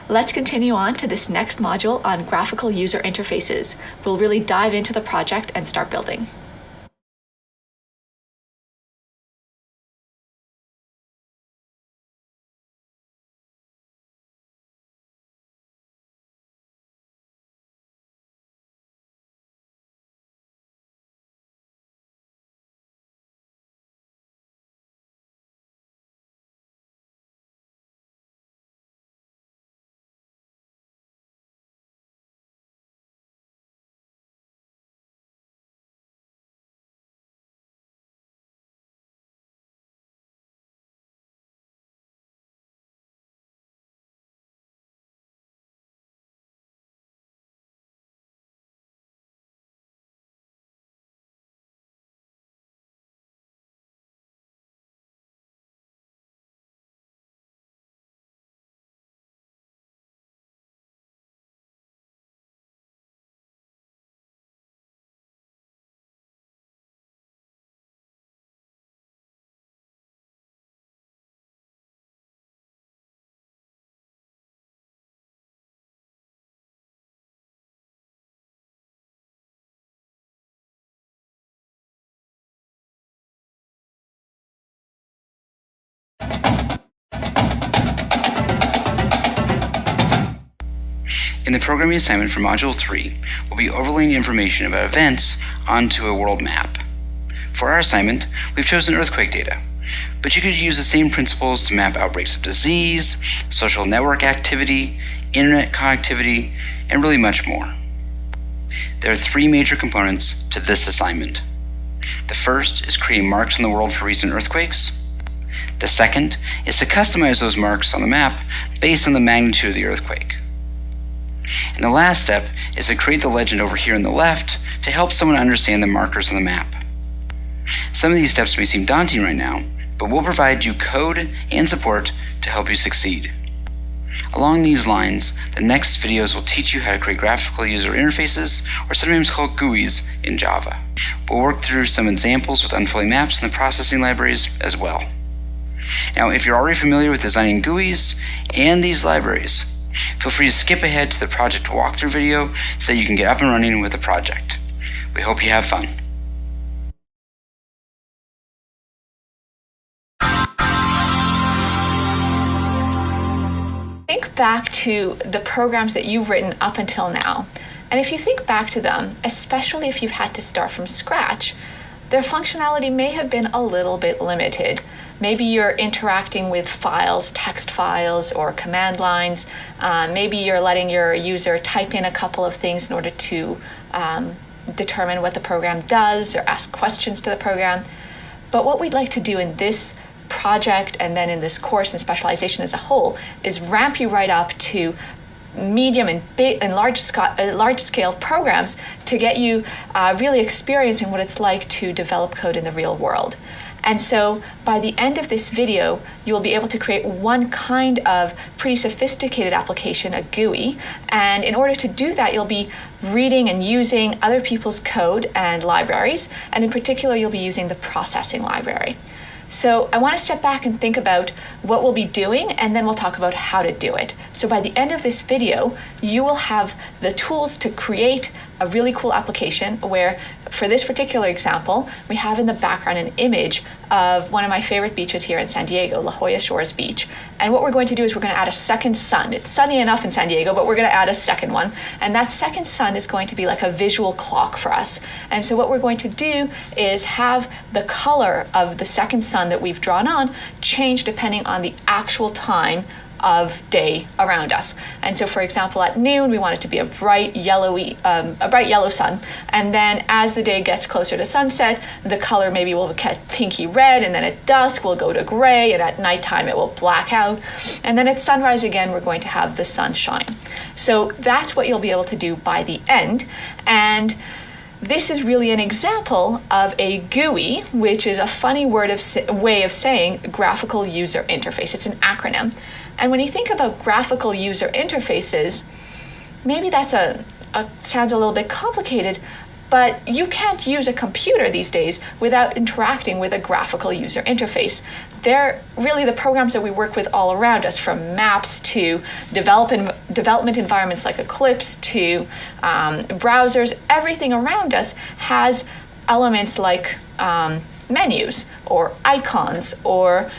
Let's continue on to this next module on graphical user interfaces. We'll really dive into the project and start building. In the programming assignment for Module 3, we'll be overlaying information about events onto a world map. For our assignment, we've chosen earthquake data, but you could use the same principles to map outbreaks of disease, social network activity, internet connectivity, and really much more. There are three major components to this assignment. The first is creating marks on the world for recent earthquakes. The second is to customize those marks on the map based on the magnitude of the earthquake. And the last step is to create the legend over here on the left to help someone understand the markers on the map. Some of these steps may seem daunting right now, but we'll provide you code and support to help you succeed. Along these lines, the next videos will teach you how to create graphical user interfaces, or sometimes called GUIs, in Java. We'll work through some examples with unfolding maps and the processing libraries as well. Now, if you're already familiar with designing GUIs and these libraries, feel free to skip ahead to the project walkthrough video so that you can get up and running with the project. We hope you have fun. Think back to the programs that you've written up until now. And if you think back to them, especially if you've had to start from scratch, their functionality may have been a little bit limited. Maybe you're interacting with files, text files, or command lines. Maybe you're letting your user type in a couple of things in order to determine what the program does or ask questions to the program. But what we'd like to do in this project and then in this course and specialization as a whole is ramp you right up to medium and big and large scale programs to get you really experiencing what it's like to develop code in the real world. And so by the end of this video, you will be able to create one kind of pretty sophisticated application, a GUI. And in order to do that, you'll be reading and using other people's code and libraries. And in particular, you'll be using the processing library. So I want to step back and think about what we'll be doing, and then we'll talk about how to do it. So by the end of this video, you will have the tools to create a really cool application where, for this particular example, we have in the background an image of one of my favorite beaches here in San Diego, La Jolla Shores Beach. And what we're going to do is we're going to add a second sun. It's sunny enough in San Diego, but we're going to add a second one. And that second sun is going to be like a visual clock for us. And so what we're going to do is have the color of the second sun that we've drawn on change depending on the actual time of day around us. And so, for example, at noon, we want it to be a bright yellow sun. And then as the day gets closer to sunset, the color maybe will get pinky red, and then at dusk will go to gray, and at nighttime it will black out. And then at sunrise again, we're going to have the sunshine. So that's what you'll be able to do by the end. And this is really an example of a GUI, which is a funny way of saying graphical user interface. It's an acronym. And when you think about graphical user interfaces, maybe that's sounds a little bit complicated, But you can't use a computer these days without interacting with a graphical user interface. They're really the programs that we work with all around us, from maps to development environments like Eclipse to browsers. Everything around us has elements like menus or icons or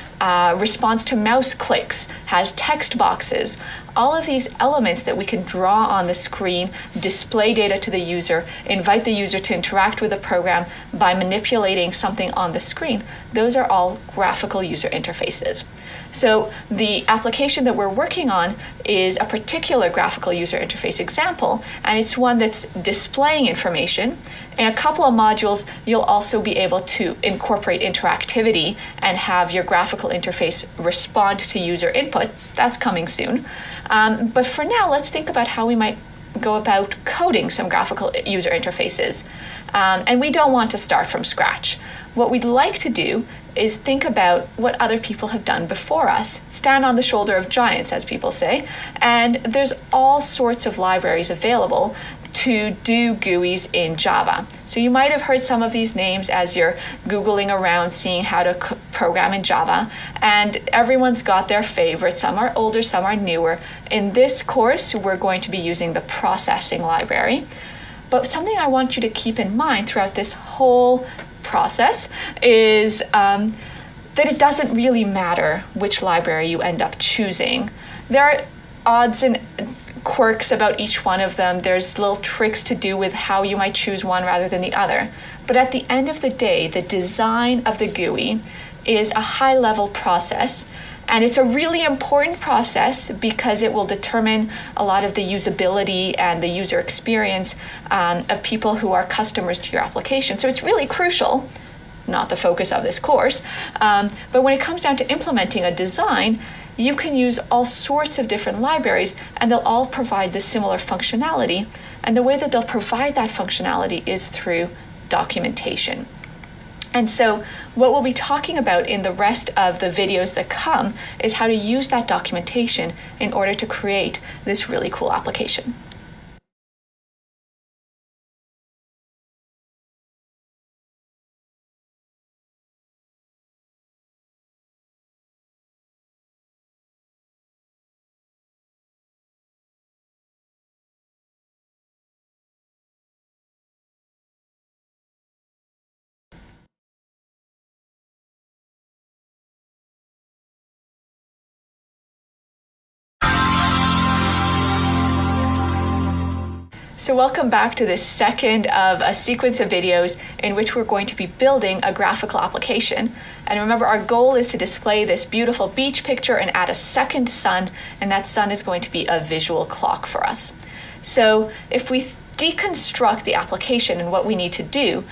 response to mouse clicks, has text boxes. All of these elements that we can draw on the screen, display data to the user, invite the user to interact with the program by manipulating something on the screen, those are all graphical user interfaces. So the application that we're working on is a particular graphical user interface example, and it's one that's displaying information. In a couple of modules, you'll also be able to incorporate interactivity and have your graphical interface respond to user input. That's coming soon. But for now, let's think about how we might go about coding some graphical user interfaces. And we don't want to start from scratch. What we'd like to do is think about what other people have done before us, stand on the shoulder of giants, as people say, and there's all sorts of libraries available to do GUIs in Java. So you might have heard some of these names as you're Googling around seeing how to program in Java, and everyone's got their favorites. Some are older, some are newer. In this course, we're going to be using the processing library. But something I want you to keep in mind throughout this whole process is that it doesn't really matter which library you end up choosing. There are odds and quirks about each one of them. There's little tricks to do with how you might choose one rather than the other. But at the end of the day, the design of the GUI is a high-level process. And it's a really important process because it will determine a lot of the usability and the user experience of people who are customers to your application. So it's really crucial, not the focus of this course. But when it comes down to implementing a design, you can use all sorts of different libraries and they'll all provide the similar functionality. And the way that they'll provide that functionality is through documentation. And so what we'll be talking about in the rest of the videos that come is how to use that documentation in order to create this really cool application. So welcome back to this second of a sequence of videos in which we're going to be building a graphical application. And remember, our goal is to display this beautiful beach picture and add a second sun, and that sun is going to be a visual clock for us. So if we deconstruct the application and what we need to do,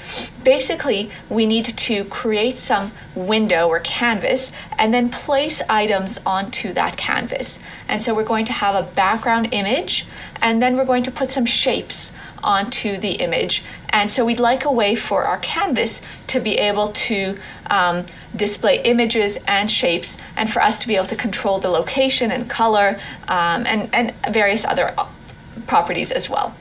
basically we need to create some window or canvas and then place items onto that canvas. And so we're going to have a background image and then we're going to put some shapes onto the image. And so we'd like a way for our canvas to be able to display images and shapes, and for us to be able to control the location and color and various other properties as well.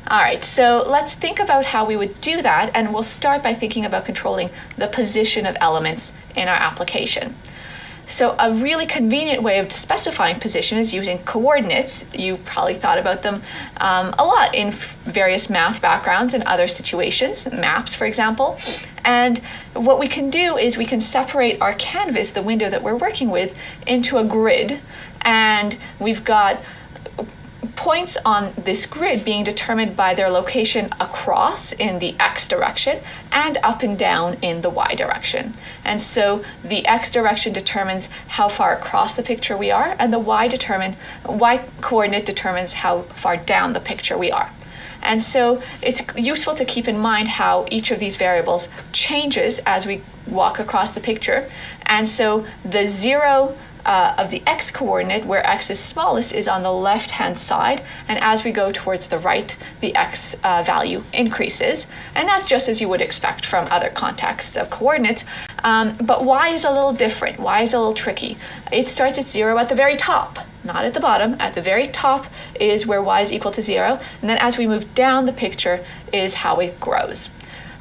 All right, so let's think about how we would do that, and we'll start by thinking about controlling the position of elements in our application. So a really convenient way of specifying position is using coordinates. You've probably thought about them a lot in various math backgrounds and other situations, maps, for example. And what we can do is we can separate our canvas, the window that we're working with, into a grid. And we've got points on this grid being determined by their location across in the X direction and up and down in the Y direction. And so the X direction determines how far across the picture we are, and the Y coordinate determines how far down the picture we are. And so it's useful to keep in mind how each of these variables changes as we walk across the picture. And so the 0 of the X coordinate, where X is smallest, is on the left-hand side, and as we go towards the right, the X value increases. And that's just as you would expect from other contexts of coordinates. But Y is a little different. Y is a little tricky. It starts at 0 at the very top. not at the bottom. At the very top is where y is equal to 0. And then as we move down the picture is how it grows.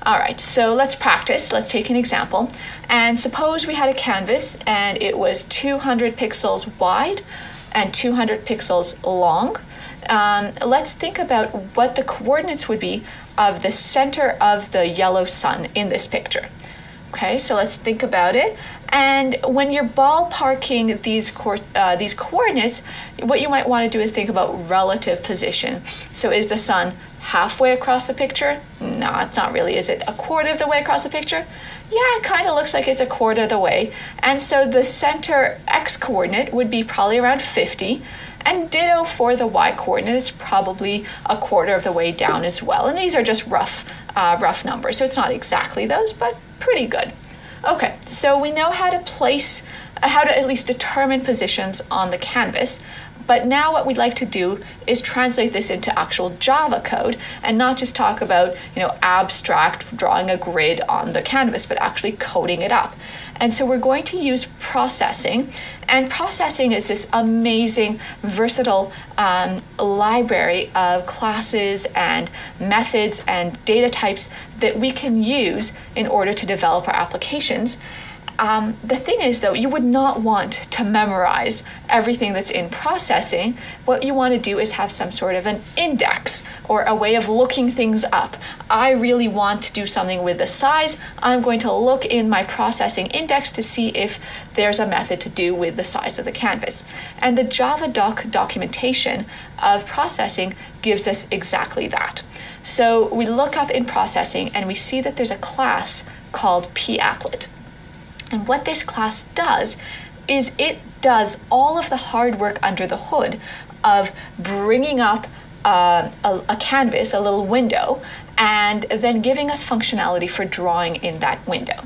All right, so let's practice. Let's take an example. And suppose we had a canvas and it was 200 pixels wide and 200 pixels long. Let's think about what the coordinates would be of the center of the yellow sun in this picture. Okay, so let's think about it. And when you're ballparking these coordinates, what you might want to do is think about relative position. So is the sun halfway across the picture? No, it's not really. Is it a quarter of the way across the picture? Yeah, it kind of looks like it's a quarter of the way. And so the center x coordinate would be probably around 50. And ditto for the y coordinate, it's probably a quarter of the way down as well. And these are just rough numbers, so it's not exactly those, but pretty good. Okay, so we know how to at least determine positions on the canvas. But now what we'd like to do is translate this into actual Java code and not just talk about, abstract drawing a grid on the canvas, but actually coding it up. And so we're going to use processing. And processing is this amazing, versatile library of classes and methods and data types that we can use in order to develop our applications. The thing is, though, you would not want to memorize everything that's in processing. What you want to do is have some sort of an index or a way of looking things up. I really want to do something with the size. I'm going to look in my processing index to see if there's a method to do with the size of the canvas. And the Java documentation of processing gives us exactly that. So we look up in processing and we see that there's a class called papplet. And what this class does is it does all of the hard work under the hood of bringing up a canvas, a little window, and then giving us functionality for drawing in that window.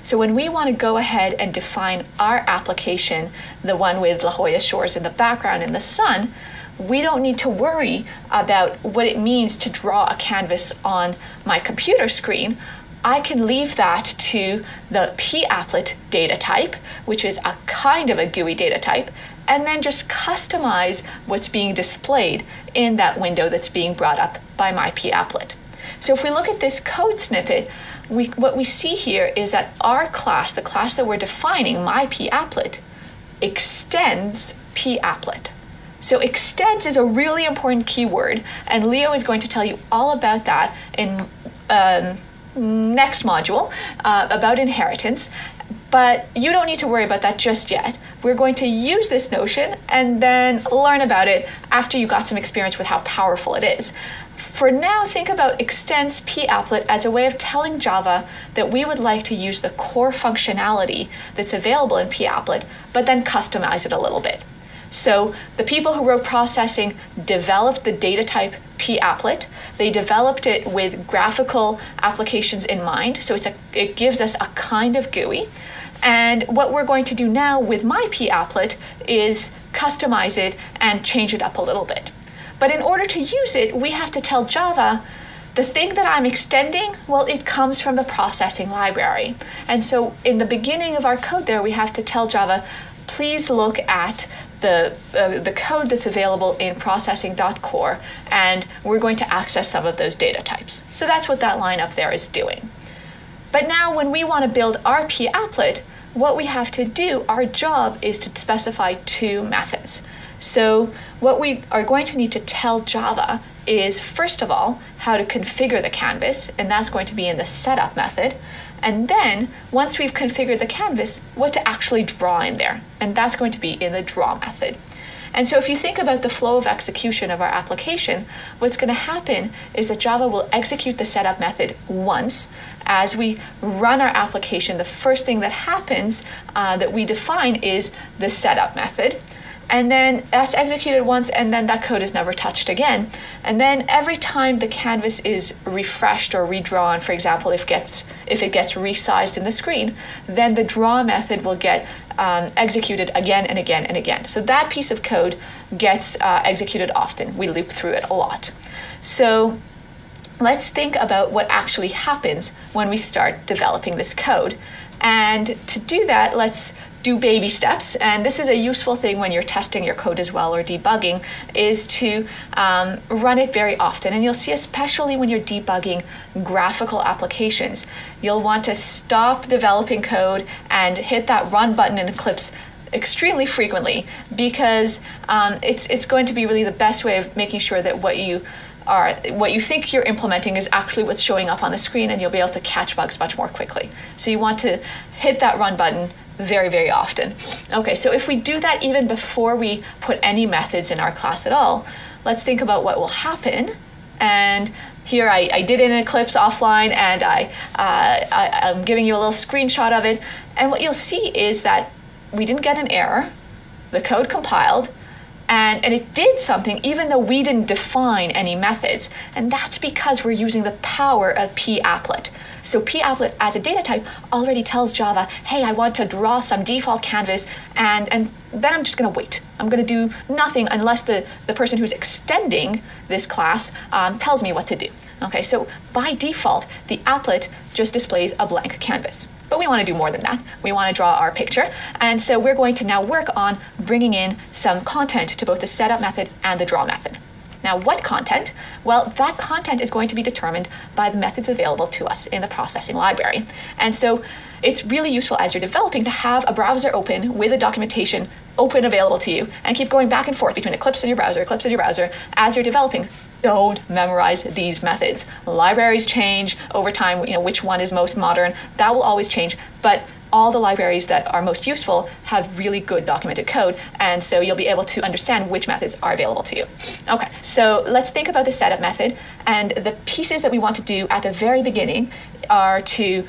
So when we want to go ahead and define our application, the one with La Jolla Shores in the background and the sun, we don't need to worry about what it means to draw a canvas on my computer screen. I can leave that to the papplet data type, which is a kind of a GUI data type, and then just customize what's being displayed in that window that's being brought up by my papplet. So if we look at this code snippet, what we see here is that our class, the class that we're defining, my papplet, extends papplet. So extends is a really important keyword, and Leo is going to tell you all about that in next module about inheritance, but you don't need to worry about that just yet. We're going to use this notion and then learn about it after you got some experience with how powerful it is. For now, think about extends papplet as a way of telling Java that we would like to use the core functionality that's available in papplet, but then customize it a little bit. So the people who wrote processing developed the data type papplet. They developed it with graphical applications in mind. So it gives us a kind of GUI. And what we're going to do now with my papplet is customize it and change it up a little bit. But in order to use it, we have to tell Java, the thing that I'm extending, well, it comes from the processing library. And so in the beginning of our code there, we have to tell Java, please look at the code that's available in processing.core, and we're going to access some of those data types. So that's what that line up there is doing. But now when we want to build our papplet, what we have to do, our job is to specify two methods. So what we are going to need to tell Java is, first of all, how to configure the canvas, and that's going to be in the setup method. And then, once we've configured the canvas, what to actually draw in there. And that's going to be in the draw method. And so if you think about the flow of execution of our application, what's going to happen is that Java will execute the setup method once. As we run our application, the first thing that happens that we define is the setup method. And then that's executed once, and then that code is never touched again. And then every time the canvas is refreshed or redrawn, for example, if it gets resized in the screen, then the draw method will get executed again and again and again. So that piece of code gets executed often. We loop through it a lot. So let's think about what actually happens when we start developing this code. And to do that, let's do baby steps. And this is a useful thing when you're testing your code as well or debugging, is to run it very often. And you'll see, especially when you're debugging graphical applications, you'll want to stop developing code and hit that run button in Eclipse extremely frequently, because it's going to be really the best way of making sure that what you think you're implementing is actually what's showing up on the screen, and you'll be able to catch bugs much more quickly. So you want to hit that run button very, very often. Okay, so if we do that even before we put any methods in our class at all, let's think about what will happen. And here I did it in Eclipse offline, and I'm giving you a little screenshot of it. And what you'll see is that we didn't get an error, the code compiled, and it did something even though we didn't define any methods. And that's because we're using the power of papplet. So papplet as a data type already tells Java, hey, I want to draw some default canvas, and then I'm just going to wait. I'm going to do nothing unless the person who's extending this class tells me what to do. Okay, so by default, the applet just displays a blank canvas. But we want to do more than that. We want to draw our picture. And so we're going to now work on bringing in some content to both the setup method and the draw method. Now, what content? Well, that content is going to be determined by the methods available to us in the processing library. And so it's really useful as you're developing to have a browser open with the documentation open available to you, and keep going back and forth between Eclipse and your browser, as you're developing. Don't memorize these methods. Libraries change over time, which one is most modern. That will always change, but all the libraries that are most useful have really good documented code, and so you'll be able to understand which methods are available to you. Okay, so let's think about the setup method, and the pieces that we want to do at the very beginning are to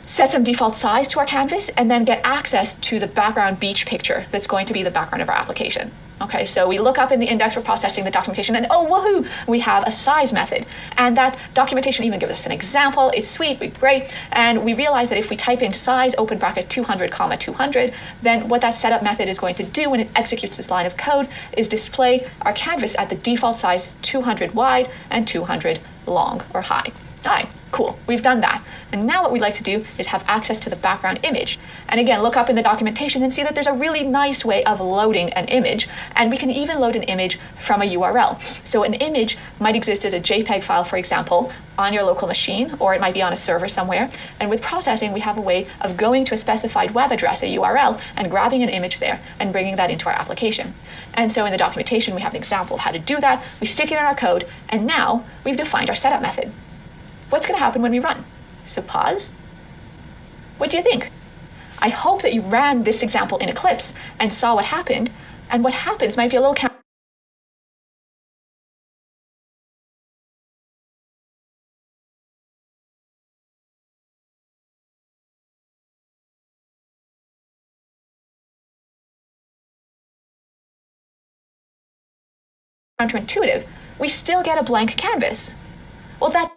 set some default size to our canvas, and then get access to the background beach picture that's going to be the background of our application. Okay, so we look up in the index for processing the documentation, and oh, woohoo, we have a size method. And that documentation even gives us an example. It's sweet, great. And we realize that if we type in size, open bracket 200, comma 200, then what that setup method is going to do when it executes this line of code is display our canvas at the default size 200 wide and 200 long or high. All right, cool, we've done that. And now what we'd like to do is have access to the background image. And again, look up in the documentation and see that there's a really nice way of loading an image. And we can even load an image from a URL. So an image might exist as a JPEG file, for example, on your local machine, or it might be on a server somewhere. And with processing, we have a way of going to a specified web address, a URL, and grabbing an image there and bringing that into our application. And so in the documentation, we have an example of how to do that. We stick it in our code, and now we've defined our setup method. What's going to happen when we run? So pause. What do you think? I hope that you ran this example in Eclipse and saw what happened, and what happens might be a little counterintuitive. We still get a blank canvas. Well, that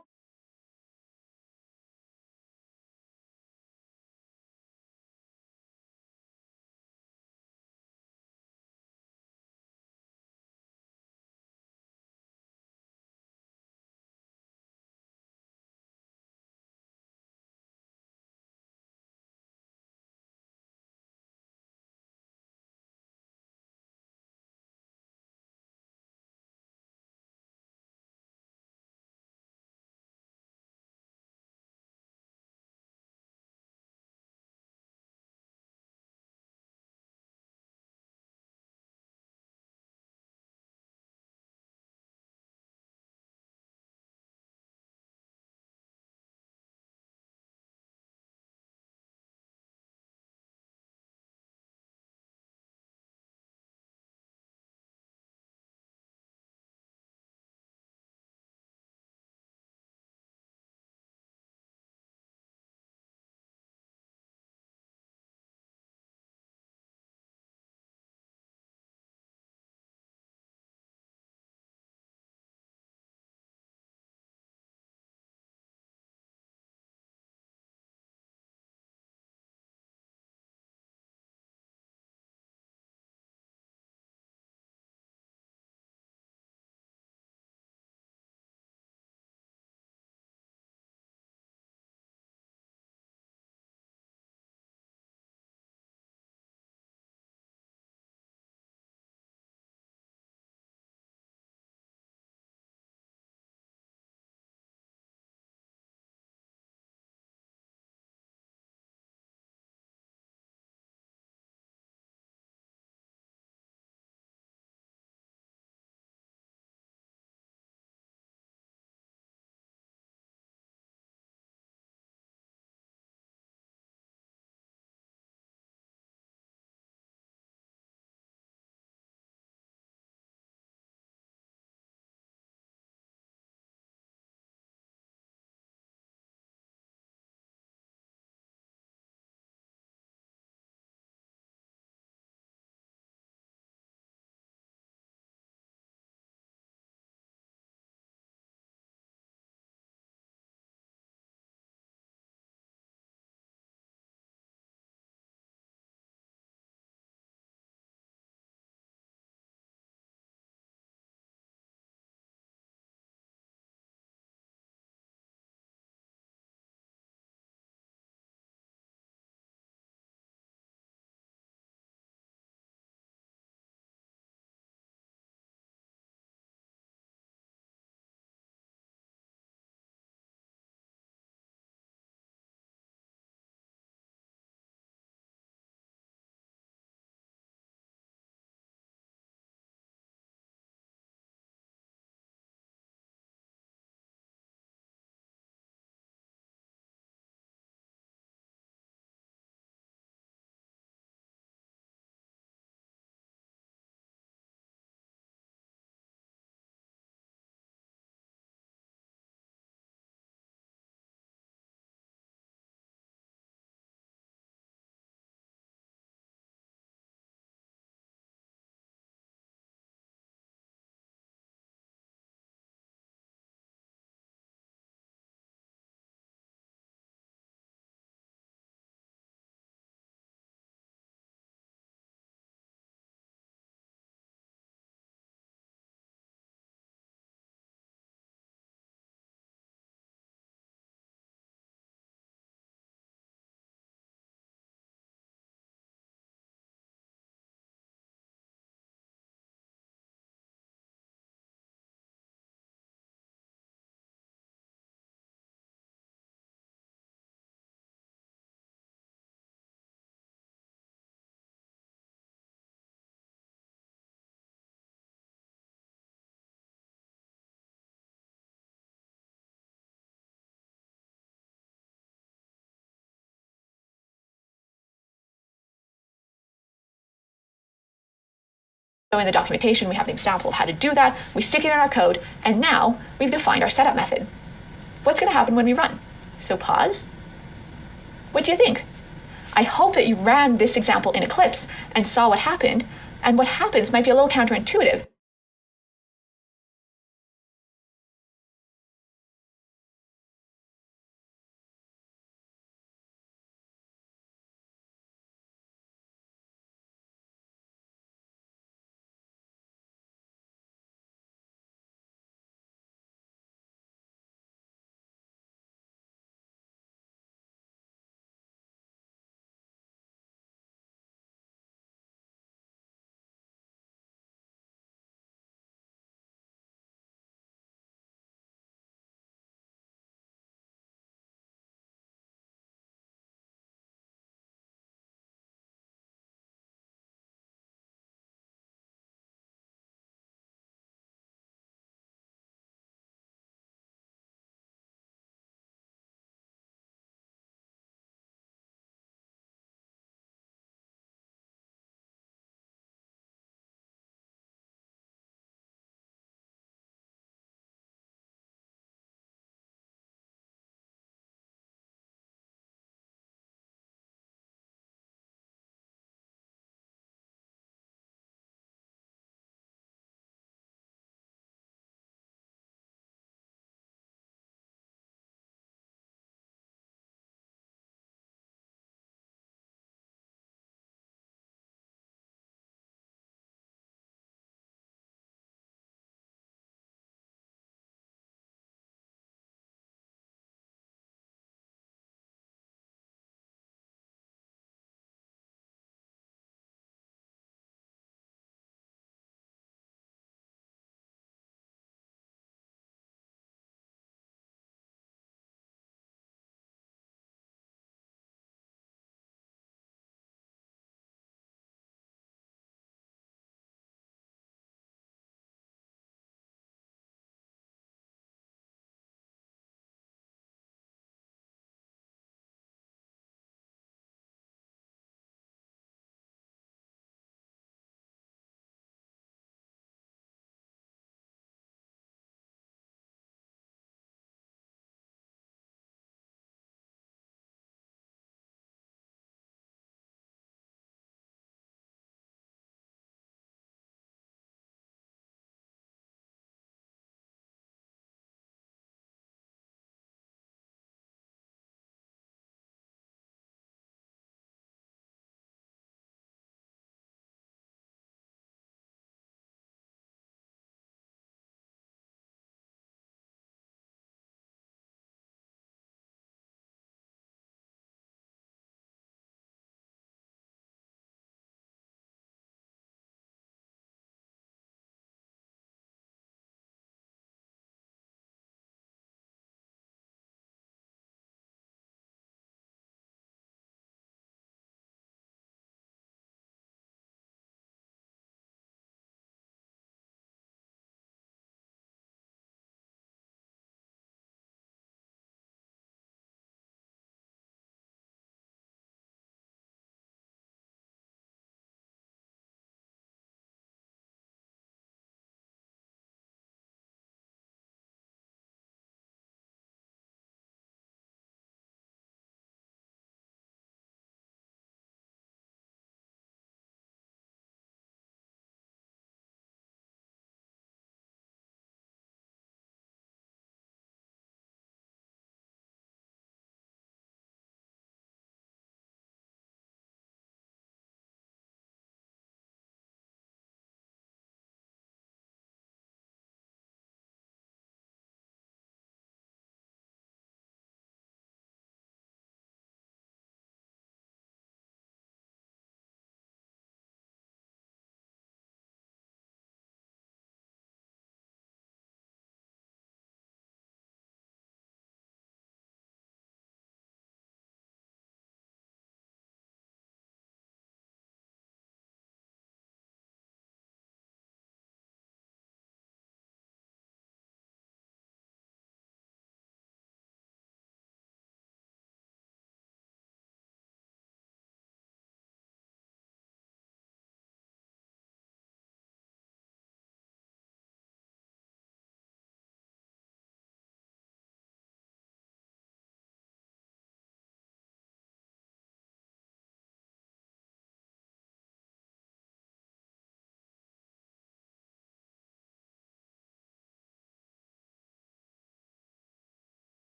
in the documentation, we have an example of how to do that. We stick it in our code, and now we've defined our setup method. What's going to happen when we run? So pause. What do you think? I hope that you ran this example in Eclipse and saw what happened, and what happens might be a little counterintuitive.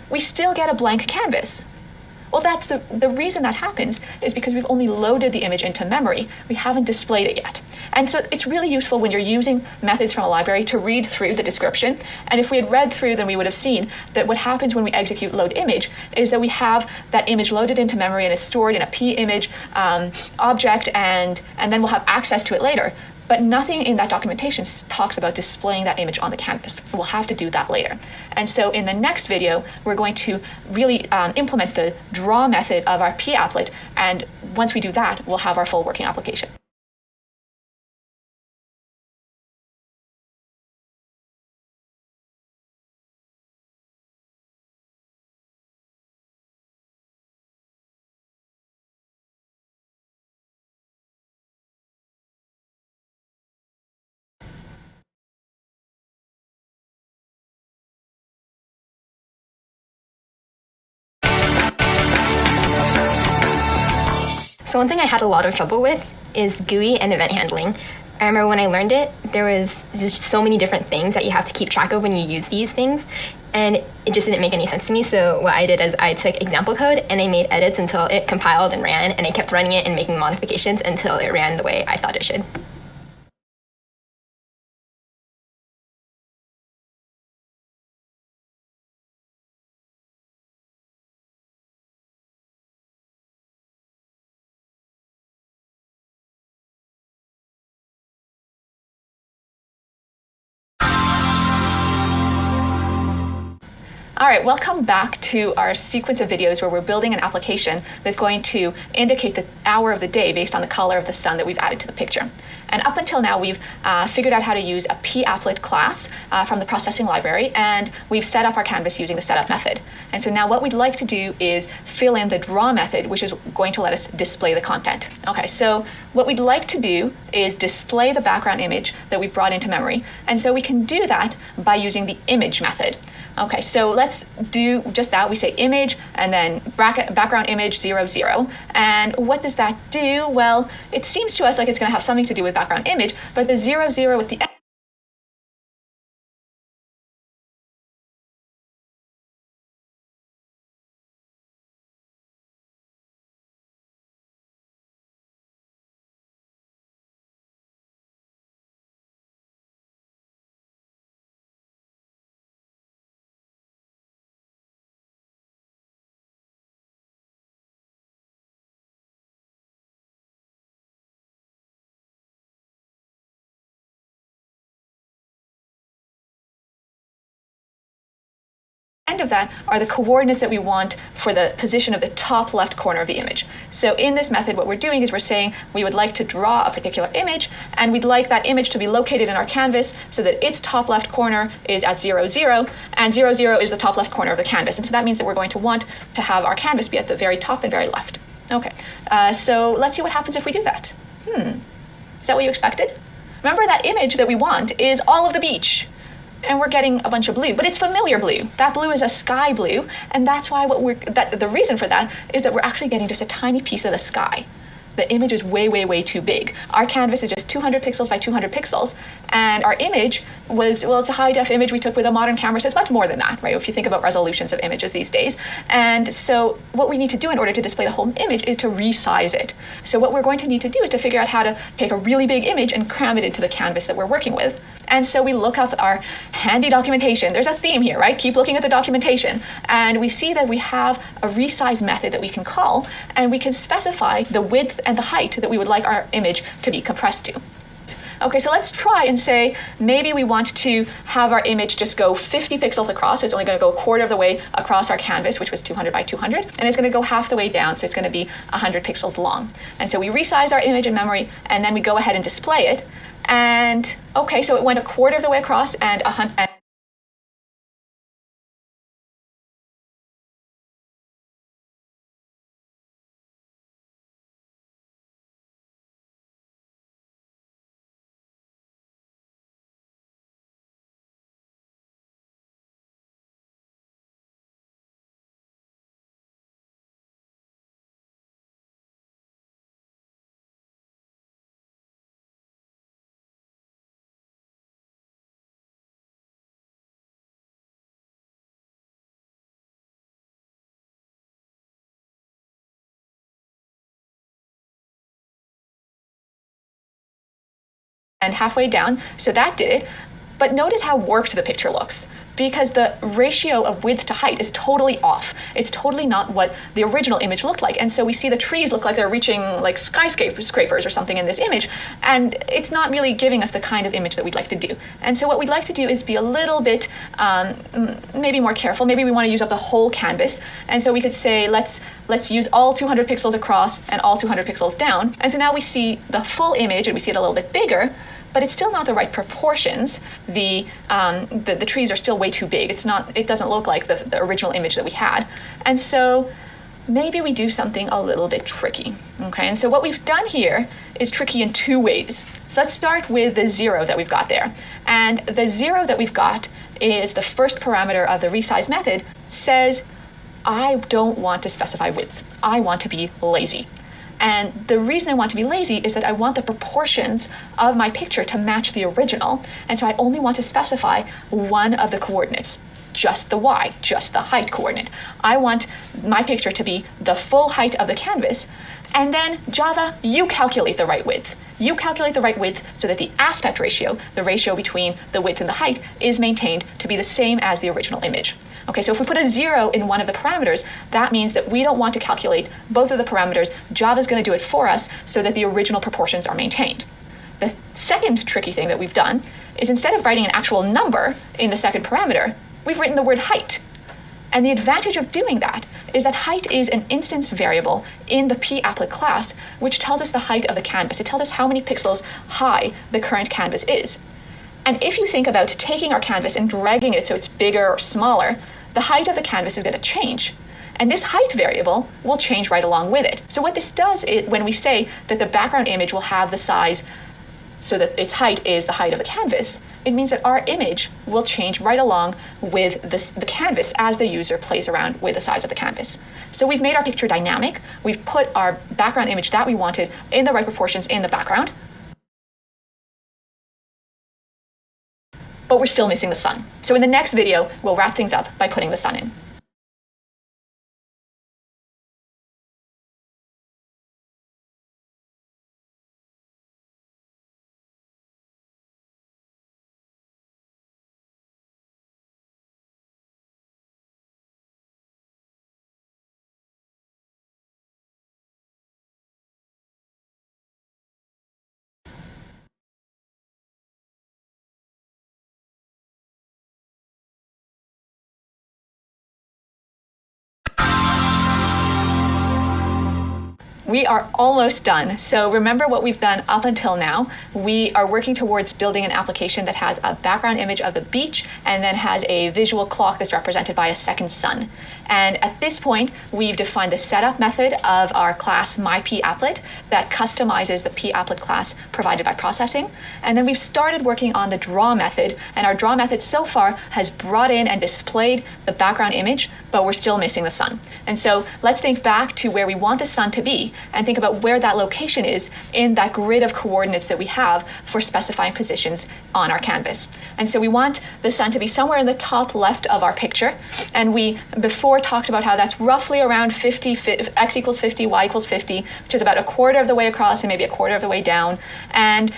we still get a blank canvas. Well, that's the reason that happens is because we've only loaded the image into memory. We haven't displayed it yet. And so it's really useful when you're using methods from a library to read through the description. And if we had read through, then we would have seen that what happens when we execute load image is that we have that image loaded into memory and it's stored in a p-image object, and then we'll have access to it later. But nothing in that documentation talks about displaying that image on the canvas. We'll have to do that later. And so in the next video, we're going to really implement the draw method of our p-applet. And once we do that, we'll have our full working application. So one thing I had a lot of trouble with is GUI and event handling. I remember when I learned it, there was just so many different things that you have to keep track of when you use these things, and it just didn't make any sense to me. So what I did is I took example code and I made edits until it compiled and ran, and I kept running it and making modifications until it ran the way I thought it should. All right, welcome back to our sequence of videos where we're building an application that's going to indicate the hour of the day based on the color of the sun that we've added to the picture. And up until now, we've figured out how to use a p-applet class from the processing library, and we've set up our canvas using the setup method. And so now what we'd like to do is fill in the draw method, which is going to let us display the content. Okay, so what we'd like to do is display the background image that we brought into memory. And so we can do that by using the image method. Okay, so let's do just that. We say image and then background image 0, 0. And what does that do? Well, it seems to us like it's going to have something to do with background image, but the 0, 0 with the end of that are the coordinates that we want for the position of the top left corner of the image. So in this method, what we're doing is we're saying we would like to draw a particular image, and we'd like that image to be located in our canvas so that its top left corner is at 0, 0, and 0, 0 is the top left corner of the canvas. And so that means that we're going to want to have our canvas be at the very top and very left. Okay, so let's see what happens if we do that. Is that what you expected? Remember, that image that we want is all of the beach. And we're getting a bunch of blue, but it's familiar blue. That blue is a sky blue, and that's why the reason for that is that we're actually getting just a tiny piece of the sky. The image is way, way, way too big. Our canvas is just 200 pixels by 200 pixels, and our image was, well, it's a high-def image we took with a modern camera, so it's much more than that, right, if you think about resolutions of images these days. And so what we need to do in order to display the whole image is to resize it. So what we're going to need to do is to figure out how to take a really big image and cram it into the canvas that we're working with. And so we look up our handy documentation. There's a theme here, right? Keep looking at the documentation. And we see that we have a resize method that we can call, and we can specify the width and the height that we would like our image to be compressed to. Okay, so let's try and say maybe we want to have our image just go 50 pixels across, so it's only going to go a quarter of the way across our canvas, which was 200 by 200, and it's going to go half the way down, so it's going to be 100 pixels long. And so we resize our image in memory, and then we go ahead and display it. And okay, so it went a quarter of the way across and 100. and halfway down, so that did it. But notice how warped the picture looks, because the ratio of width to height is totally off. It's totally not what the original image looked like. And so we see the trees look like they're reaching like skyscrapers or something in this image, and it's not really giving us the kind of image that we'd like to do. And so what we'd like to do is be a little bit maybe more careful. Maybe we want to use up the whole canvas. And so we could say, let's use all 200 pixels across and all 200 pixels down. And so now we see the full image and we see it a little bit bigger, but it's still not the right proportions. The trees are still way too big. It doesn't look like the original image that we had. And so maybe we do something a little bit tricky. Okay, and so what we've done here is tricky in two ways. So let's start with the 0 that we've got there. And the 0 that we've got is the first parameter of the resize method, says, I don't want to specify width. I want to be lazy. And the reason I want to be lazy is that I want the proportions of my picture to match the original. And so I only want to specify one of the coordinates, just the y, just the height coordinate. I want my picture to be the full height of the canvas. And then Java, you calculate the right width. You calculate the right width so that the aspect ratio, the ratio between the width and the height, is maintained to be the same as the original image. Okay, so if we put a 0 in one of the parameters, that means that we don't want to calculate both of the parameters. Java's going to do it for us so that the original proportions are maintained. The second tricky thing that we've done is, instead of writing an actual number in the second parameter, we've written the word height. And the advantage of doing that is that height is an instance variable in the papplet class, which tells us the height of the canvas. It tells us how many pixels high the current canvas is. And if you think about taking our canvas and dragging it so it's bigger or smaller, the height of the canvas is going to change. And this height variable will change right along with it. So what this does is, when we say that the background image will have the size so that its height is the height of the canvas, it means that our image will change right along with the canvas as the user plays around with the size of the canvas. So we've made our picture dynamic. We've put our background image that we wanted in the right proportions in the background. But we're still missing the sun. So in the next video, we'll wrap things up by putting the sun in. We are almost done. So remember what we've done up until now. We are working towards building an application that has a background image of the beach and then has a visual clock that's represented by a second sun. And at this point, we've defined the setup method of our class myPapplet that customizes the papplet class provided by processing. And then we've started working on the draw method, and our draw method so far has brought in and displayed the background image, but we're still missing the sun. And so let's think back to where we want the sun to be and think about where that location is in that grid of coordinates that we have for specifying positions on our canvas. And so we want the sun to be somewhere in the top left of our picture. And we before talked about how that's roughly around 50, x equals 50, y equals 50, which is about a quarter of the way across and maybe a quarter of the way down. And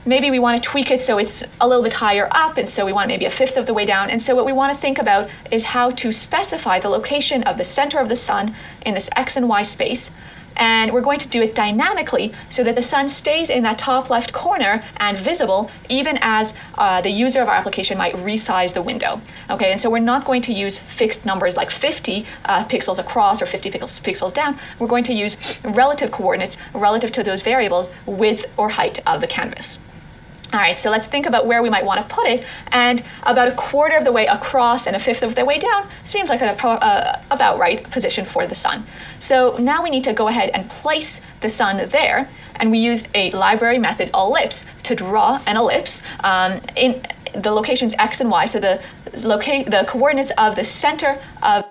maybe we want to tweak it so it's a little bit higher up, and so we want maybe a fifth of the way down. And so what we want to think about is how to specify the location of the center of the sun in this x and y space. And we're going to do it dynamically so that the sun stays in that top left corner and visible even as the user of our application might resize the window. Okay, and so we're not going to use fixed numbers like 50 pixels across or 50 pixels down. We're going to use relative coordinates relative to those variables, width or height of the canvas. All right, so let's think about where we might want to put it. And about a quarter of the way across and a fifth of the way down seems like an about right position for the sun. So now we need to go ahead and place the sun there. And we use a library method, ellipse, to draw an ellipse in the locations x and y. So the coordinates of the center of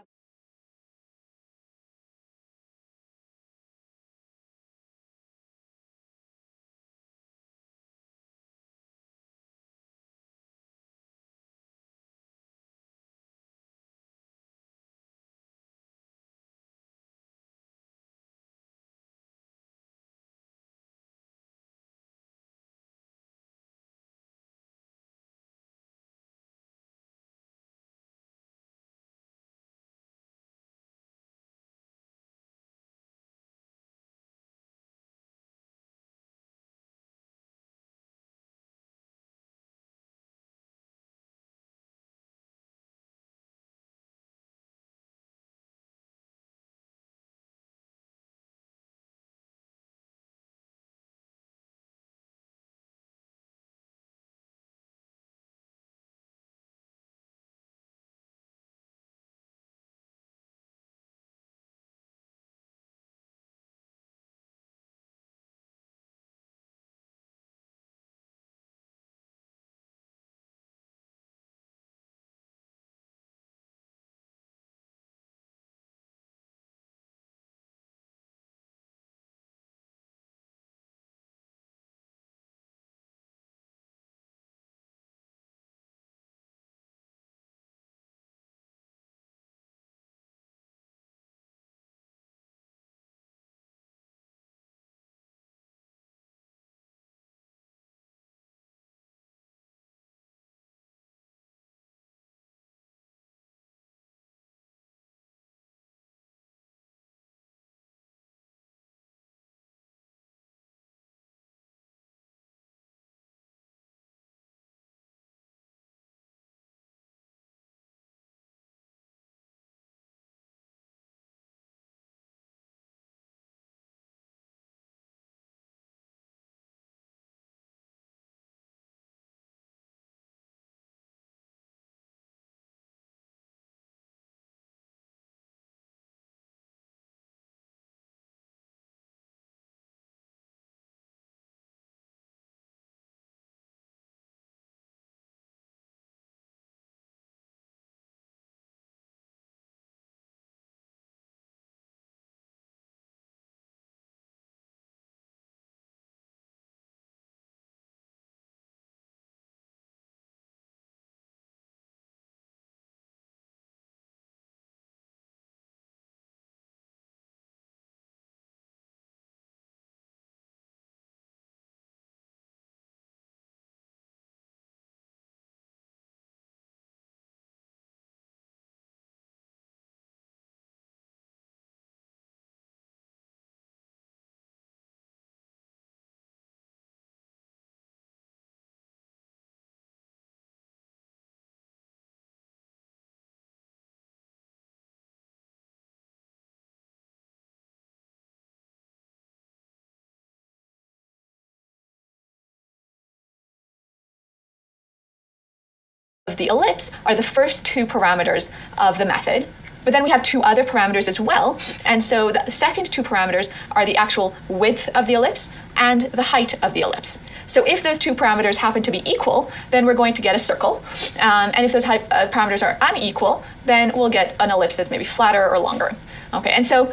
the ellipse are the first two parameters of the method. But then we have two other parameters as well. And so the second two parameters are the actual width of the ellipse and the height of the ellipse. So if those two parameters happen to be equal, then we're going to get a circle. And if those parameters are unequal, then we'll get an ellipse that's maybe flatter or longer. Okay, and so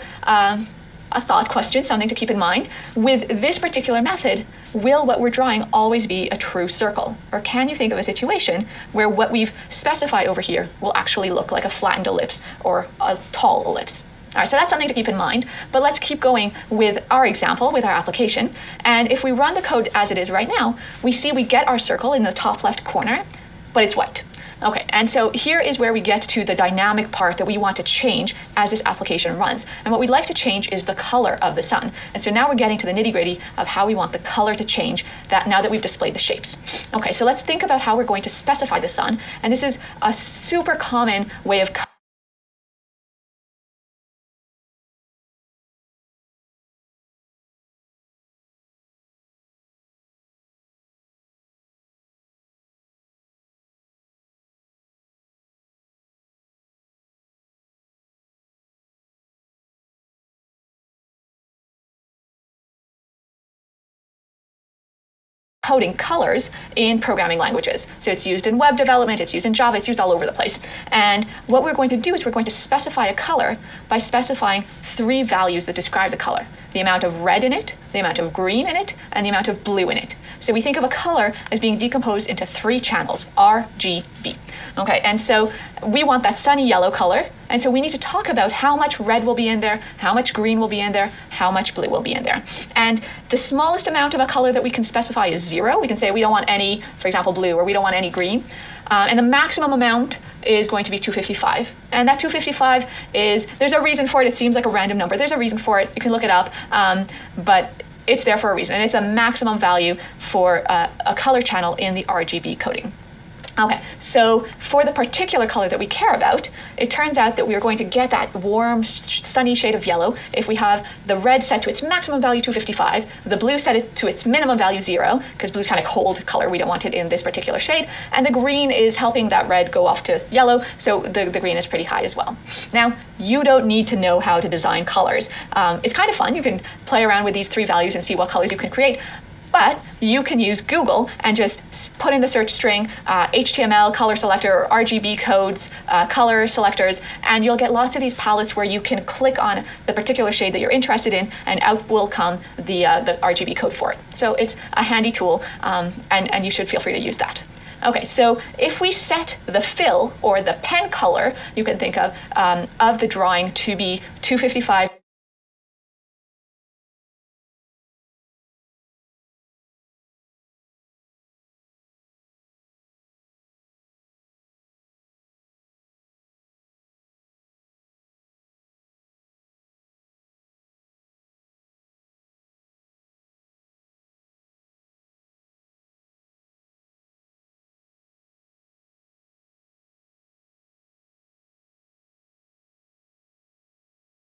a thought question, something to keep in mind. With this particular method, will what we're drawing always be a true circle? Or can you think of a situation where what we've specified over here will actually look like a flattened ellipse or a tall ellipse? All right, so that's something to keep in mind, but let's keep going with our example, with our application. And if we run the code as it is right now, we see we get our circle in the top left corner, but it's white. Okay, and so here is where we get to the dynamic part that we want to change as this application runs. And what we'd like to change is the color of the sun. And so now we're getting to the nitty-gritty of how we want the color to change now that we've displayed the shapes. Okay, so let's think about how we're going to specify the sun. And this is a super common way of coding colors in programming languages. So it's used in web development, it's used in Java, it's used all over the place. And what we're going to do is we're going to specify a color by specifying three values that describe the color: the amount of red in it, the amount of green in it, and the amount of blue in it. So we think of a color as being decomposed into three channels, R, G, B. Okay, and so we want that sunny yellow color, and so we need to talk about how much red will be in there, how much green will be in there, how much blue will be in there. And the smallest amount of a color that we can specify is 0. We can say we don't want any, for example, blue, or we don't want any green. And the maximum amount is going to be 255. And that 255 there's a reason for it. It seems like a random number. There's a reason for it. You can look it up. But it's there for a reason. And it's a maximum value for a color channel in the RGB coding. Okay, so for the particular color that we care about, it turns out that we are going to get that warm, sunny shade of yellow if we have the red set to its maximum value, 255, the blue set to its minimum value, 0, because blue's kind of cold color, we don't want it in this particular shade, and the green is helping that red go off to yellow, so the green is pretty high as well. Now, you don't need to know how to design colors. It's kind of fun. You can play around with these three values and see what colors you can create. But you can use Google and just put in the search string HTML color selector or RGB codes, color selectors, and you'll get lots of these palettes where you can click on the particular shade that you're interested in, and out will come the RGB code for it. So it's a handy tool, and you should feel free to use that. Okay, so if we set the fill or the pen color, you can think of the drawing to be 255.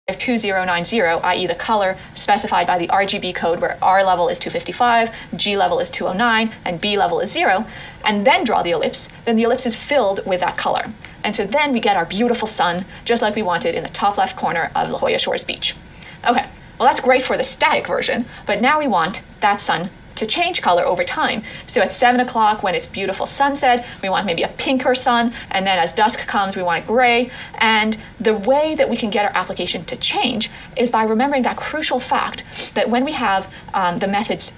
Of 2090, i.e. the color specified by the RGB code, where R level is 255, G level is 209, and B level is 0, and then draw the ellipse, then the ellipse is filled with that color. And so then we get our beautiful sun, just like we wanted in the top left corner of La Jolla Shores Beach. Okay, well that's great for the static version, but now we want that sun to change color over time. So at 7 o'clock, when it's beautiful sunset, we want maybe a pinker sun, and then as dusk comes, we want it gray. And the way that we can get our application to change is by remembering that crucial fact that when we have the methods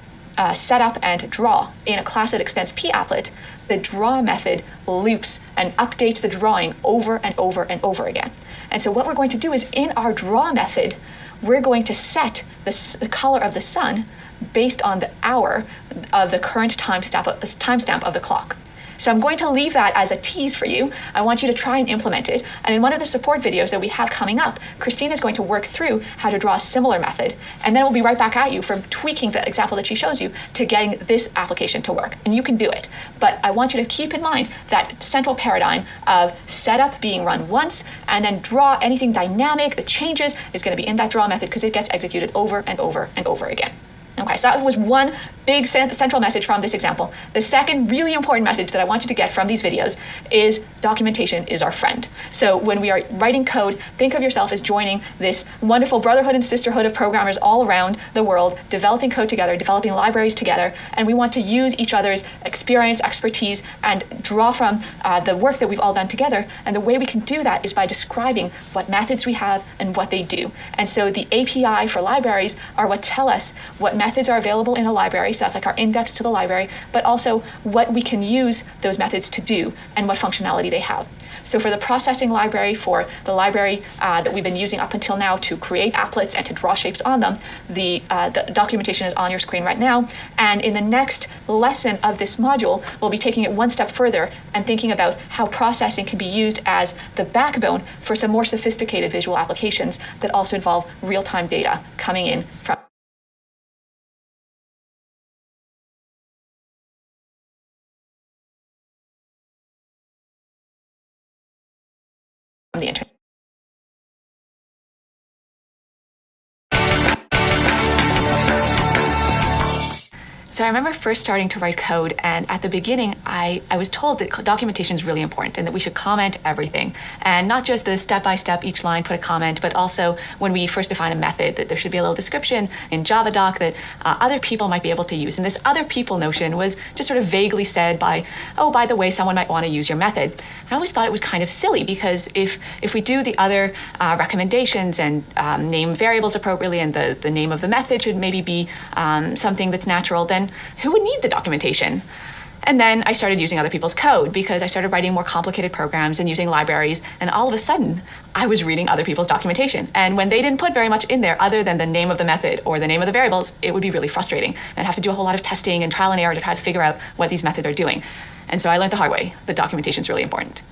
set up and draw in a class that extends papplet, the draw method loops and updates the drawing over and over and over again. And so what we're going to do is in our draw method, we're going to set the color of the sun based on the hour of the current timestamp of the clock. So I'm going to leave that as a tease for you. I want you to try and implement it. And in one of the support videos that we have coming up, Christine is going to work through how to draw a similar method. And then we'll be right back at you for tweaking the example that she shows you to getting this application to work. And you can do it. But I want you to keep in mind that central paradigm of setup being run once, and then draw anything dynamic that changes is going to be in that draw method because it gets executed over and over and over again. Okay, so that was one big central message from this example. The second really important message that I want you to get from these videos is documentation is our friend. So when we are writing code, think of yourself as joining this wonderful brotherhood and sisterhood of programmers all around the world, developing code together, developing libraries together, and we want to use each other's experience, expertise, and draw from the work that we've all done together. And the way we can do that is by describing what methods we have and what they do. And so the API for libraries are what tell us what methods are available in a library, so that's like our index to the library, but also what we can use those methods to do and what functionality they have. So for the processing library, for the library that we've been using up until now to create applets and to draw shapes on them, the documentation is on your screen right now. And in the next lesson of this module, we'll be taking it one step further and thinking about how processing can be used as the backbone for some more sophisticated visual applications that also involve real-time data coming in from the internet. So I remember first starting to write code, and at the beginning, I was told that documentation is really important and that we should comment everything. And not just the step-by-step, each line put a comment, but also when we first define a method, that there should be a little description in Java doc that other people might be able to use. And this other people notion was just sort of vaguely said by, oh, by the way, someone might want to use your method. I always thought it was kind of silly because if we do the other recommendations and name variables appropriately and the name of the method should maybe be something that's natural, then who would need the documentation? And then I started using other people's code because I started writing more complicated programs and using libraries, and all of a sudden I was reading other people's documentation. And when they didn't put very much in there other than the name of the method or the name of the variables, it would be really frustrating. And I'd have to do a whole lot of testing and trial and error to try to figure out what these methods are doing. And so I learned the hard way that documentation is really important.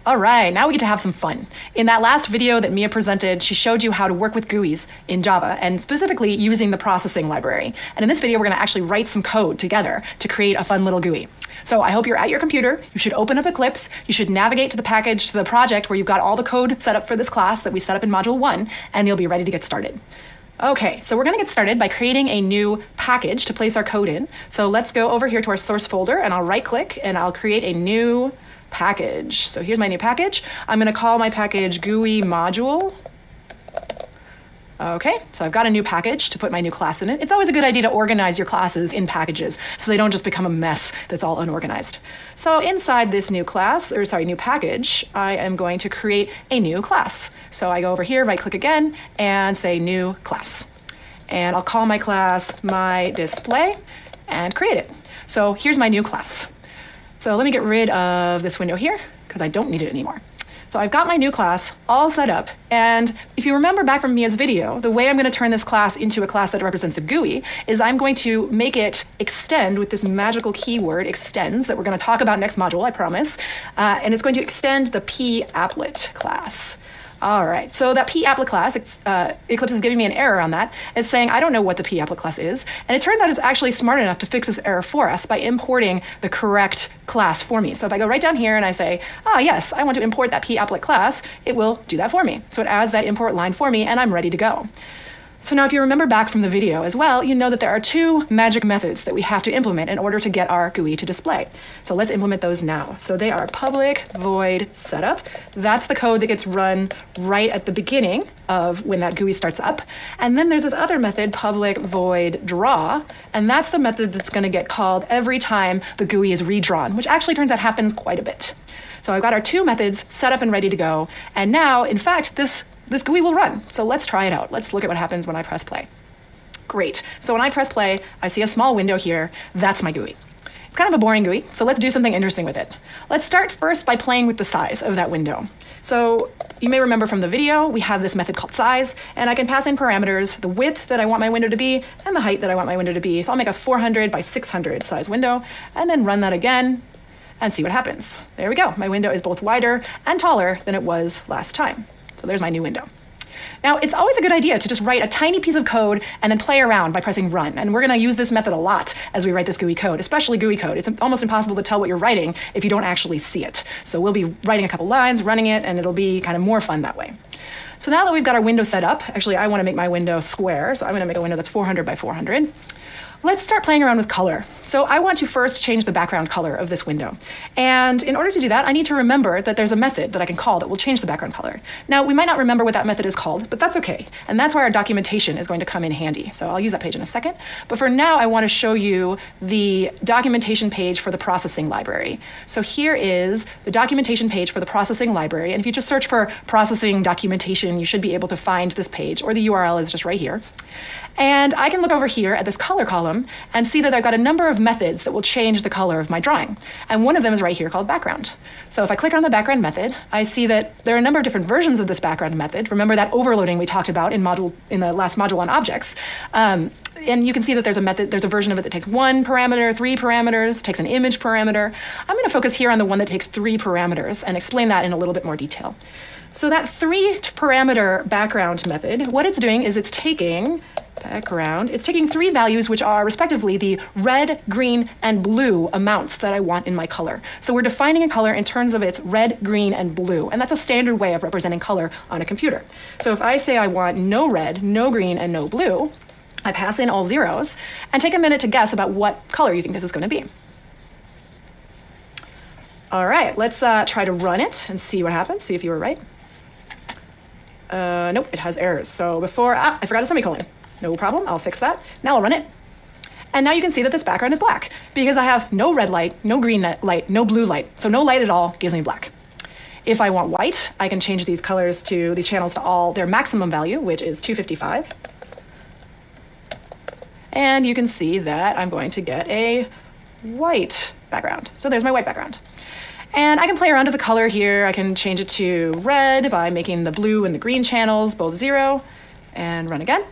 All right, now we get to have some fun. In that last video that Mia presented, she showed you how to work with GUIs in Java, and specifically using the processing library. And in this video, we're gonna actually write some code together to create a fun little GUI. So I hope you're at your computer. You should open up Eclipse. You should navigate to the package, to the project where you've got all the code set up for this class that we set up in Module 1, and you'll be ready to get started. Okay, so we're gonna get started by creating a new package to place our code in. So let's go over here to our source folder, and I'll right-click, and I'll create a new package. So here's my new package. I'm going to call my package GUI module. Okay, so I've got a new package to put my new class in it. It's always a good idea to organize your classes in packages so they don't just become a mess that's all unorganized. So inside this new new package, I am going to create a new class. So I go over here, right click again, and say new class. And I'll call my class my display and create it. So here's my new class. So let me get rid of this window here because I don't need it anymore. So I've got my new class all set up, and if you remember back from Mia's video, the way I'm going to turn this class into a class that represents a GUI is I'm going to make it extend with this magical keyword extends that we're going to talk about next module, I promise, and it's going to extend the p-applet class. All right, so that p-applet class, Eclipse is giving me an error on that. It's saying I don't know what the p-applet class is, and it turns out it's actually smart enough to fix this error for us by importing the correct class for me. So if I go right down here and I say, yes, I want to import that p-applet class, it will do that for me. So it adds that import line for me, and I'm ready to go. So now if you remember back from the video as well, you know that there are two magic methods that we have to implement in order to get our GUI to display. So let's implement those now. So they are public void setup. That's the code that gets run right at the beginning of when that GUI starts up. And then there's this other method, public void draw, and that's the method that's going to get called every time the GUI is redrawn, which actually turns out happens quite a bit. So I've got our two methods set up and ready to go. And now, in fact, this GUI will run. So let's try it out. Let's look at what happens when I press play. Great. So when I press play, I see a small window here. That's my GUI. It's kind of a boring GUI, so let's do something interesting with it. Let's start first by playing with the size of that window. So you may remember from the video, we have this method called size, and I can pass in parameters, the width that I want my window to be, and the height that I want my window to be. So I'll make a 400 by 600 size window, and then run that again, and see what happens. There we go. My window is both wider and taller than it was last time. So there's my new window. Now, it's always a good idea to just write a tiny piece of code and then play around by pressing run. And we're going to use this method a lot as we write this GUI code, especially GUI code. It's almost impossible to tell what you're writing if you don't actually see it. So we'll be writing a couple lines, running it, and it'll be kind of more fun that way. So now that we've got our window set up, actually I want to make my window square, so I'm going to make a window that's 400 by 400. Let's start playing around with color. So I want to first change the background color of this window. And in order to do that, I need to remember that there's a method that I can call that will change the background color. Now, we might not remember what that method is called, but that's okay. And that's why our documentation is going to come in handy. So I'll use that page in a second. But for now, I want to show you the documentation page for the processing library. So here is the documentation page for the processing library. And if you just search for processing documentation, you should be able to find this page, or the URL is just right here. And I can look over here at this color column and see that I've got a number of methods that will change the color of my drawing. And one of them is right here called background. So if I click on the background method, I see that there are a number of different versions of this background method. Remember that overloading we talked about in the last module on objects. And you can see that there's a version of it that takes 1 parameter, 3 parameters, takes an image parameter. I'm going to focus here on the one that takes 3 parameters and explain that in a little bit more detail. So that 3 parameter background method, what it's doing is it's taking 3 values which are respectively the red, green, and blue amounts that I want in my color. So we're defining a color in terms of its red, green, and blue, and that's a standard way of representing color on a computer. So if I say I want no red, no green, and no blue, I pass in all zeros and take a minute to guess about what color you think this is going to be. All right, let's try to run it and see what happens, see if you were right. Nope, it has errors. So I forgot a semicolon. No problem, I'll fix that. Now I'll run it. And now you can see that this background is black because I have no red light, no green light, no blue light. So no light at all gives me black. If I want white, I can change these channels to all their maximum value, which is 255. And you can see that I'm going to get a white background. So there's my white background. And I can play around with the color here. I can change it to red by making the blue and the green channels both 0 and run again.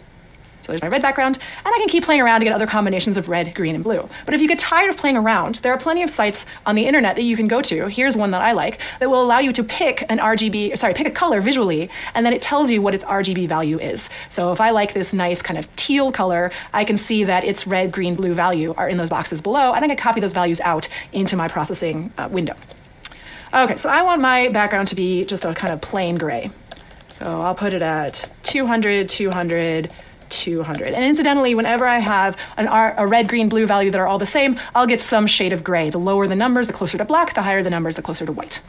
So there's my red background, and I can keep playing around to get other combinations of red, green, and blue. But if you get tired of playing around, there are plenty of sites on the internet that you can go to. Here's one that I like that will allow you to pick pick a color visually, and then it tells you what its RGB value is. So if I like this nice kind of teal color, I can see that its red, green, blue value are in those boxes below, and I can copy those values out into my processing window. Okay, so I want my background to be just a kind of plain gray. So I'll put it at 200, 200, 200. And incidentally, whenever I have a red, green, blue value that are all the same, I'll get some shade of gray. The lower the numbers, the closer to black. The higher the numbers, the closer to white.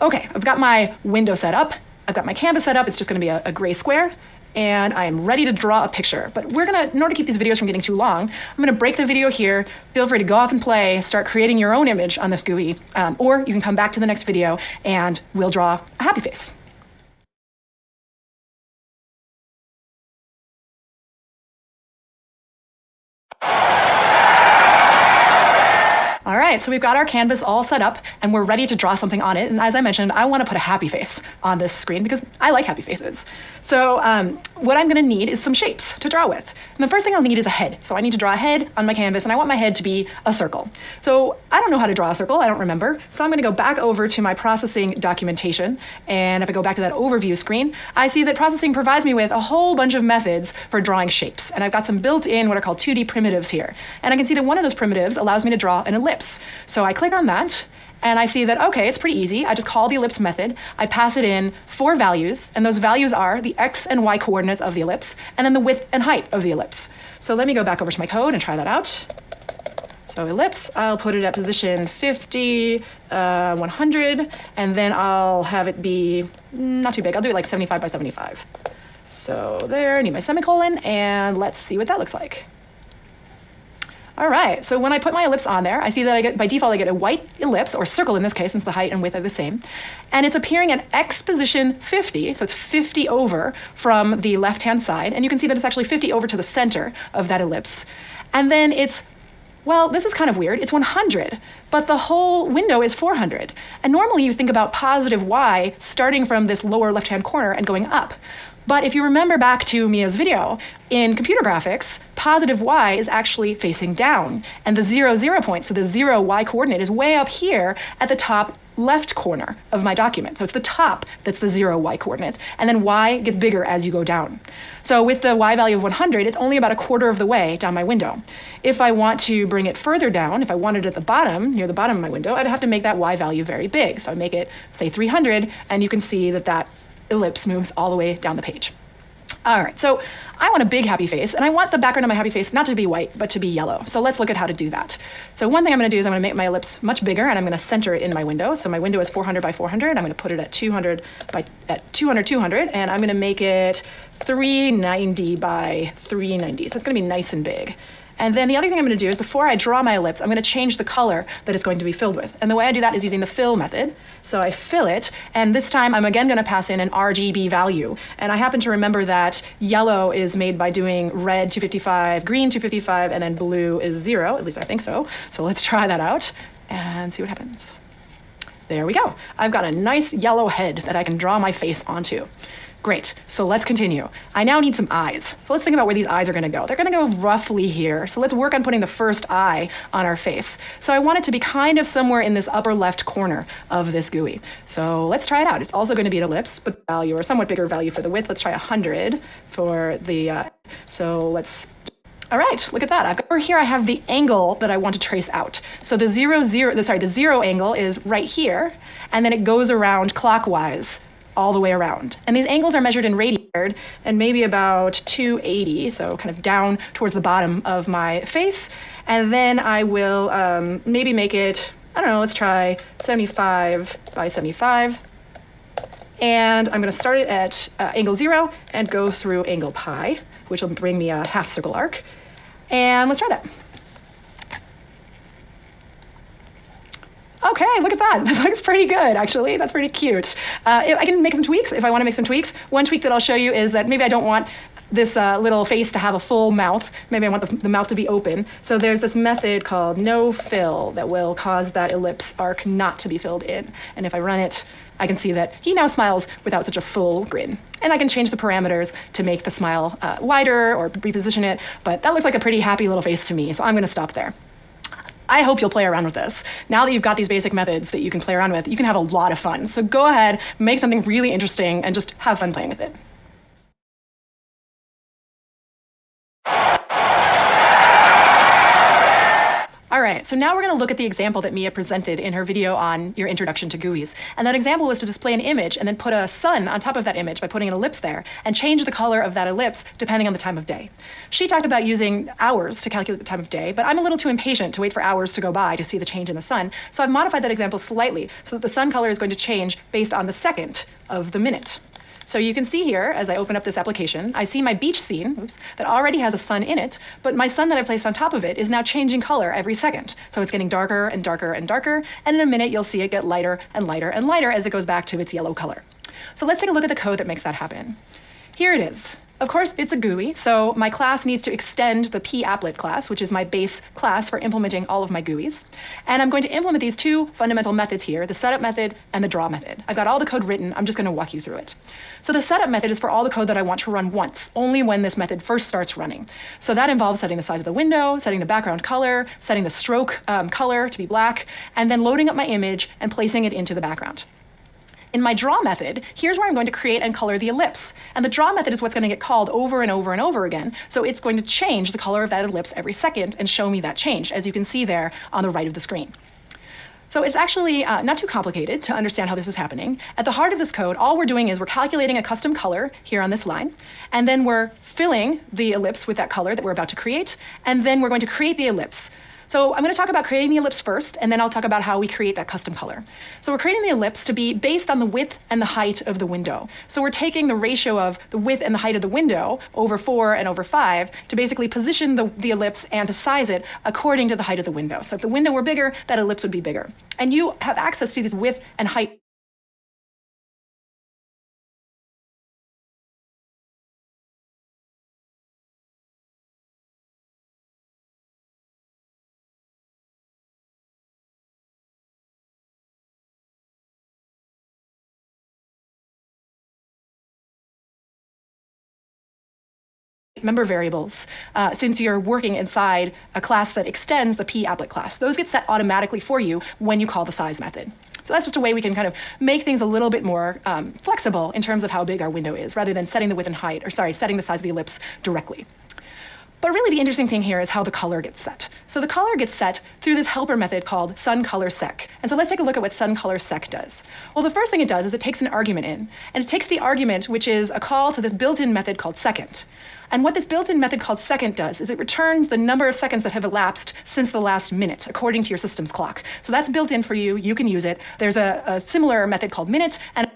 Okay, I've got my window set up. I've got my canvas set up. It's just going to be a gray square. And I am ready to draw a picture. But in order to keep these videos from getting too long, I'm going to break the video here. Feel free to go off and play, start creating your own image on this GUI, or you can come back to the next video and we'll draw a happy face. All right, so we've got our canvas all set up and we're ready to draw something on it. And as I mentioned, I want to put a happy face on this screen because I like happy faces. So what I'm going to need is some shapes to draw with. And the first thing I'll need is a head. So I need to draw a head on my canvas, and I want my head to be a circle. So I don't know how to draw a circle. I don't remember. So I'm going to go back over to my processing documentation. And if I go back to that overview screen, I see that processing provides me with a whole bunch of methods for drawing shapes. And I've got some built-in what are called 2D primitives here. And I can see that one of those primitives allows me to draw an ellipse. So I click on that, and I see that, okay, it's pretty easy. I just call the ellipse method. I pass it in 4 values, and those values are the x and y coordinates of the ellipse, and then the width and height of the ellipse. So let me go back over to my code and try that out. So ellipse, I'll put it at position 50, 100, and then I'll have it be not too big. I'll do it like 75 by 75. So there, I need my semicolon, and let's see what that looks like. All right, so when I put my ellipse on there, I see that by default I get a white ellipse, or circle in this case, since the height and width are the same. And it's appearing at x position 50, so it's 50 over from the left-hand side. And you can see that it's actually 50 over to the center of that ellipse. And then well, this is kind of weird. It's 100, but the whole window is 400. And normally you think about positive y starting from this lower left-hand corner and going up. But if you remember back to Mia's video, in computer graphics, positive y is actually facing down. And the 0, 0 point, so the 0 y coordinate is way up here at the top left corner of my document. So it's the top that's the 0 y coordinate, and then y gets bigger as you go down. So with the y value of 100, it's only about a quarter of the way down my window. If I want to bring it further down, if I wanted it at the bottom, near the bottom of my window, I'd have to make that y value very big. So I make it, say, 300, and you can see that that ellipse moves all the way down the page. All right, so I want a big happy face, and I want the background of my happy face not to be white, but to be yellow. So let's look at how to do that. So one thing I'm going to do is I'm going to make my ellipse much bigger, and I'm going to center it in my window. So my window is 400 by 400. I'm going to put it at 200 by 200, and I'm going to make it 390 by 390. So it's going to be nice and big. And then the other thing I'm going to do is before I draw my ellipse, I'm going to change the color that it's going to be filled with. And the way I do that is using the fill method. So I fill it, and this time I'm again going to pass in an RGB value. And I happen to remember that yellow is made by doing red 255, green 255, and then blue is 0. At least I think so. So let's try that out and see what happens. There we go. I've got a nice yellow head that I can draw my face onto. Great, so let's continue. I now need some eyes. So let's think about where these eyes are gonna go. They're gonna go roughly here. So let's work on putting the first eye on our face. So I want it to be kind of somewhere in this upper left corner of this GUI. So let's try it out. It's also gonna be an ellipse, but value or somewhat bigger value for the width. Let's try 100 for the, so let's, all right, look at that. Over here I have the angle that I want to trace out. So the 0 angle is right here, and then it goes around clockwise all the way around. And these angles are measured in radian and maybe about 280, so kind of down towards the bottom of my face. And then I will maybe make it, I don't know, let's try 75 by 75. And I'm gonna start it at angle 0 and go through angle pi, which will bring me a half circle arc. And let's try that. Okay, look at that. That looks pretty good, actually. That's pretty cute. I can make some tweaks if I want to make some tweaks. One tweak that I'll show you is that maybe I don't want this little face to have a full mouth. Maybe I want the mouth to be open. So there's this method called no fill that will cause that ellipse arc not to be filled in. And if I run it, I can see that he now smiles without such a full grin. And I can change the parameters to make the smile wider or reposition it. But that looks like a pretty happy little face to me, so I'm going to stop there. I hope you'll play around with this. Now that you've got these basic methods that you can play around with, you can have a lot of fun. So go ahead, make something really interesting, and just have fun playing with it. All right, so now we're going to look at the example that Mia presented in her video on your introduction to GUIs. And that example was to display an image and then put a sun on top of that image by putting an ellipse there and change the color of that ellipse depending on the time of day. She talked about using hours to calculate the time of day, but I'm a little too impatient to wait for hours to go by to see the change in the sun. So I've modified that example slightly so that the sun color is going to change based on the second of the minute. So you can see here, as I open up this application, I see my beach scene, that already has a sun in it, but my sun that I placed on top of it is now changing color every second. So it's getting darker and darker and darker, and in a minute you'll see it get lighter and lighter and lighter as it goes back to its yellow color. So let's take a look at the code that makes that happen. Here it is. Of course, it's a GUI, so my class needs to extend the p-applet class, which is my base class for implementing all of my GUIs. And I'm going to implement these two fundamental methods here, the setup method and the draw method. I've got all the code written, I'm just going to walk you through it. So the setup method is for all the code that I want to run once, only when this method first starts running. So that involves setting the size of the window, setting the background color, setting the stroke color to be black, and then loading up my image and placing it into the background. In my draw method, here's where I'm going to create and color the ellipse. And the draw method is what's going to get called over and over and over again. So it's going to change the color of that ellipse every second and show me that change, as you can see there on the right of the screen. So it's actually not too complicated to understand how this is happening. At the heart of this code, all we're doing is we're calculating a custom color here on this line, and then we're filling the ellipse with that color that we're about to create, and then we're going to create the ellipse. So I'm going to talk about creating the ellipse first, and then I'll talk about how we create that custom color. So we're creating the ellipse to be based on the width and the height of the window. So we're taking the ratio of the width and the height of the window over 4 and over 5 to basically position the ellipse and to size it according to the height of the window. So if the window were bigger, that ellipse would be bigger. And you have access to these width and height member variables since you're working inside a class that extends the p-applet class. Those get set automatically for you when you call the size method. So that's just a way we can kind of make things a little bit more flexible in terms of how big our window is, rather than setting the width and height, or setting the size of the ellipse directly. But really the interesting thing here is how the color gets set. So the color gets set through this helper method called sunColorSec. And so let's take a look at what sunColorSec does. Well, the first thing it does is it takes an argument in, and it takes the argument, which is a call to this built-in method called second. And what this built-in method called second does is it returns the number of seconds that have elapsed since the last minute, according to your system's clock. So that's built in for you. You can use it. There's a similar method called minute, and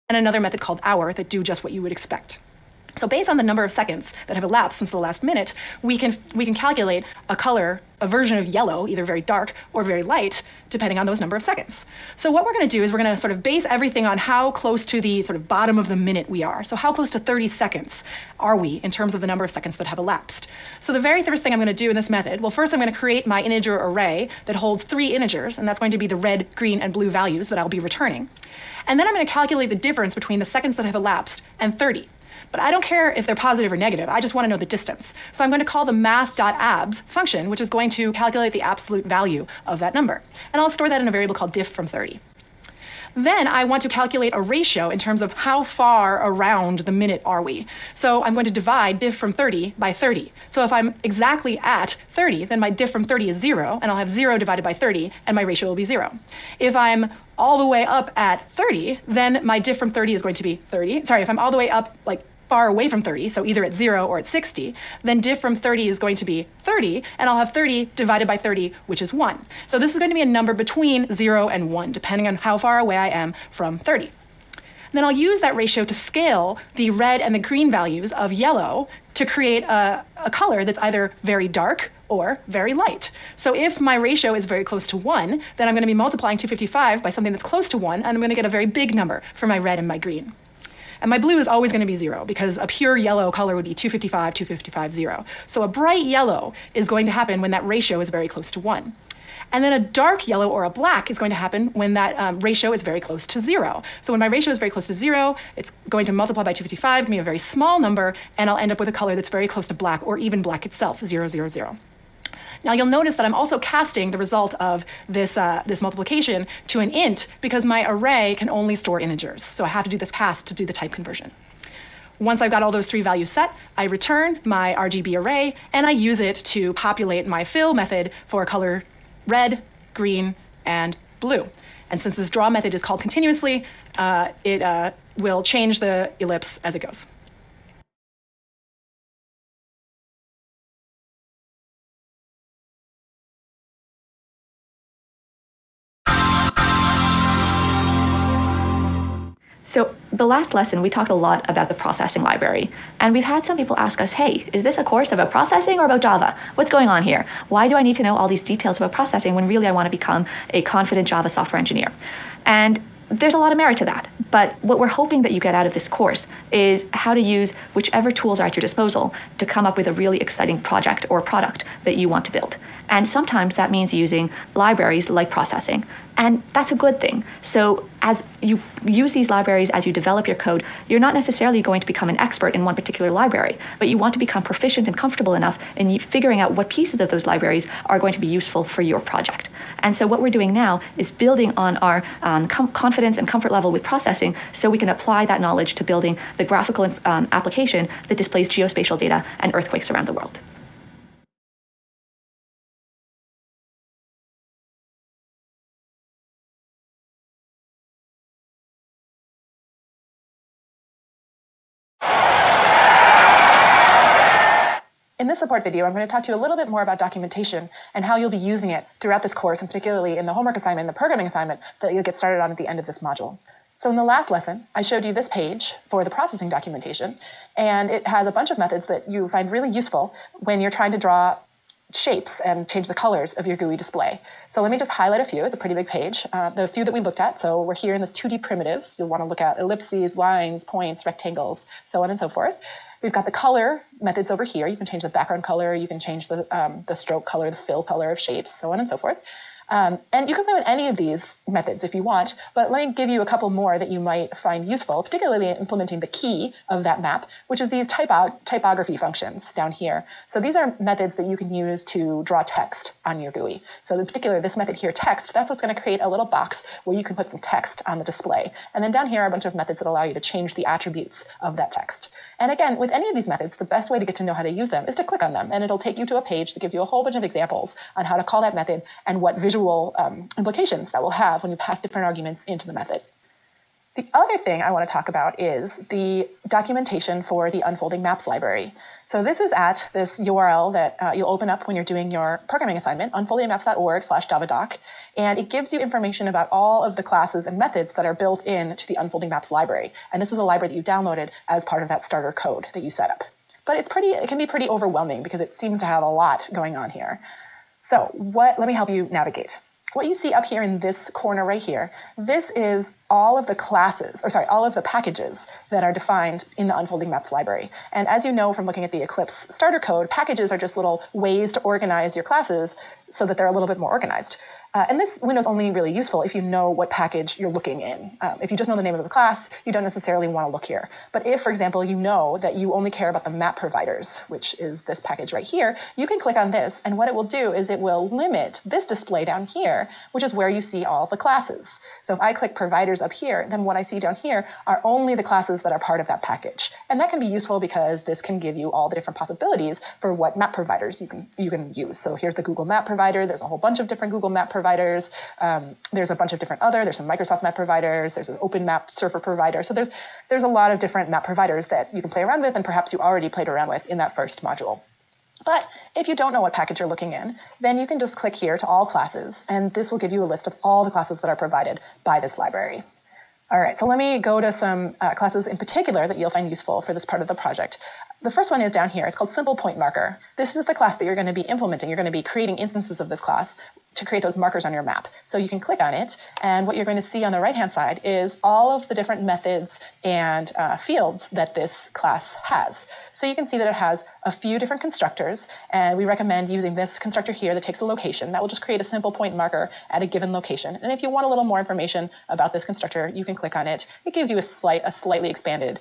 and another method called hour that do just what you would expect. So based on the number of seconds that have elapsed since the last minute, we can calculate a color, a version of yellow, either very dark or very light, depending on those number of seconds. So what we're going to do is we're going to sort of base everything on how close to the sort of bottom of the minute we are. So how close to 30 seconds are we in terms of the number of seconds that have elapsed? So the very first thing I'm going to do in this method, well, first I'm going to create my integer array that holds 3 integers, and that's going to be the red, green, and blue values that I'll be returning. And then I'm going to calculate the difference between the seconds that have elapsed and 30. But I don't care if they're positive or negative. I just want to know the distance. So I'm going to call the math.abs function, which is going to calculate the absolute value of that number. And I'll store that in a variable called diff from 30. Then I want to calculate a ratio in terms of how far around the minute are we. So I'm going to divide diff from 30 by 30. So if I'm exactly at 30, then my diff from 30 is 0, and I'll have 0 divided by 30, and my ratio will be 0. If I'm all the way up at 30, then my diff from 30 is going to be 30. Sorry, if I'm all the way up, like, far away from 30, so either at 0 or at 60, then diff from 30 is going to be 30, and I'll have 30 divided by 30, which is 1. So this is going to be a number between 0 and 1, depending on how far away I am from 30. Then I'll use that ratio to scale the red and the green values of yellow to create a color that's either very dark or very light. So if my ratio is very close to 1, then I'm going to be multiplying 255 by something that's close to 1, and I'm going to get a very big number for my red and my green. And my blue is always going to be 0 because a pure yellow color would be 255, 255, 0. So a bright yellow is going to happen when that ratio is very close to 1. And then a dark yellow or a black is going to happen when that ratio is very close to 0. So when my ratio is very close to 0, it's going to multiply by 255, give me a very small number, and I'll end up with a color that's very close to black or even black itself, 0, 0, 0. Now you'll notice that I'm also casting the result of this multiplication to an int because my array can only store integers. So I have to do this cast to do the type conversion. Once I've got all those 3 values set, I return my RGB array and I use it to populate my fill method for color red, green, and blue. And since this draw method is called continuously, it will change the ellipse as it goes. So the last lesson, we talked a lot about the processing library. And we've had some people ask us, hey, is this a course about processing or about Java? What's going on here? Why do I need to know all these details about processing when really I want to become a confident Java software engineer? And there's a lot of merit to that. But what we're hoping that you get out of this course is how to use whichever tools are at your disposal to come up with a really exciting project or product that you want to build. And sometimes that means using libraries like processing. And that's a good thing. So as you use these libraries, as you develop your code, you're not necessarily going to become an expert in one particular library, but you want to become proficient and comfortable enough in figuring out what pieces of those libraries are going to be useful for your project. And so what we're doing now is building on our confidence and comfort level with processing so we can apply that knowledge to building the graphical application that displays geospatial data and earthquakes around the world. In this support video, I'm going to talk to you a little bit more about documentation and how you'll be using it throughout this course, and particularly in the homework assignment, the programming assignment that you'll get started on at the end of this module. So in the last lesson, I showed you this page for the processing documentation, and it has a bunch of methods that you find really useful when you're trying to draw shapes and change the colors of your GUI display. So let me just highlight a few. It's a pretty big page. The few that we looked at, so we're here in this 2D primitives. You'll want to look at ellipses, lines, points, rectangles, so on and so forth. We've got the color methods over here. You can change the background color, you can change the stroke color, the fill color of shapes, so on and so forth. And you can play with any of these methods if you want, but let me give you a couple more that you might find useful, particularly in implementing the key of that map, which is these typography functions down here. So these are methods that you can use to draw text on your GUI. So in particular, this method here, text, that's what's going to create a little box where you can put some text on the display. And then down here are a bunch of methods that allow you to change the attributes of that text. And again, with any of these methods, the best way to get to know how to use them is to click on them, and it'll take you to a page that gives you a whole bunch of examples on how to call that method and what visual implications that will have when you pass different arguments into the method. The other thing I want to talk about is the documentation for the Unfolding Maps library. So this is at this URL that you'll open up when you're doing your programming assignment, unfoldingmaps.org/javadoc, and it gives you information about all of the classes and methods that are built into the Unfolding Maps library. And this is a library that you downloaded as part of that starter code that you set up. But it can be pretty overwhelming because it seems to have a lot going on here. So let me help you navigate. What you see up here in this corner right here, this is all of the all of the packages that are defined in the Unfolding Maps library. And as you know from looking at the Eclipse starter code, packages are just little ways to organize your classes so that they're a little bit more organized. And this window is only really useful if you know what package you're looking in. If you just know the name of the class, you don't necessarily want to look here. But if, for example, you know that you only care about the map providers, which is this package right here, you can click on this, and what it will do is it will limit this display down here, which is where you see all the classes. So if I click providers up here, then what I see down here are only the classes that are part of that package. And that can be useful because this can give you all the different possibilities for what map providers you can use. So here's the Google Map provider. There's a whole bunch of different Google Map providers. There's a bunch of different there's some Microsoft map providers, there's an open map surfer provider. So there's a lot of different map providers that you can play around with, and perhaps you already played around with in that first module. But if you don't know what package you're looking in, then you can just click here to all classes, and this will give you a list of all the classes that are provided by this library. All right, so let me go to some classes in particular that you'll find useful for this part of the project. The first one is down here. It's called Simple Point Marker. This is the class that you're going to be implementing. You're going to be creating instances of this class to create those markers on your map. So you can click on it, and what you're going to see on the right-hand side is all of the different methods and fields that this class has. So you can see that it has a few different constructors, and we recommend using this constructor here that takes a location. That will just create a simple point marker at a given location. And if you want a little more information about this constructor, you can click on it. It gives you a slightly expanded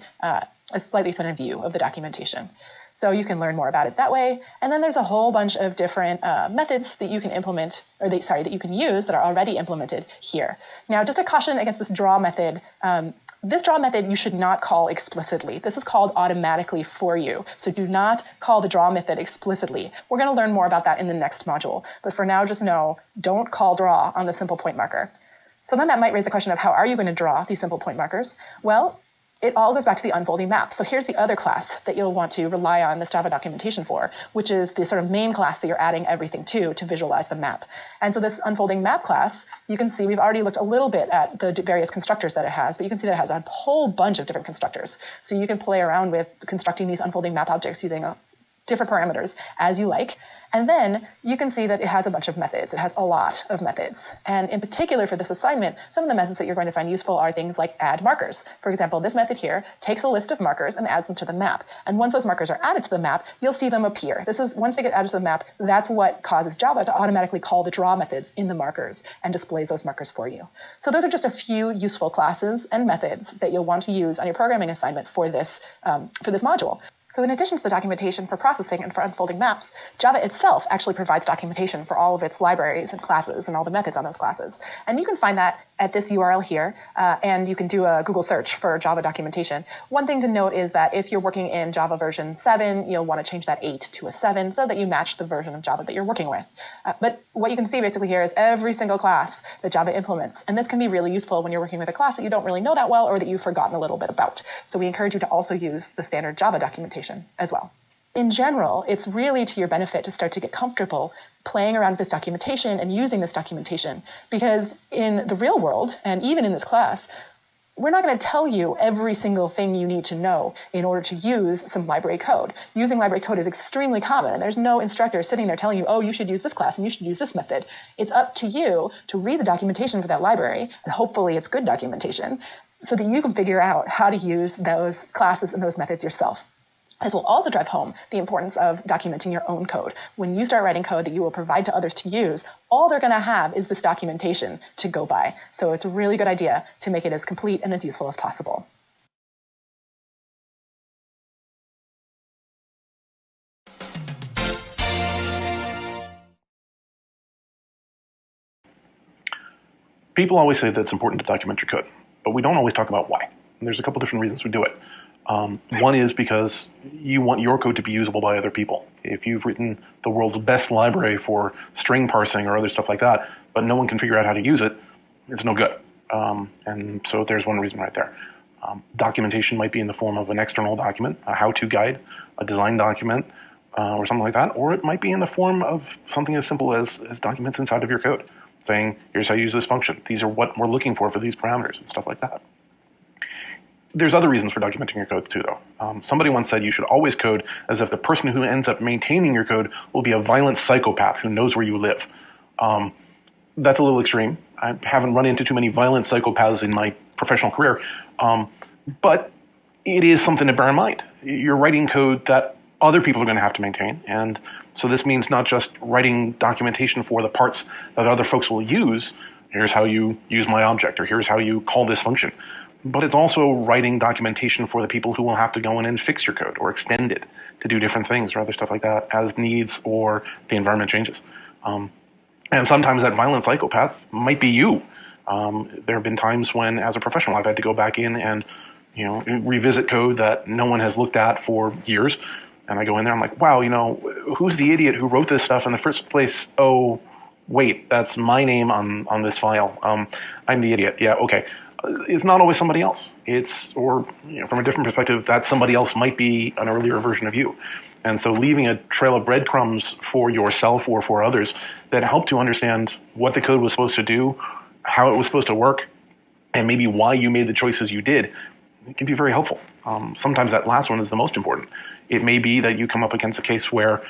view of the documentation. So you can learn more about it that way. And then there's a whole bunch of different methods that you can implement, that you can use that are already implemented here. Now, just a caution against this draw method. This draw method you should not call explicitly. This is called automatically for you. So do not call the draw method explicitly. We're going to learn more about that in the next module. But for now, just know, don't call draw on the simple point marker. So then that might raise the question of how are you going to draw these simple point markers? Well, it all goes back to the unfolding map. So here's the other class that you'll want to rely on this Java documentation for, which is the sort of main class that you're adding everything to visualize the map. And so this unfolding map class, you can see we've already looked a little bit at the various constructors that it has, but you can see that it has a whole bunch of different constructors. So you can play around with constructing these unfolding map objects using different parameters as you like. And then you can see that it has a bunch of methods. It has a lot of methods. And in particular for this assignment, some of the methods that you're going to find useful are things like add markers. For example, this method here takes a list of markers and adds them to the map. And once those markers are added to the map, you'll see them appear. Once they get added to the map, that's what causes Java to automatically call the draw methods in the markers and displays those markers for you. So those are just a few useful classes and methods that you'll want to use on your programming assignment for this module. So in addition to the documentation for processing and for unfolding maps, Java itself actually provides documentation for all of its libraries and classes and all the methods on those classes. And you can find that at this URL here, and you can do a Google search for Java documentation. One thing to note is that if you're working in Java version 7, you'll want to change that 8 to a 7 so that you match the version of Java that you're working with. But what you can see basically here is every single class that Java implements. And this can be really useful when you're working with a class that you don't really know that well or that you've forgotten a little bit about. So we encourage you to also use the standard Java documentation as well. In general, it's really to your benefit to start to get comfortable playing around with this documentation and using this documentation, because in the real world, and even in this class, we're not going to tell you every single thing you need to know in order to use some library code. Using library code is extremely common, and there's no instructor sitting there telling you, oh, you should use this class and you should use this method. It's up to you to read the documentation for that library, and hopefully it's good documentation, so that you can figure out how to use those classes and those methods yourself. This will also drive home the importance of documenting your own code. When you start writing code that you will provide to others to use, all they're going to have is this documentation to go by. So it's a really good idea to make it as complete and as useful as possible. People always say that it's important to document your code, but we don't always talk about why. And there's a couple different reasons we do it. One is because you want your code to be usable by other people. If you've written the world's best library for string parsing or other stuff like that, but no one can figure out how to use it, it's no good. And so there's one reason right there. Documentation might be in the form of an external document, a how-to guide, a design document, or something like that, or it might be in the form of something as simple as documents inside of your code, saying, here's how you use this function. These are what we're looking for these parameters and stuff like that. There's other reasons for documenting your code too, though. Somebody once said you should always code as if the person who ends up maintaining your code will be a violent psychopath who knows where you live. That's a little extreme. I haven't run into too many violent psychopaths in my professional career, but it is something to bear in mind. You're writing code that other people are going to have to maintain, and so this means not just writing documentation for the parts that other folks will use. Here's how you use my object, or here's how you call this function. But it's also writing documentation for the people who will have to go in and fix your code or extend it to do different things or other stuff like that as needs or the environment changes. And sometimes that violent psychopath might be you. There have been times when, as a professional, I've had to go back in and revisit code that no one has looked at for years. And I go in there, I'm like, wow, who's the idiot who wrote this stuff in the first place? Oh, wait, that's my name on this file. I'm the idiot. Yeah, okay. It's not always somebody else. Or from a different perspective, that somebody else might be an earlier version of you. And so leaving a trail of breadcrumbs for yourself or for others that help to understand what the code was supposed to do, how it was supposed to work, and maybe why you made the choices you did, it can be very helpful. Sometimes that last one is the most important. It may be that you come up against a case where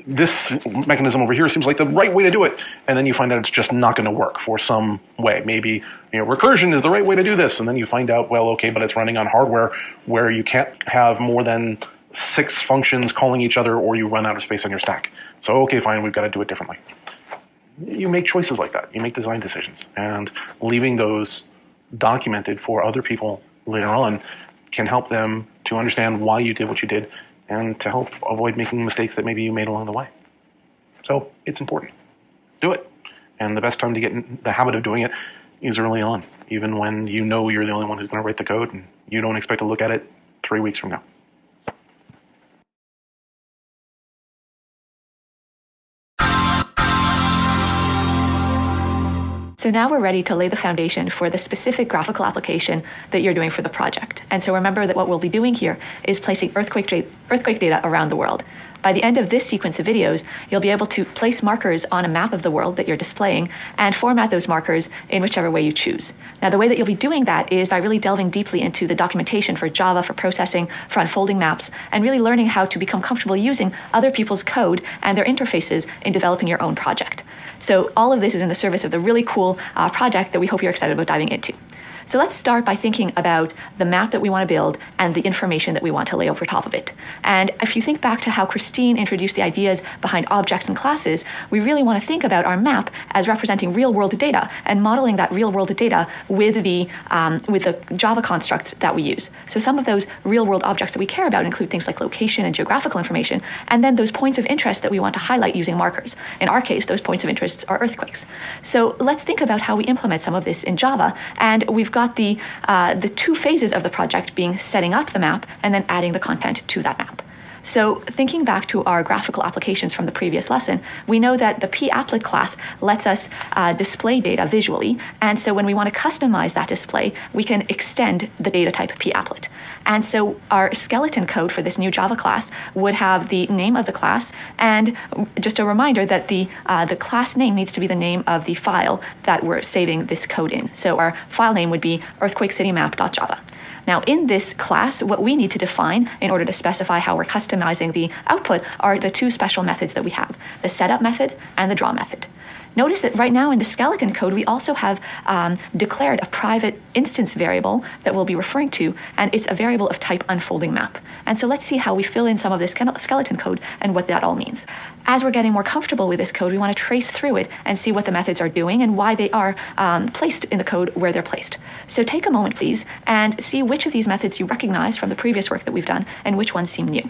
this mechanism over here seems like the right way to do it, and then you find out it's just not going to work for some way. Maybe recursion is the right way to do this, and then you find out, well, okay, but it's running on hardware where you can't have more than 6 functions calling each other, or you run out of space on your stack. So, okay, fine, we've got to do it differently. You make choices like that. You make design decisions, and leaving those documented for other people later on can help them to understand why you did what you did and to help avoid making mistakes that maybe you made along the way. So it's important. Do it. And the best time to get in the habit of doing it is early on, even when you know you're the only one who's going to write the code and you don't expect to look at it 3 weeks from now. So now we're ready to lay the foundation for the specific graphical application that you're doing for the project. And so remember that what we'll be doing here is placing earthquake data around the world. By the end of this sequence of videos, you'll be able to place markers on a map of the world that you're displaying and format those markers in whichever way you choose. Now, the way that you'll be doing that is by really delving deeply into the documentation for Java, for processing, for unfolding maps, and really learning how to become comfortable using other people's code and their interfaces in developing your own project. So all of this is in the service of the really cool project that we hope you're excited about diving into. So let's start by thinking about the map that we want to build and the information that we want to lay over top of it. And if you think back to how Christine introduced the ideas behind objects and classes, we really want to think about our map as representing real-world data and modeling that real-world data with the Java constructs that we use. So some of those real-world objects that we care about include things like location and geographical information, and then those points of interest that we want to highlight using markers. In our case, those points of interest are earthquakes. So let's think about how we implement some of this in Java, and we've got the 2 phases of the project being setting up the map and then adding the content to that map. So thinking back to our graphical applications from the previous lesson, we know that the papplet class lets us display data visually. And so when we want to customize that display, we can extend the data type papplet. And so our skeleton code for this new Java class would have the name of the class, and just a reminder that the class name needs to be the name of the file that we're saving this code in. So our file name would be earthquakecitymap.java. Now, in this class, what we need to define in order to specify how we're customizing the output are the 2 special methods that we have, the setup method and the draw method. Notice that right now in the skeleton code, we also have declared a private instance variable that we'll be referring to, and it's a variable of type unfolding map. And so let's see how we fill in some of this skeleton code and what that all means. As we're getting more comfortable with this code, we want to trace through it and see what the methods are doing and why they are placed in the code where they're placed. So take a moment, please, and see which of these methods you recognize from the previous work that we've done and which ones seem new.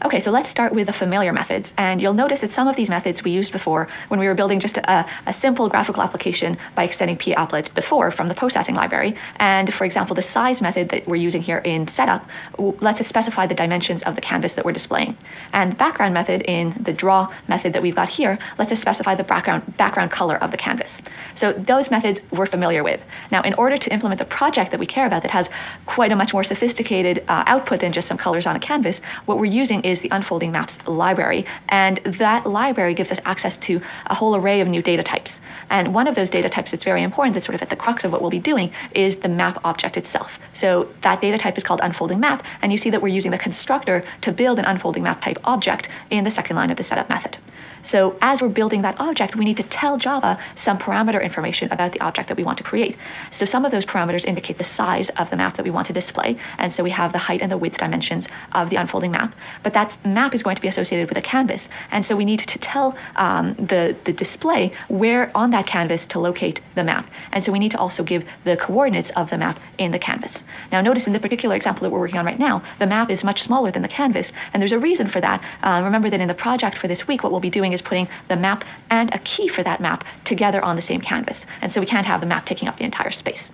Okay, so let's start with the familiar methods. And you'll notice that some of these methods we used before when we were building just a simple graphical application by extending papplet before from the processing library. And for example, the size method that we're using here in setup lets us specify the dimensions of the canvas that we're displaying. And the background method in the draw method that we've got here lets us specify the background color of the canvas. So those methods we're familiar with. Now, in order to implement the project that we care about that has quite a much more sophisticated output than just some colors on a canvas, what we're using is the unfolding maps library, and that library gives us access to a whole array of new data types. And one of those data types that's very important, that's sort of at the crux of what we'll be doing, is the map object itself. So that data type is called unfolding map, and you see that we're using the constructor to build an unfolding map type object in the second line of the setup method. So as we're building that object, we need to tell Java some parameter information about the object that we want to create. So some of those parameters indicate the size of the map that we want to display. And so we have the height and the width dimensions of the unfolding map. But that map is going to be associated with a canvas. And so we need to tell the display where on that canvas to locate the map. And so we need to also give the coordinates of the map in the canvas. Now notice in the particular example that we're working on right now, the map is much smaller than the canvas. And there's a reason for that. Remember that in the project for this week, what we'll be doing is putting the map and a key for that map together on the same canvas. And so we can't have the map taking up the entire space.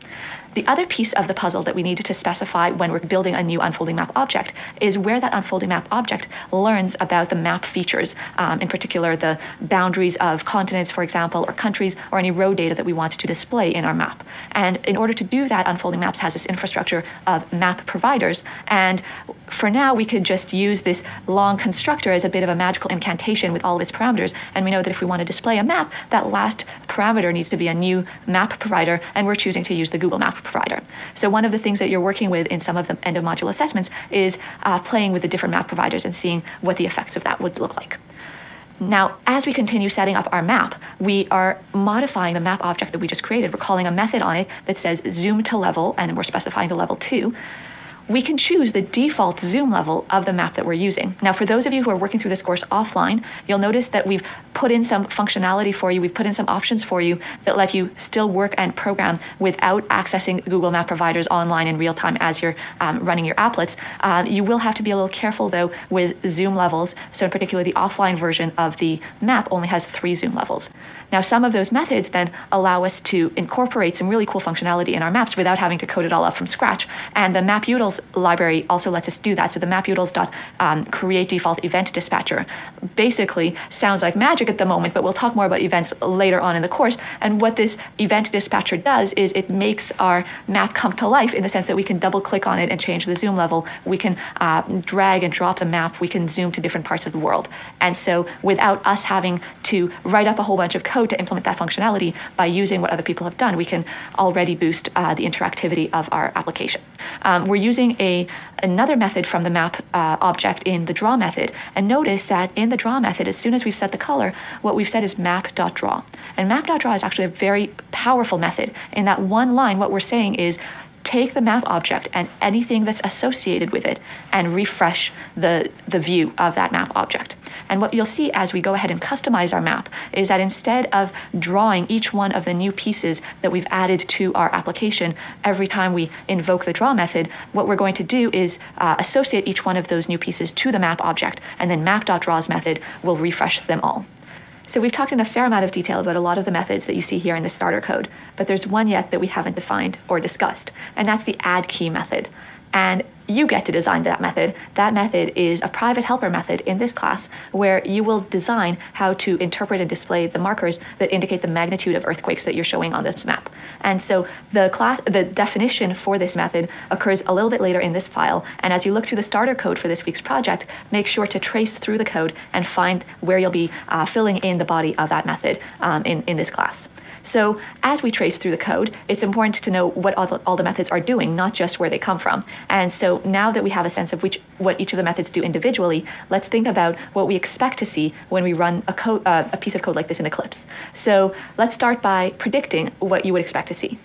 The other piece of the puzzle that we need to specify when we're building a new unfolding map object is where that unfolding map object learns about the map features, in particular the boundaries of continents, for example, or countries, or any row data that we want to display in our map. And in order to do that, Unfolding Maps has this infrastructure of map providers. And for now, we could just use this long constructor as a bit of a magical incantation with all of its parameters. And we know that if we want to display a map, that last parameter needs to be a new map provider, and we're choosing to use the Google Map provider. So one of the things that you're working with in some of the end of module assessments is playing with the different map providers and seeing what the effects of that would look like. Now, as we continue setting up our map, we are modifying the map object that we just created. We're calling a method on it that says zoom to level, and we're specifying the level 2. We can choose the default zoom level of the map that we're using. Now, for those of you who are working through this course offline, you'll notice that we've put in some functionality for you. We've put in some options for you that let you still work and program without accessing Google Map providers online in real time as you're running your applets. You will have to be a little careful, though, with zoom levels. So in particular, the offline version of the map only has 3 zoom levels. Now, some of those methods then allow us to incorporate some really cool functionality in our maps without having to code it all up from scratch. And the maputils library also lets us do that. So the maputils.create default event dispatcher basically sounds like magic at the moment, but we'll talk more about events later on in the course. And what this event dispatcher does is it makes our map come to life in the sense that we can double click on it and change the zoom level. We can drag and drop the map. We can zoom to different parts of the world. And so without us having to write up a whole bunch of code to implement that functionality, by using what other people have done, we can already boost the interactivity of our application. We're using another method from the map object in the draw method, and notice that in the draw method, as soon as we've set the color, what we've said is map.draw. And map.draw is actually a very powerful method. In that one line, what we're saying is take the map object and anything that's associated with it and refresh the view of that map object. And what you'll see as we go ahead and customize our map is that instead of drawing each one of the new pieces that we've added to our application every time we invoke the draw method, what we're going to do is associate each one of those new pieces to the map object, and then map.draw's method will refresh them all. So we've talked in a fair amount of detail about a lot of the methods that you see here in the starter code, but there's one yet that we haven't defined or discussed, and that's the add key method. And you get to design that method. That method is a private helper method in this class where you will design how to interpret and display the markers that indicate the magnitude of earthquakes that you're showing on this map. And so the definition for this method occurs a little bit later in this file. And as you look through the starter code for this week's project, make sure to trace through the code and find where you'll be filling in the body of that method in this class. So as we trace through the code, it's important to know what all the methods are doing, not just where they come from. And so now that we have a sense of what each of the methods do individually, let's think about what we expect to see when we run a piece of code like this in Eclipse. So let's start by predicting what you would expect to see.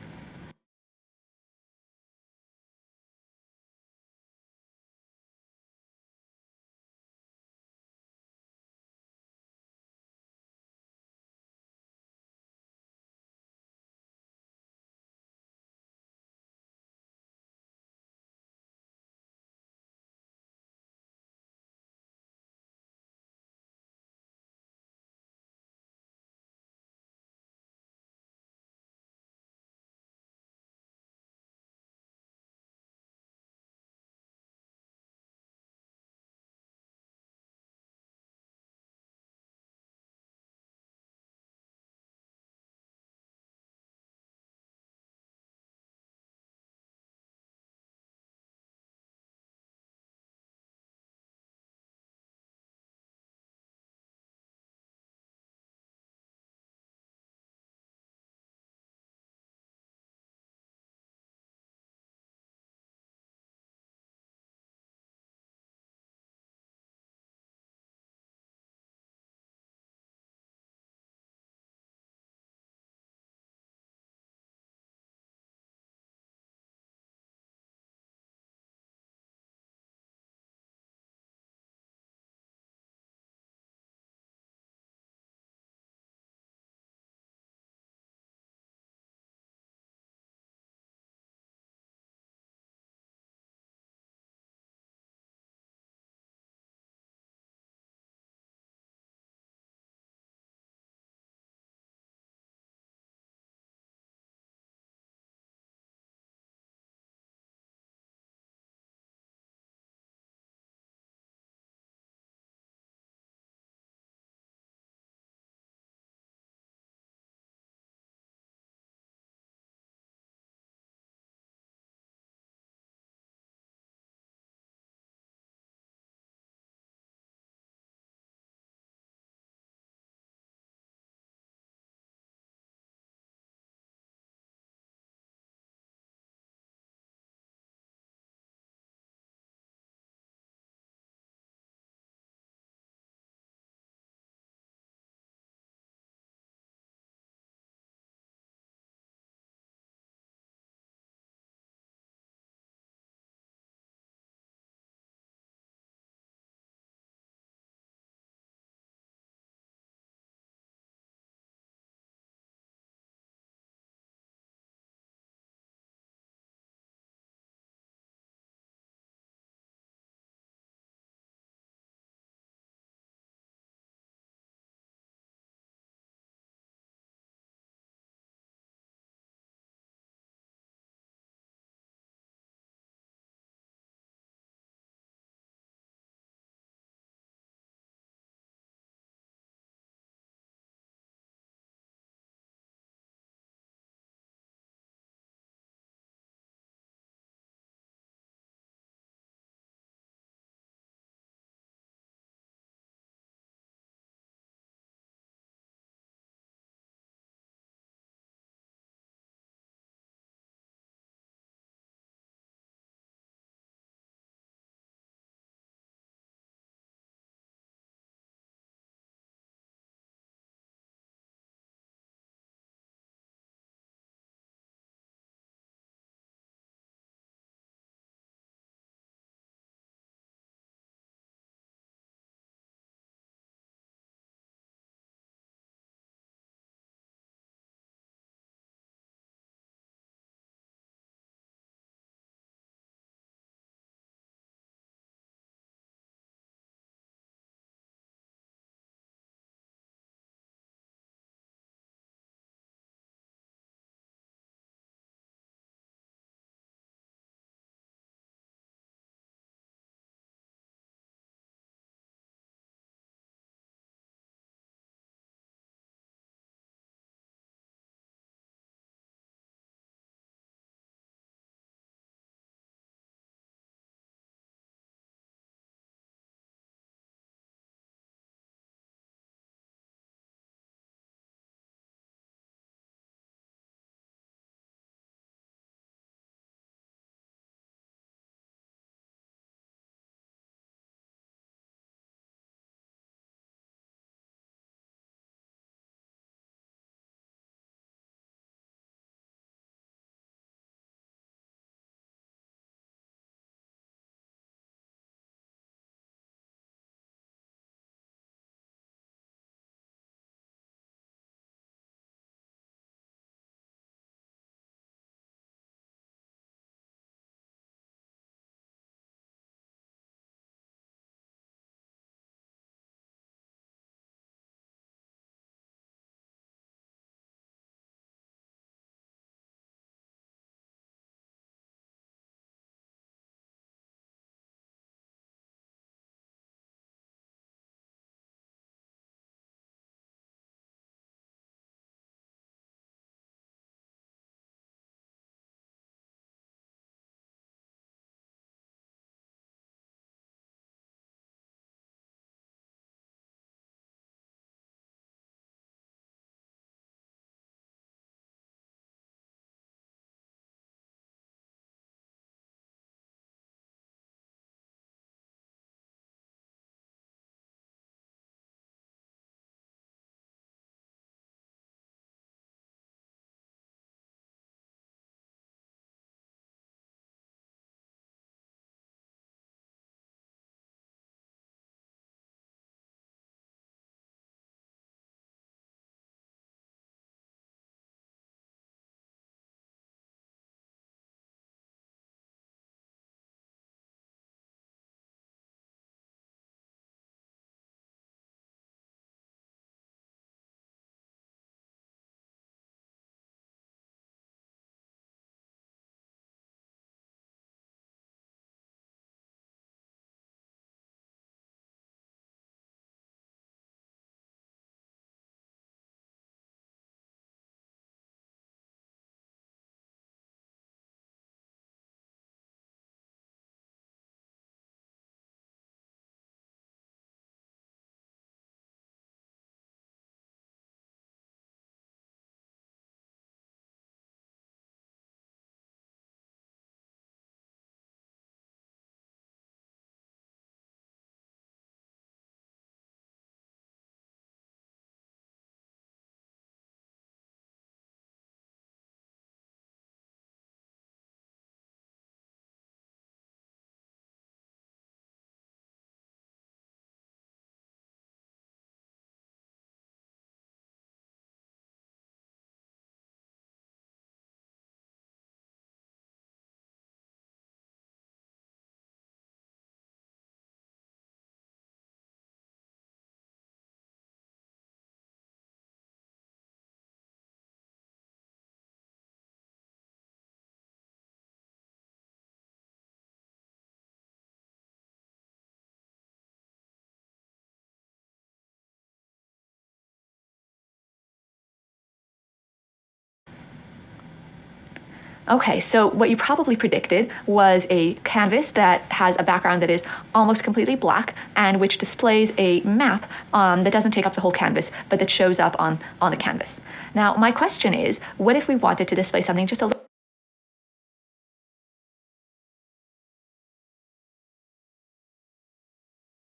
Okay, so what you probably predicted was a canvas that has a background that is almost completely black and which displays a map that doesn't take up the whole canvas, but that shows up on the canvas. Now, my question is, what if we wanted to display something just a little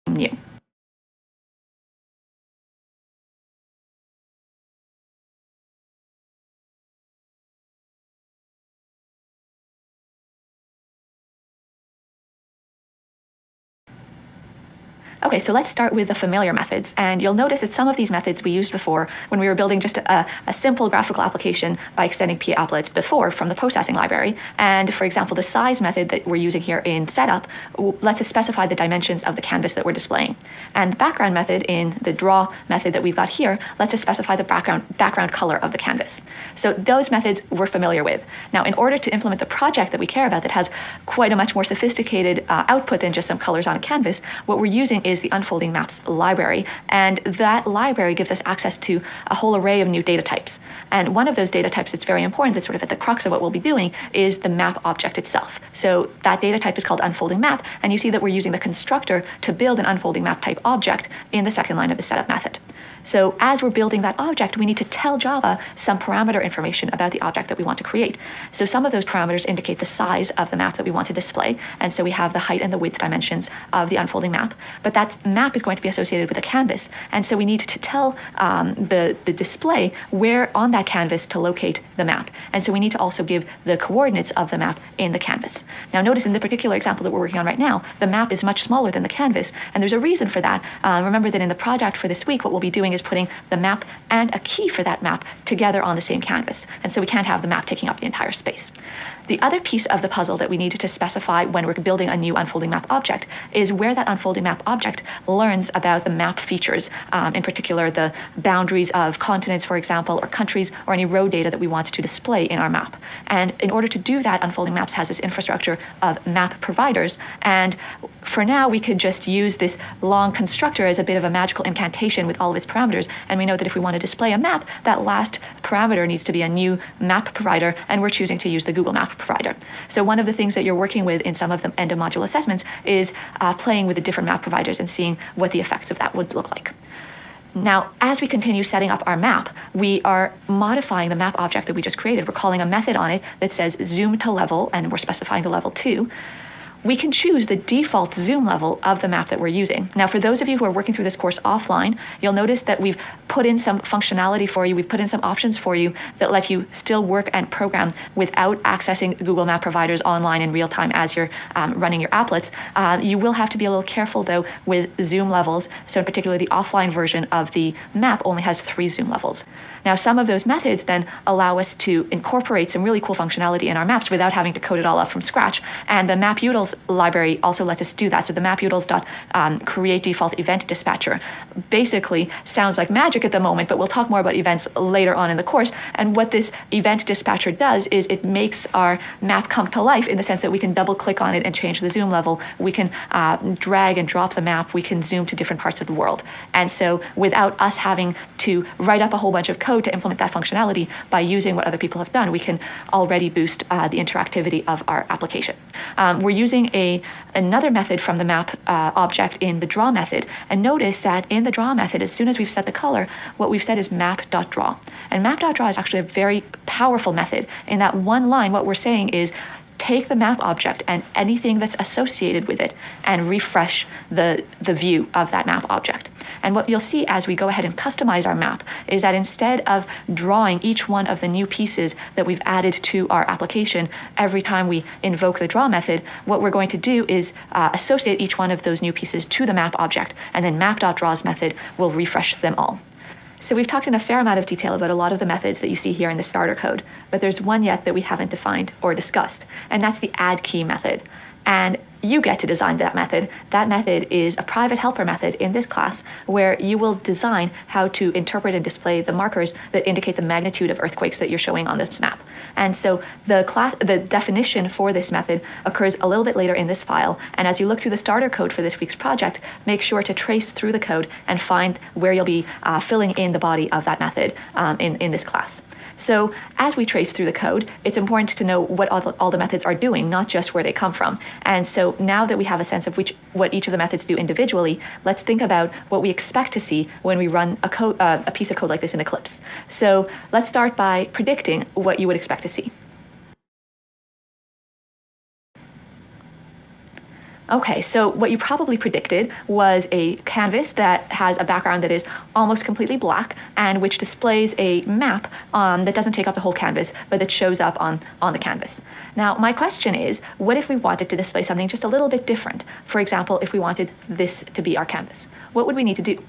new? Okay, so let's start with the familiar methods, and you'll notice that some of these methods we used before when we were building just a simple graphical application by extending p-applet before from the processing library. And for example, the size method that we're using here in setup lets us specify the dimensions of the canvas that we're displaying. And the background method in the draw method that we've got here lets us specify the background color of the canvas. So those methods we're familiar with. Now, in order to implement the project that we care about that has quite a much more sophisticated output than just some colors on a canvas, what we're using is the unfolding maps library, and that library gives us access to a whole array of new data types. And one of those data types that's very important, that's sort of at the crux of what we'll be doing, is the map object itself. So that data type is called unfolding map, and you see that we're using the constructor to build an unfolding map type object in the second line of the setup method. So as we're building that object, we need to tell Java some parameter information about the object that we want to create. So some of those parameters indicate the size of the map that we want to display. And so we have the height and the width dimensions of the unfolding map. But that map is going to be associated with a canvas. And so we need to tell the display where on that canvas to locate the map. And so we need to also give the coordinates of the map in the canvas. Now notice in the particular example that we're working on right now, the map is much smaller than the canvas. And there's a reason for that. Remember that in the project for this week, what we'll be doing is putting the map and a key for that map together on the same canvas. And so we can't have the map taking up the entire space. The other piece of the puzzle that we need to specify when we're building a new unfolding map object is where that unfolding map object learns about the map features, in particular the boundaries of continents, for example, or countries, or any row data that we want to display in our map. And in order to do that, Unfolding Maps has this infrastructure of map providers. And for now, we could just use this long constructor as a bit of a magical incantation with all of its parameters. And we know that if we want to display a map, that last parameter needs to be a new map provider, and we're choosing to use the Google Map provider. So one of the things that you're working with in some of the end of module assessments is playing with the different map providers and seeing what the effects of that would look like. Now, as we continue setting up our map, we are modifying the map object that we just created. We're calling a method on it that says zoom to level, and we're specifying the level 2. We can choose the default zoom level of the map that we're using. Now, for those of you who are working through this course offline, you'll notice that we've put in some functionality for you. We've put in some options for you that let you still work and program without accessing Google Map providers online in real time as you're running your applets. You will have to be a little careful, though, with zoom levels. So in particular, the offline version of the map only has 3 zoom levels. Now, some of those methods then allow us to incorporate some really cool functionality in our maps without having to code it all up from scratch. And the maputils library also lets us do that. So the maputils.create default event dispatcher basically sounds like magic at the moment, but we'll talk more about events later on in the course. And what this event dispatcher does is it makes our map come to life in the sense that we can double click on it and change the zoom level. We can drag and drop the map. We can zoom to different parts of the world. And so without us having to write up a whole bunch of code to implement that functionality, by using what other people have done, we can already boost the interactivity of our application. We're using another method from the map object in the draw method, and notice that in the draw method, as soon as we've set the color, what we've said is map.draw. And map.draw is actually a very powerful method. In that one line, what we're saying is take the map object and anything that's associated with it and refresh the view of that map object. And what you'll see as we go ahead and customize our map is that instead of drawing each one of the new pieces that we've added to our application every time we invoke the draw method, what we're going to do is associate each one of those new pieces to the map object, and then map.draw's method will refresh them all. So we've talked in a fair amount of detail about a lot of the methods that you see here in the starter code, but there's one yet that we haven't defined or discussed, and that's the add key method. And you get to design that method. That method is a private helper method in this class where you will design how to interpret and display the markers that indicate the magnitude of earthquakes that you're showing on this map. And so the definition for this method occurs a little bit later in this file. And as you look through the starter code for this week's project, make sure to trace through the code and find where you'll be filling in the body of that method in this class. So as we trace through the code, it's important to know what all the methods are doing, not just where they come from. And so now that we have a sense of what each of the methods do individually, let's think about what we expect to see when we run a piece of code like this in Eclipse. So let's start by predicting what you would expect to see. Okay, so what you probably predicted was a canvas that has a background that is almost completely black and which displays a map that doesn't take up the whole canvas, but that shows up on the canvas. Now, my question is, what if we wanted to display something just a little bit different? For example, if we wanted this to be our canvas, what would we need to do?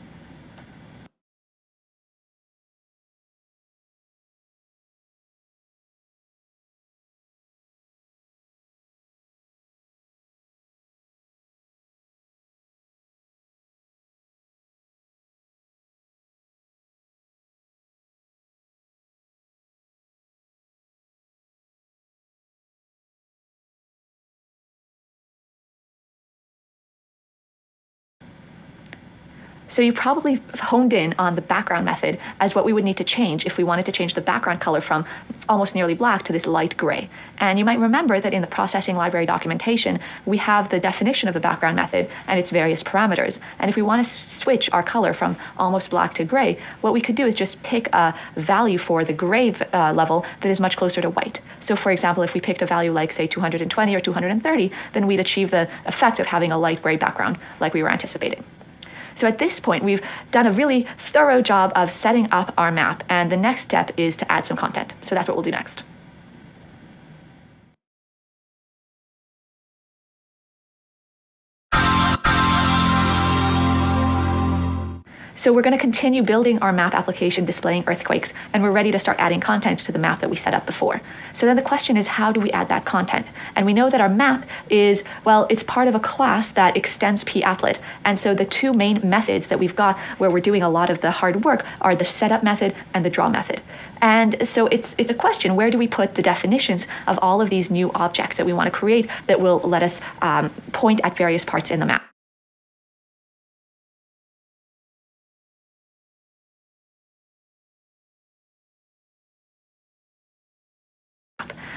So you probably honed in on the background method as what we would need to change if we wanted to change the background color from almost nearly black to this light gray. And you might remember that in the processing library documentation, we have the definition of the background method and its various parameters. And if we want to switch our color from almost black to gray, what we could do is just pick a value for the gray level that is much closer to white. So for example, if we picked a value like, say, 220 or 230, then we'd achieve the effect of having a light gray background like we were anticipating. So at this point, we've done a really thorough job of setting up our map, and the next step is to add some content. So that's what we'll do next. So we're going to continue building our map application displaying earthquakes, and we're ready to start adding content to the map that we set up before. So then the question is, how do we add that content? And we know that our map is, well, it's part of a class that extends papplet. And so the two main methods that we've got where we're doing a lot of the hard work are the setup method and the draw method. And so it's a question, where do we put the definitions of all of these new objects that we want to create that will let us point at various parts in the map?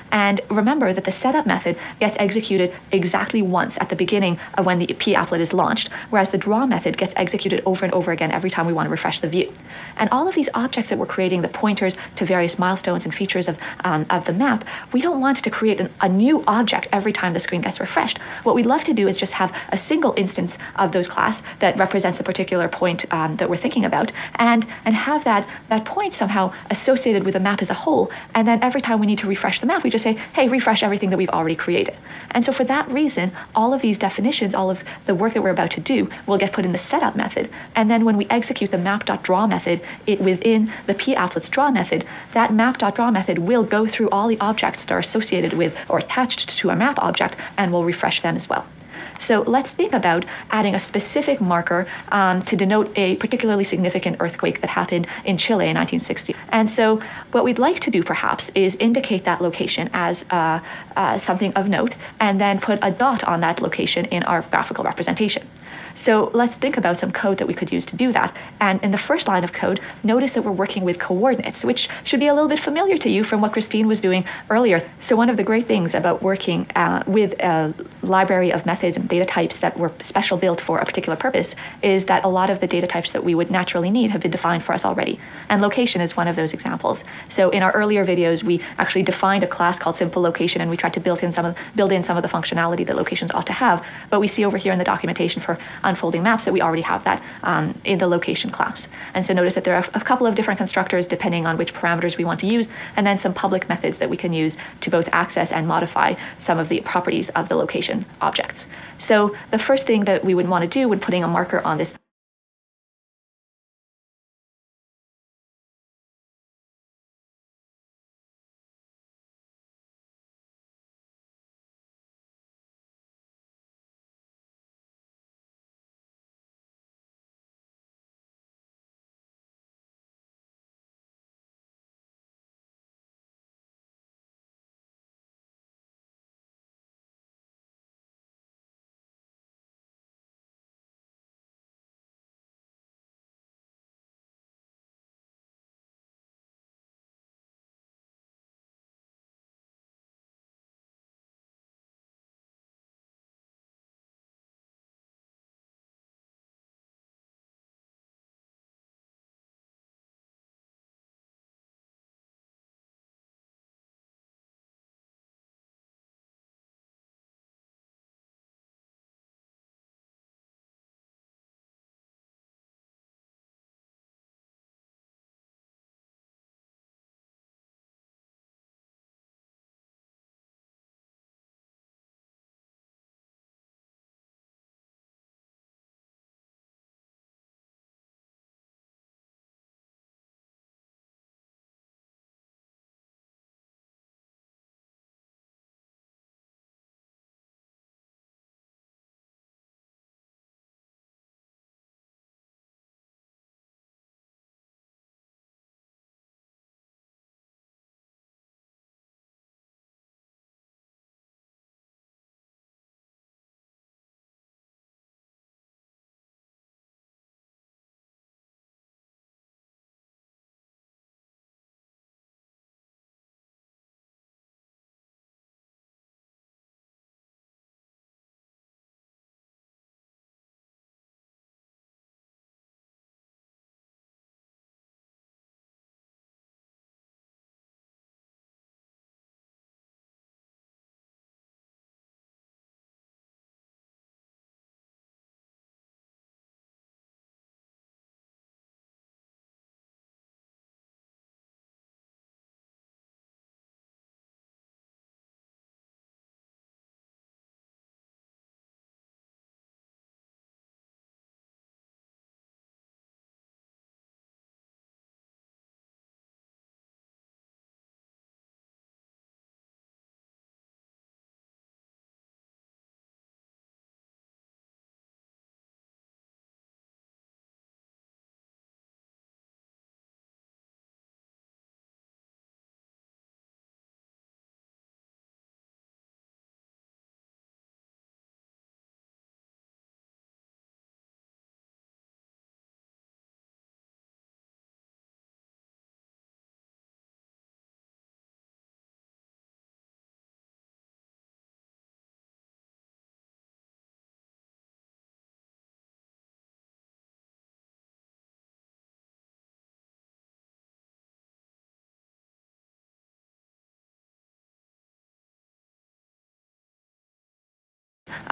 And remember that the setup method gets executed exactly once at the beginning of when the papplet is launched, whereas the draw method gets executed over and over again every time we want to refresh the view. And all of these objects that we're creating, the pointers to various milestones and features of the map, we don't want to create a new object every time the screen gets refreshed. What we'd love to do is just have a single instance of those class that represents a particular point that we're thinking about, and have that point somehow associated with the map as a whole. And then every time we need to refresh the map, we just say, hey, refresh everything that we've already created. And so for that reason, all of these definitions, all of the work that we're about to do will get put in the setup method. And then when we execute the map.draw method within the papplet's draw method, that map.draw method will go through all the objects that are associated with or attached to a map object and will refresh them as well. So let's think about adding a specific marker to denote a particularly significant earthquake that happened in Chile in 1960. And so what we'd like to do perhaps is indicate that location as something of note and then put a dot on that location in our graphical representation. So let's think about some code that we could use to do that. And in the first line of code, notice that we're working with coordinates, which should be a little bit familiar to you from what Christine was doing earlier. So one of the great things about working with a library of methods and data types that were special built for a particular purpose is that a lot of the data types that we would naturally need have been defined for us already. And location is one of those examples. So in our earlier videos, we actually defined a class called simple location, and we tried to build in some of the functionality that locations ought to have. But we see over here in the documentation for unfolding maps that we already have that in the location class. And so notice that there are a couple of different constructors depending on which parameters we want to use, and then some public methods that we can use to both access and modify some of the properties of the location objects. So the first thing that we would want to do when putting a marker on this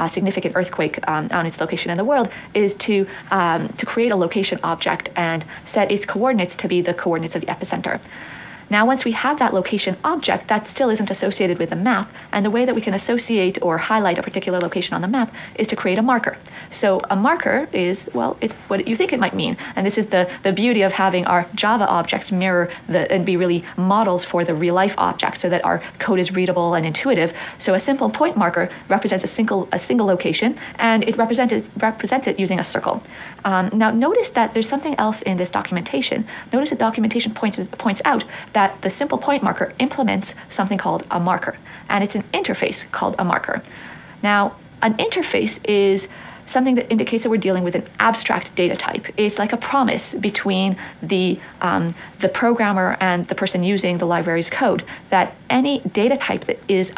significant earthquake on its location in the world is to create a location object and set its coordinates to be the coordinates of the epicenter. Now, once we have that location object, that still isn't associated with the map, and the way that we can associate or highlight a particular location on the map is to create a marker. So a marker is, well, it's what you think it might mean, and this is the beauty of having our Java objects mirror and be really models for the real-life object, so that our code is readable and intuitive. So a simple point marker represents a single location, and it represents it using a circle. Now, notice that there's something else in this documentation. Notice the documentation points out that the simple point marker implements something called a marker, and it's an interface called a marker. Now, an interface is something that indicates that we're dealing with an abstract data type. It's like a promise between the programmer and the person using the library's code that any data type that is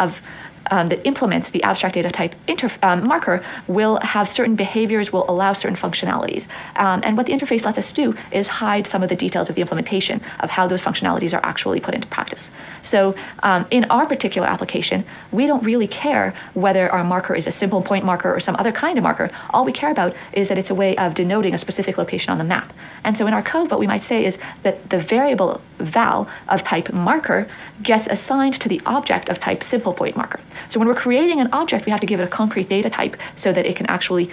that implements the abstract data type marker will have certain behaviors, will allow certain functionalities. And what the interface lets us do is hide some of the details of the implementation of how those functionalities are actually put into practice. So in our particular application, we don't really care whether our marker is a simple point marker or some other kind of marker. All we care about is that it's a way of denoting a specific location on the map. And so in our code, what we might say is that the variable val of type marker gets assigned to the object of type simple point marker. So when we're creating an object, we have to give it a concrete data type so that it can actually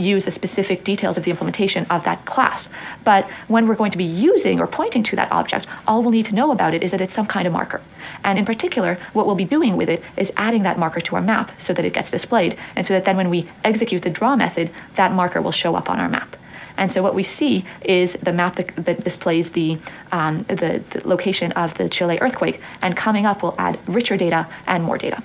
use the specific details of the implementation of that class. But when we're going to be using or pointing to that object, all we'll need to know about it is that it's some kind of marker. And in particular, what we'll be doing with it is adding that marker to our map so that it gets displayed, and so that then when we execute the draw method, that marker will show up on our map. And so what we see is the map that displays the location of the Chile earthquake, and coming up we'll add richer data and more data.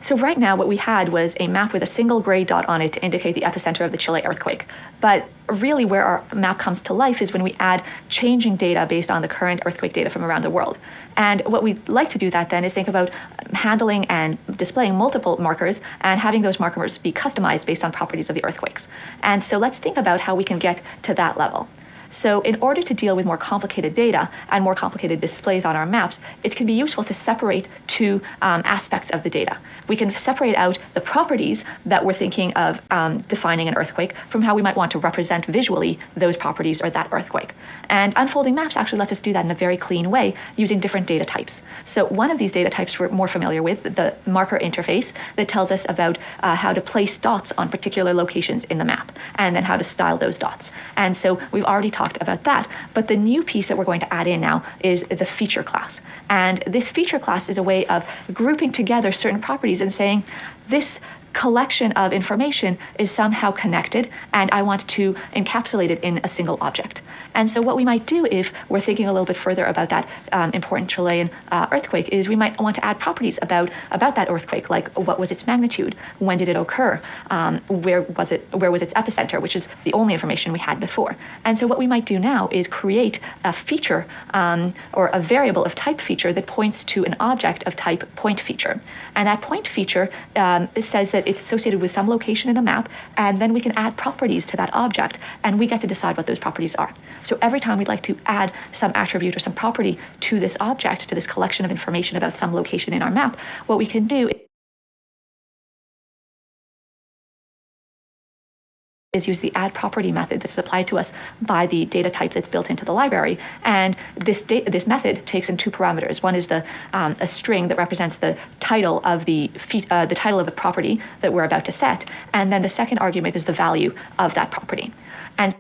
So right now what we had was a map with a single gray dot on it to indicate the epicenter of the Chile earthquake. But really where our map comes to life is when we add changing data based on the current earthquake data from around the world. And what we'd like to do that then is think about handling and displaying multiple markers and having those markers be customized based on properties of the earthquakes. And so let's think about how we can get to that level. So in order to deal with more complicated data and more complicated displays on our maps, it can be useful to separate two aspects of the data. We can separate out the properties that we're thinking of defining an earthquake from how we might want to represent visually those properties or that earthquake. And unfolding maps actually lets us do that in a very clean way using different data types. So one of these data types we're more familiar with, the marker interface, that tells us about how to place dots on particular locations in the map, and then how to style those dots. And so we've already talked about that, but the new piece that we're going to add in now is the feature class. And this feature class is a way of grouping together certain properties and saying, this collection of information is somehow connected, and I want to encapsulate it in a single object. And so what we might do if we're thinking a little bit further about that important Chilean earthquake is we might want to add properties about that earthquake, like what was its magnitude, when did it occur, where was its epicenter, which is the only information we had before. And so what we might do now is create a feature or a variable of type feature that points to an object of type point feature. And that point feature says that it's associated with some location in the map, and then we can add properties to that object, and we get to decide what those properties are. So every time we'd like to add some attribute or some property to this object, to this collection of information about some location in our map, what we can do is use the add property method that's applied to us by the data type that's built into the library. And this method takes in two parameters. One is a string that represents the title of the title of the property that we're about to set, and then the second argument is the value of that property. And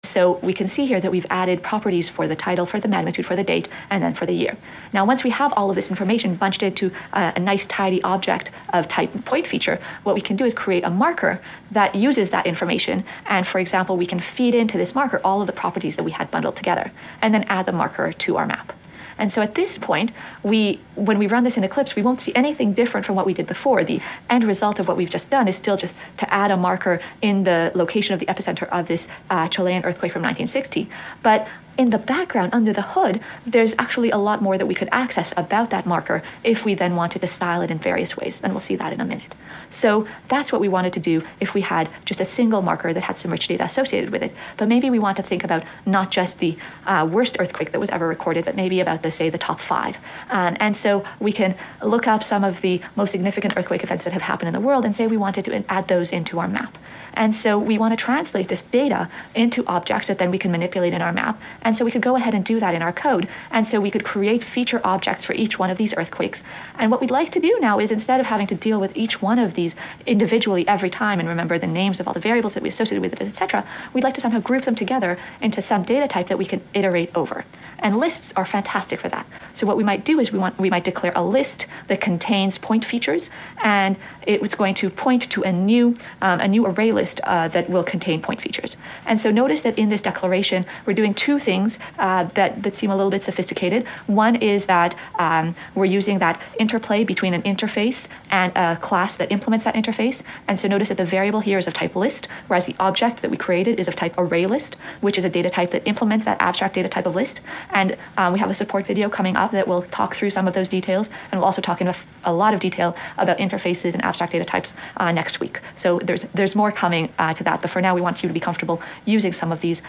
So we can see here that we've added properties for the title, for the magnitude, for the date, and then for the year. Now, once we have all of this information bunched into a nice tidy object of type point feature, what we can do is create a marker that uses that information. And for example, we can feed into this marker all of the properties that we had bundled together, and then add the marker to our map. And so at this point, when we run this in Eclipse, we won't see anything different from what we did before. The end result of what we've just done is still just to add a marker in the location of the epicenter of this Chilean earthquake from 1960. But in the background, under the hood, there's actually a lot more that we could access about that marker if we then wanted to style it in various ways, and we'll see that in a minute. So that's what we wanted to do if we had just a single marker that had some rich data associated with it. But maybe we want to think about not just the worst earthquake that was ever recorded, but maybe about say the top 5. And so we can look up some of the most significant earthquake events that have happened in the world and say we wanted to add those into our map. And so we want to translate this data into objects that then we can manipulate in our map. And so we could go ahead and do that in our code. And so we could create feature objects for each one of these earthquakes. And what we'd like to do now is, instead of having to deal with each one of these individually every time and remember the names of all the variables that we associated with it, etc., we'd like to somehow group them together into some data type that we can iterate over. And lists are fantastic for that. So what we might do is we might declare a list that contains point features, and it's going to point to a new array list that will contain point features. And so notice that in this declaration, we're doing two things that seem a little bit sophisticated. One is that we're using that interplay between an interface and a class that implements that interface. And so notice that the variable here is of type list, whereas the object that we created is of type array list, which is a data type that implements that abstract data type of list. And we have a support video coming up that will talk through some of those details, and we'll also talk in a lot of detail about interfaces and abstract data types next week. So there's more coming to that, but for now we want you to be comfortable using some of these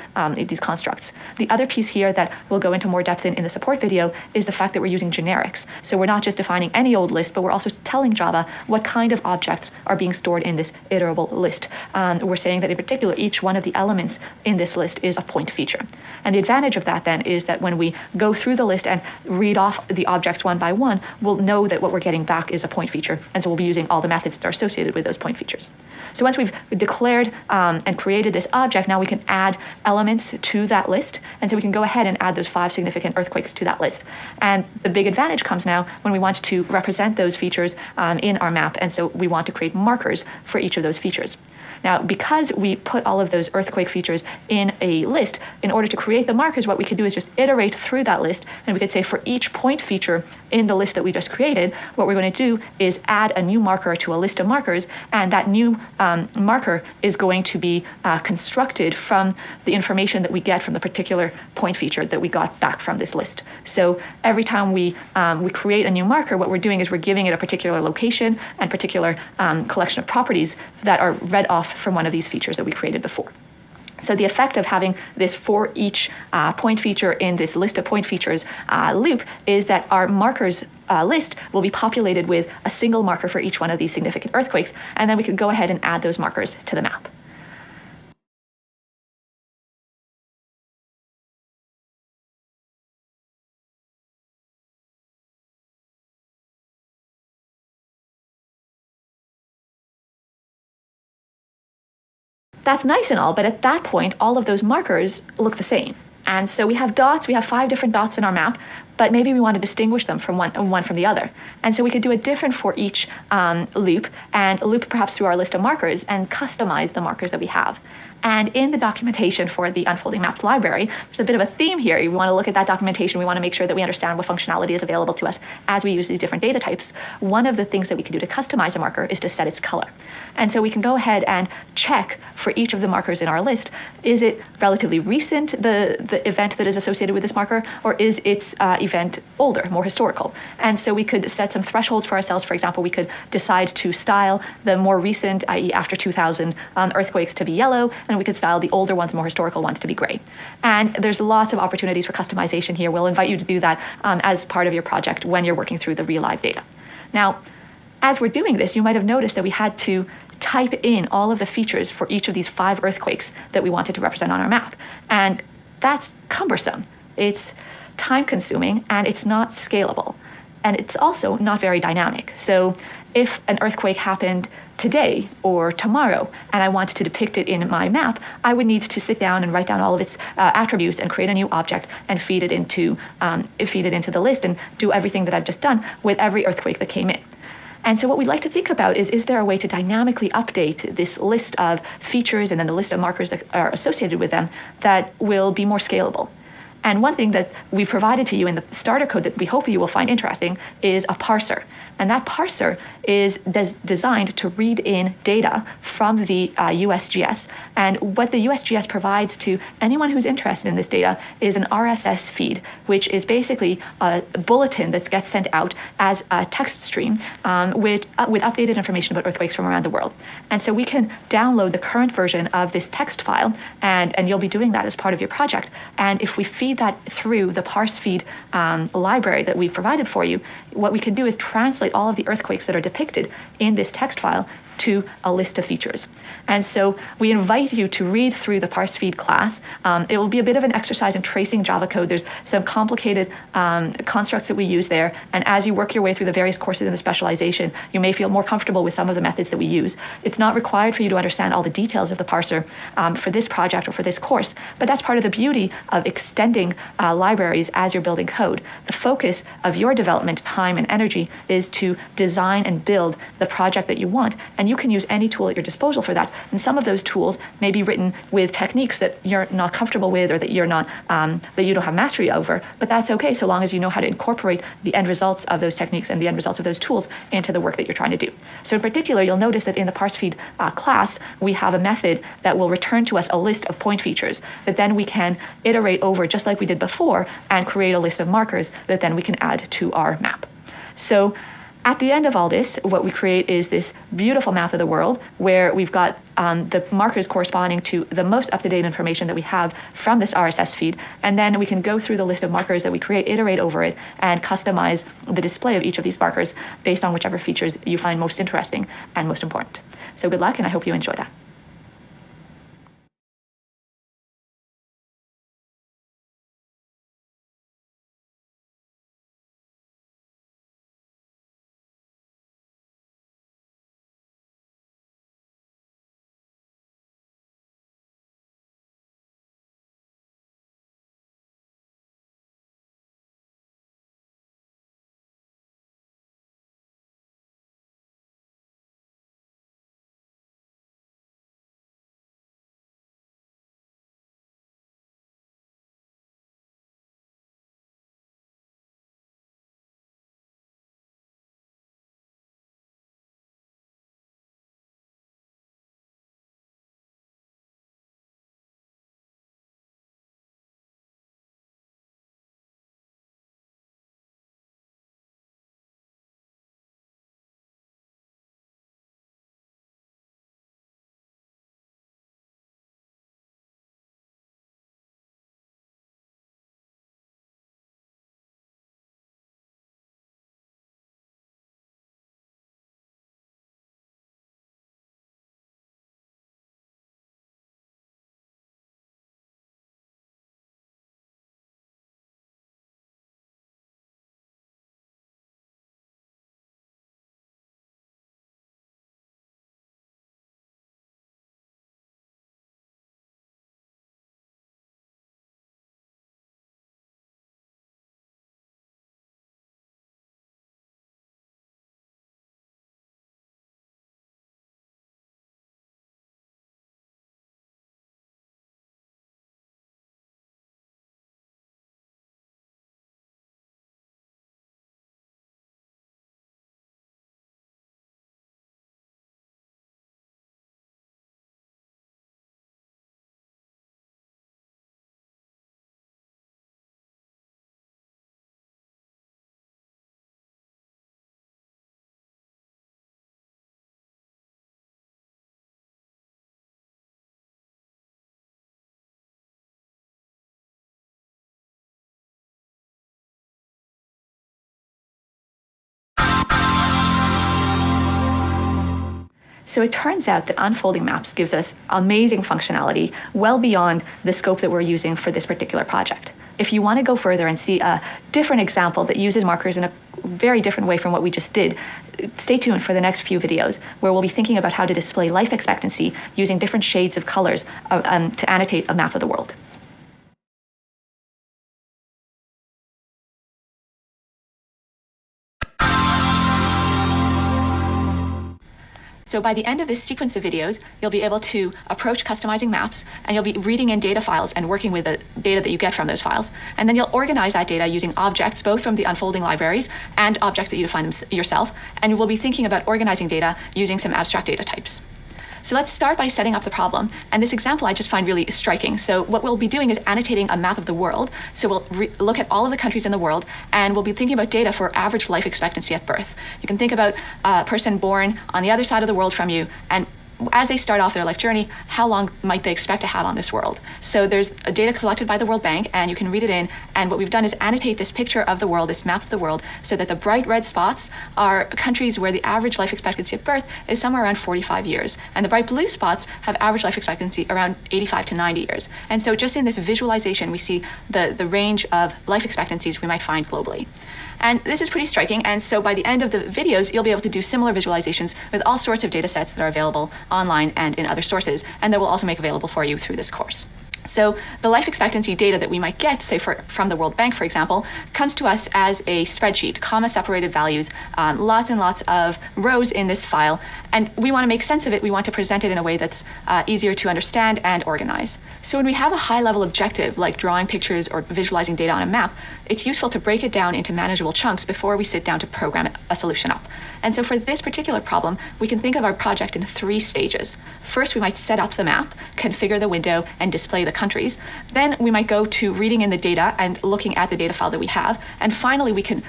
constructs. The other piece here that we'll go into more depth in the support video is the fact that we're using generics. So we're not just defining any old list, but we're also telling Java what kind of objects are being stored in this iterable list. We're saying that in particular, each one of the elements in this list is a point feature. And the advantage of that then is that when we go through the list and read off the objects one by one, we'll know that what we're getting back is a point feature. And so we'll be using all the methods that are associated with those point features. So once we've declared and created this object, now we can add elements to that list. And so we can go ahead and add those 5 significant earthquakes to that list. And the big advantage comes now when we want to represent those features in our map. And so we want to create markers for each of those features. Now, because we put all of those earthquake features in a list, in order to create the markers, what we could do is just iterate through that list, and we could say for each point feature in the list that we just created, what we're going to do is add a new marker to a list of markers, and that new marker is going to be constructed from the information that we get from the particular point feature that we got back from this list. So every time we create a new marker, what we're doing is we're giving it a particular location and particular collection of properties that are read off from one of these features that we created before. So the effect of having this for each point feature in this list of point features loop is that our markers list will be populated with a single marker for each one of these significant earthquakes, and then we can go ahead and add those markers to the map. That's nice and all, but at that point, all of those markers look the same. And so we have dots, we have 5 different dots in our map, but maybe we want to distinguish them from one from the other. And so we could do a different for each loop, and loop perhaps through our list of markers and customize the markers that we have. And in the documentation for the Unfolding Maps library, there's a bit of a theme here. We want to look at that documentation. We want to make sure that we understand what functionality is available to us as we use these different data types. One of the things that we can do to customize a marker is to set its color. And so we can go ahead and check for each of the markers in our list, is it relatively recent, the event that is associated with this marker, or is its event older, more historical? And so we could set some thresholds for ourselves. For example, we could decide to style the more recent, i.e. after 2000 earthquakes to be yellow, and we could style the older ones, more historical ones, to be gray. And there's lots of opportunities for customization here. We'll invite you to do that as part of your project when you're working through the real live data. Now, as we're doing this, you might have noticed that we had to type in all of the features for each of these 5 earthquakes that we wanted to represent on our map. And that's cumbersome. It's time-consuming, and it's not scalable. And it's also not very dynamic. So if an earthquake happened today or tomorrow, and I wanted to depict it in my map, I would need to sit down and write down all of its attributes and create a new object and feed it into the list and do everything that I've just done with every earthquake that came in. And so what we'd like to think about is there a way to dynamically update this list of features and then the list of markers that are associated with them that will be more scalable? And one thing that we've provided to you in the starter code that we hope you will find interesting is a parser. And that parser is designed to read in data from the USGS. And what the USGS provides to anyone who's interested in this data is an RSS feed, which is basically a bulletin that gets sent out as a text stream with updated information about earthquakes from around the world. And so we can download the current version of this text file, and you'll be doing that as part of your project. And if we feed that through the parse feed library that we've provided for you, what we can do is translate all of the earthquakes that are depicted in this text file to a list of features. And so we invite you to read through the parse feed class. It will be a bit of an exercise in tracing Java code. There's some complicated constructs that we use there. And as you work your way through the various courses in the specialization, you may feel more comfortable with some of the methods that we use. It's not required for you to understand all the details of the parser for this project or for this course, but that's part of the beauty of extending libraries as you're building code. The focus of your development time and energy is to design and build the project that you want. And you can use any tool at your disposal for that. And some of those tools may be written with techniques that you're not comfortable with or that you're not that you don't have mastery over, but that's okay so long as you know how to incorporate the end results of those techniques and the end results of those tools into the work that you're trying to do. So in particular, you'll notice that in the parsefeed class, we have a method that will return to us a list of point features that then we can iterate over just like we did before and create a list of markers that then we can add to our map. So at the end of all this, what we create is this beautiful map of the world where we've got the markers corresponding to the most up-to-date information that we have from this RSS feed. And then we can go through the list of markers that we create, iterate over it, and customize the display of each of these markers based on whichever features you find most interesting and most important. So good luck, and I hope you enjoy that. So it turns out that unfolding maps gives us amazing functionality well beyond the scope that we're using for this particular project. If you want to go further and see a different example that uses markers in a very different way from what we just did. Stay tuned for the next few videos where we'll be thinking about how to display life expectancy using different shades of colors to annotate a map of the world. So by the end of this sequence of videos, you'll be able to approach customizing maps, and you'll be reading in data files and working with the data that you get from those files. And then you'll organize that data using objects, both from the unfolding libraries and objects that you define yourself. And we'll be thinking about organizing data using some abstract data types. So let's start by setting up the problem. And this example I just find really striking. So what we'll be doing is annotating a map of the world. So we'll look at all of the countries in the world, and we'll be thinking about data for average life expectancy at birth. You can think about a person born on the other side of the world from you, and as they start off their life journey, how long might they expect to have on this world? So there's data collected by the World Bank, and you can read it in. And what we've done is annotate this picture of the world, this map of the world, so that the bright red spots are countries where the average life expectancy at birth is somewhere around 45 years. And the bright blue spots have average life expectancy around 85 to 90 years. And so just in this visualization, we see the range of life expectancies we might find globally. And this is pretty striking. And so by the end of the videos, you'll be able to do similar visualizations with all sorts of data sets that are available online and in other sources, and that we'll also make available for you through this course. So the life expectancy data that we might get, say from the World Bank, for example, comes to us as a spreadsheet, comma-separated values, lots and lots of rows in this file. And we want to make sense of it. We want to present it in a way that's easier to understand and organize. So when we have a high-level objective, like drawing pictures or visualizing data on a map, it's useful to break it down into manageable chunks before we sit down to program a solution up. And so for this particular problem, we can think of our project in 3 stages. First, we might set up the map, configure the window, and display the countries. Then we might go to reading in the data and looking at the data file that we have. And finally, we can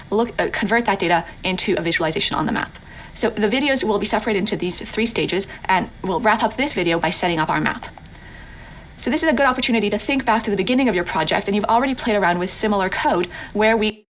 convert that data into a visualization on the map. So the videos will be separated into these 3 stages, and we'll wrap up this video by setting up our map. So this is a good opportunity to think back to the beginning of your project, and you've already played around with similar code where we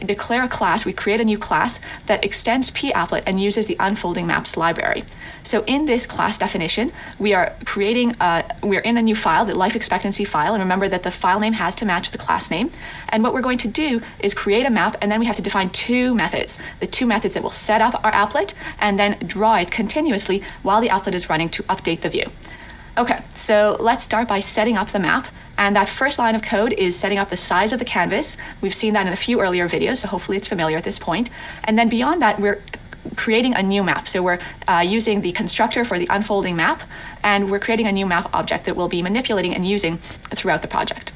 we declare a class, we create a new class that extends papplet and uses the unfolding maps library. So in this class definition, we are in a new file, the life expectancy file, and remember that the file name has to match the class name. And what we're going to do is create a map, and then we have to define two methods, the two methods that will set up our applet and then draw it continuously while the applet is running to update the view. Okay, so let's start by setting up the map. And that first line of code is setting up the size of the canvas. We've seen that in a few earlier videos, so hopefully it's familiar at this point. And then beyond that, we're creating a new map. So we're using the constructor for the unfolding map, and we're creating a new map object that we'll be manipulating and using throughout the project.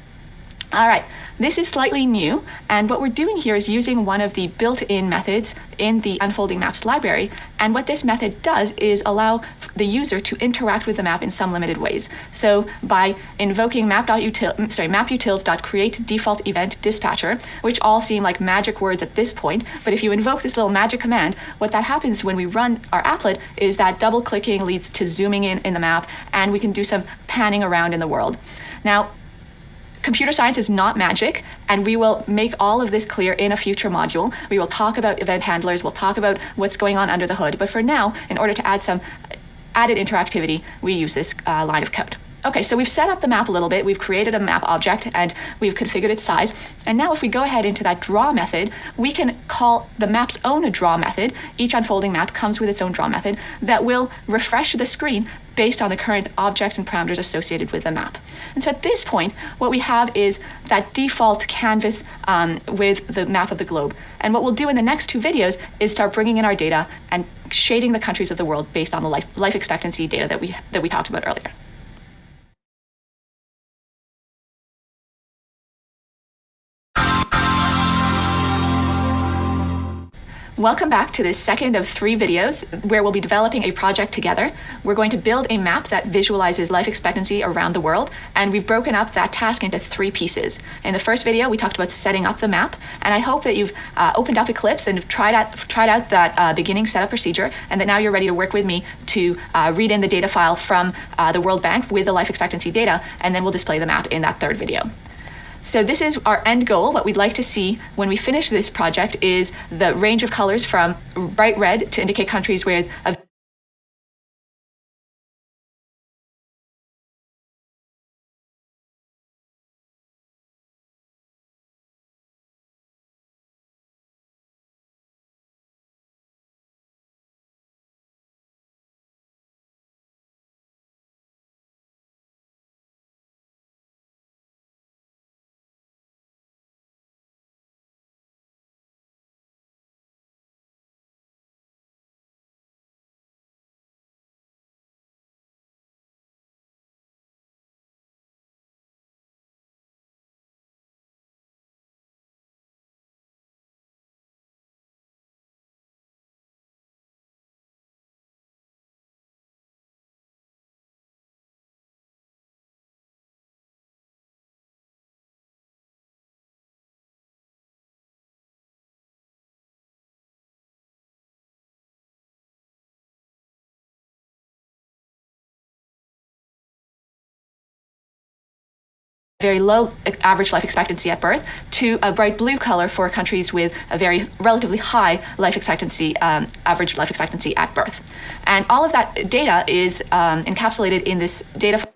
All right, this is slightly new, and what we're doing here is using one of the built-in methods in the unfolding maps library, and what this method does is allow the user to interact with the map in some limited ways. So by invoking maputils.createDefaultEventDispatcher, which all seem like magic words at this point, but if you invoke this little magic command, what that happens when we run our applet is that double-clicking leads to zooming in the map, and we can do some panning around in the world. Now, computer science is not magic, and we will make all of this clear in a future module. We will talk about event handlers, we'll talk about what's going on under the hood, but for now, in order to add some added interactivity, we use this line of code. Okay, so we've set up the map a little bit, we've created a map object, and we've configured its size, and now if we go ahead into that draw method, we can call the map's own draw method. Each unfolding map comes with its own draw method that will refresh the screen based on the current objects and parameters associated with the map. And so at this point, what we have is that default canvas with the map of the globe. And what we'll do in the next two videos is start bringing in our data and shading the countries of the world based on the life expectancy data that we talked about earlier. Welcome back to this second of 3 videos where we'll be developing a project together. We're going to build a map that visualizes life expectancy around the world, and we've broken up that task into 3 pieces. In the first video, we talked about setting up the map, and I hope that you've opened up Eclipse and tried out that beginning setup procedure, and that now you're ready to work with me to read in the data file from the World Bank with the life expectancy data, and then we'll display the map in that third video. So this is our end goal. What we'd like to see when we finish this project is the range of colors from bright red to indicate countries with a very low average life expectancy at birth to a bright blue color for countries with a very relatively high life expectancy, average life expectancy at birth. And all of that data is encapsulated in this data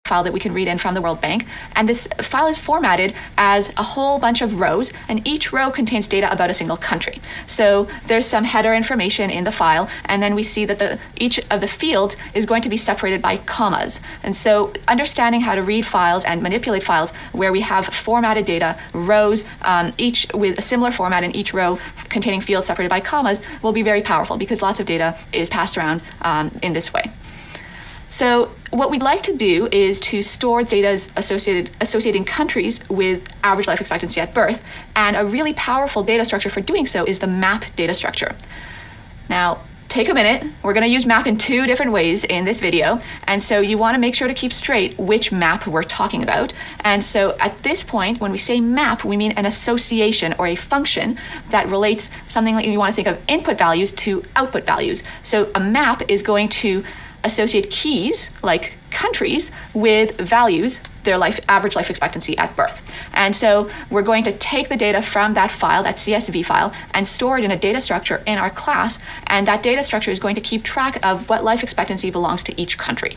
file that we can read in from the World Bank, and this file is formatted as a whole bunch of rows, and each row contains data about a single country. So there's some header information in the file, and then we see that each of the fields is going to be separated by commas. And so understanding how to read files and manipulate files where we have formatted data, rows, each with a similar format in each row containing fields separated by commas, will be very powerful because lots of data is passed around in this way. So what we'd like to do is to store data associating countries with average life expectancy at birth, and a really powerful data structure for doing so is the map data structure. Now, take a minute. We're going to use map in two different ways in this video, and so you want to make sure to keep straight which map we're talking about. And so at this point, when we say map, we mean an association or a function that relates something like you want to think of input values to output values. So a map is going to associate keys, like countries, with values, their average life expectancy at birth. And so we're going to take the data from that file, that CSV file, and store it in a data structure in our class, and that data structure is going to keep track of what life expectancy belongs to each country.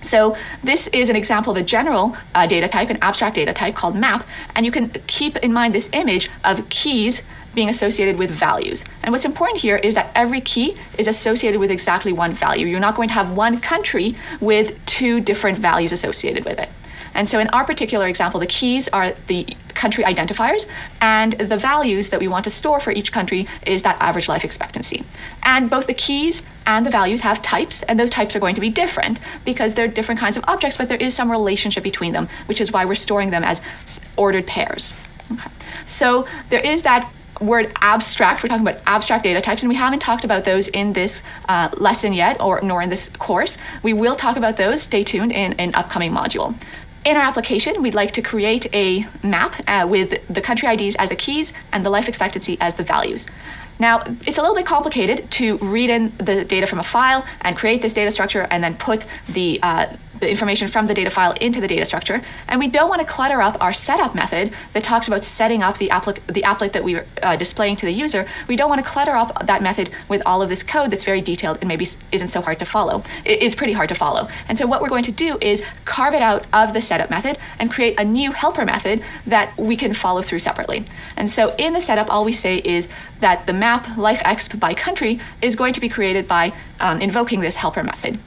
So this is an example of a general data type, an abstract data type called map, and you can keep in mind this image of keys being associated with values. And what's important here is that every key is associated with exactly one value. You're not going to have one country with two different values associated with it. And so in our particular example, the keys are the country identifiers, and the values that we want to store for each country is that average life expectancy. And both the keys and the values have types, and those types are going to be different because they're different kinds of objects, but there is some relationship between them, which is why we're storing them as ordered pairs. Okay. So there is that word abstract. We're talking about abstract data types, and we haven't talked about those in this lesson yet, nor in this course. We will talk about those. Stay tuned in an upcoming module. In our application, we'd like to create a map with the country IDs as the keys and the life expectancy as the values. Now, it's a little bit complicated to read in the data from a file and create this data structure and then put the information from the data file into the data structure. And we don't want to clutter up our setup method that talks about setting up the applet that we are displaying to the user. We don't want to clutter up that method with all of this code that's very detailed and maybe isn't so hard to follow. It is pretty hard to follow. And so what we're going to do is carve it out of the setup method and create a new helper method that we can follow through separately. And so in the setup, all we say is that the map lifeexp by country is going to be created by invoking this helper method.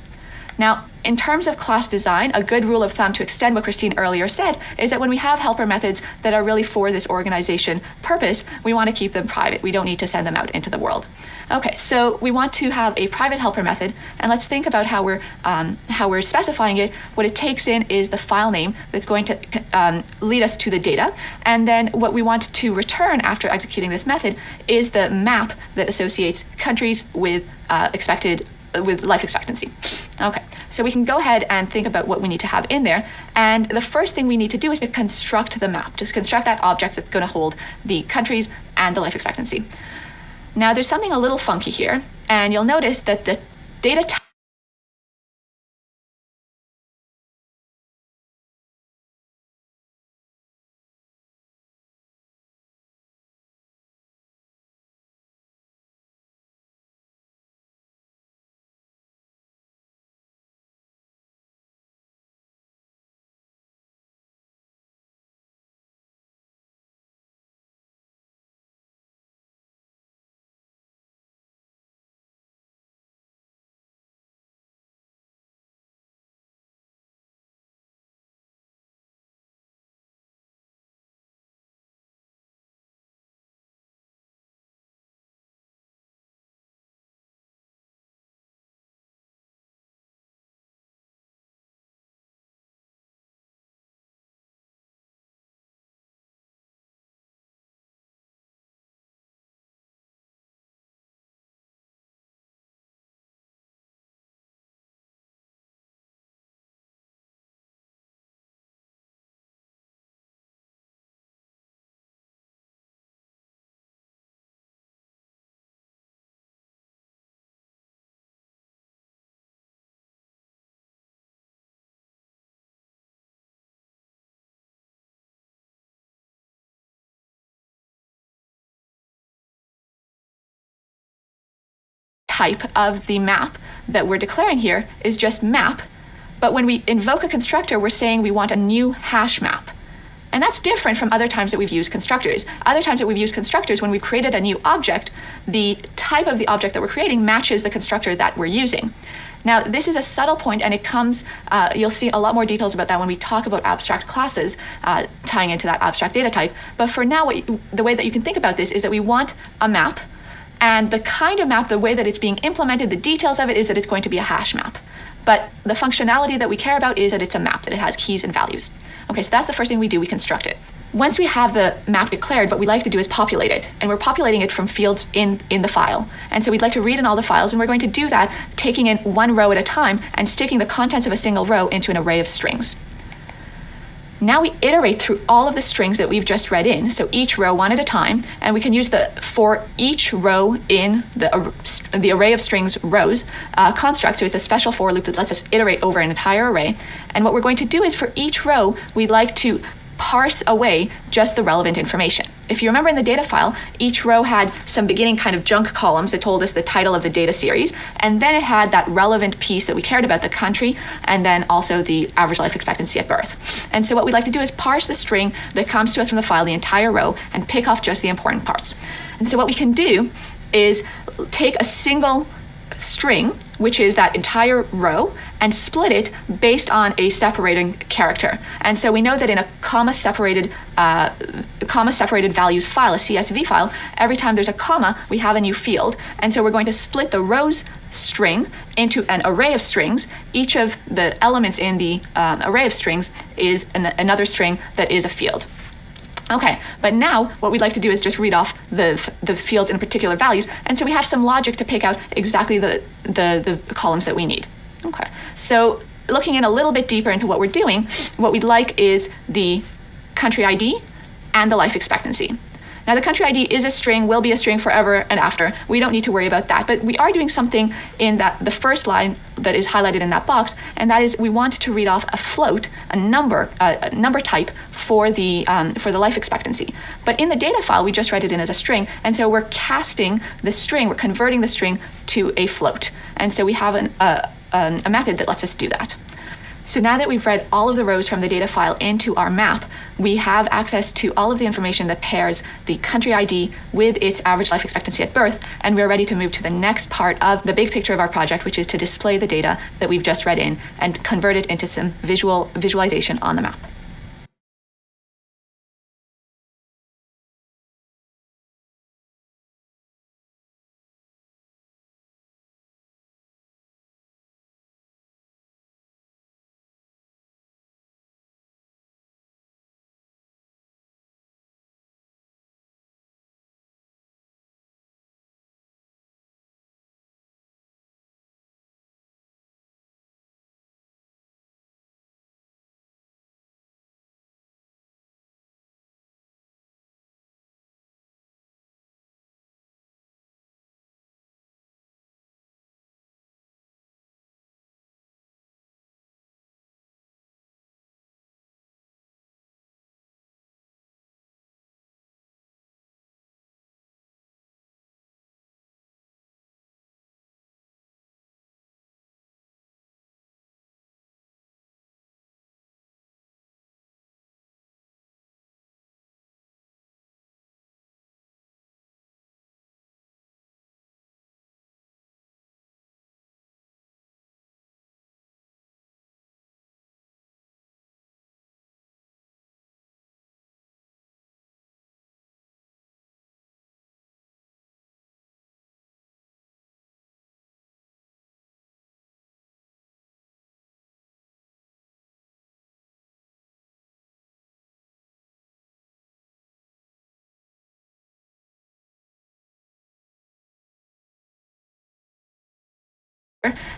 Now, in terms of class design, a good rule of thumb to extend what Christine earlier said is that when we have helper methods that are really for this organization purpose, we want to keep them private. We don't need to send them out into the world. Okay, so we want to have a private helper method, and let's think about how we're specifying it. What it takes in is the file name that's going to lead us to the data, and then what we want to return after executing this method is the map that associates countries with life expectancy. Okay, so we can go ahead and think about what we need to have in there. And the first thing we need to do is to construct the map, just construct that object that's going to hold the countries and the life expectancy. Now, there's something a little funky here, and you'll notice that the data type of the map that we're declaring here is just map, But when we invoke a constructor, we're saying we want a new hash map. And that's different from other times that we've used constructors. Other times that we've used constructors, when we've created a new object, the type of the object that we're creating matches the constructor that we're using. Now, this is a subtle point, and it comes, you'll see a lot more details about that when we talk about abstract classes tying into that abstract data type. But for now, the way that you can think about this is that we want a map, and the kind of map, the way that it's being implemented, the details of it is that it's going to be a hash map. But the functionality that we care about is that it's a map, that it has keys and values. Okay, so that's the first thing we do, we construct it. Once we have the map declared, what we like to do is populate it. And we're populating it from fields in the file. And so we'd like to read in all the files, and we're going to do that taking in one row at a time and sticking the contents of a single row into an array of strings. Now we iterate through all of the strings that we've just read in, so each row one at a time, and we can use the for each row in the array of strings rows construct, so it's a special for loop that lets us iterate over an entire array. And what we're going to do is for each row, we'd like to parse away just the relevant information. If you remember in the data file, each row had some beginning kind of junk columns that told us the title of the data series, and then it had that relevant piece that we cared about, the country, and then also the average life expectancy at birth. And so what we'd like to do is parse the string that comes to us from the file, the entire row, and pick off just the important parts. And so what we can do is take a single string, which is that entire row, and split it based on a separating character. And so we know that in a comma-separated values file, a CSV file, every time there's a comma, we have a new field. And so we're going to split the rows string into an array of strings. Each of the elements in the array of strings is another string that is a field. Okay, but now what we'd like to do is just read off the fields in particular values, and so we have some logic to pick out exactly the columns that we need. Okay, so looking in a little bit deeper into what we're doing, what we'd like is the country ID and the life expectancy. Now the country ID is a string, will be a string forever and after. We don't need to worry about that, but we are doing something in the first line that is highlighted in that box, and that is we want to read off a float, a number type for the life expectancy. But in the data file, we just read it in as a string, and so we're casting the string, we're converting the string to a float. And so we have a method that lets us do that. So now that we've read all of the rows from the data file into our map, we have access to all of the information that pairs the country ID with its average life expectancy at birth, and we're ready to move to the next part of the big picture of our project, which is to display the data that we've just read in and convert it into some visualization on the map.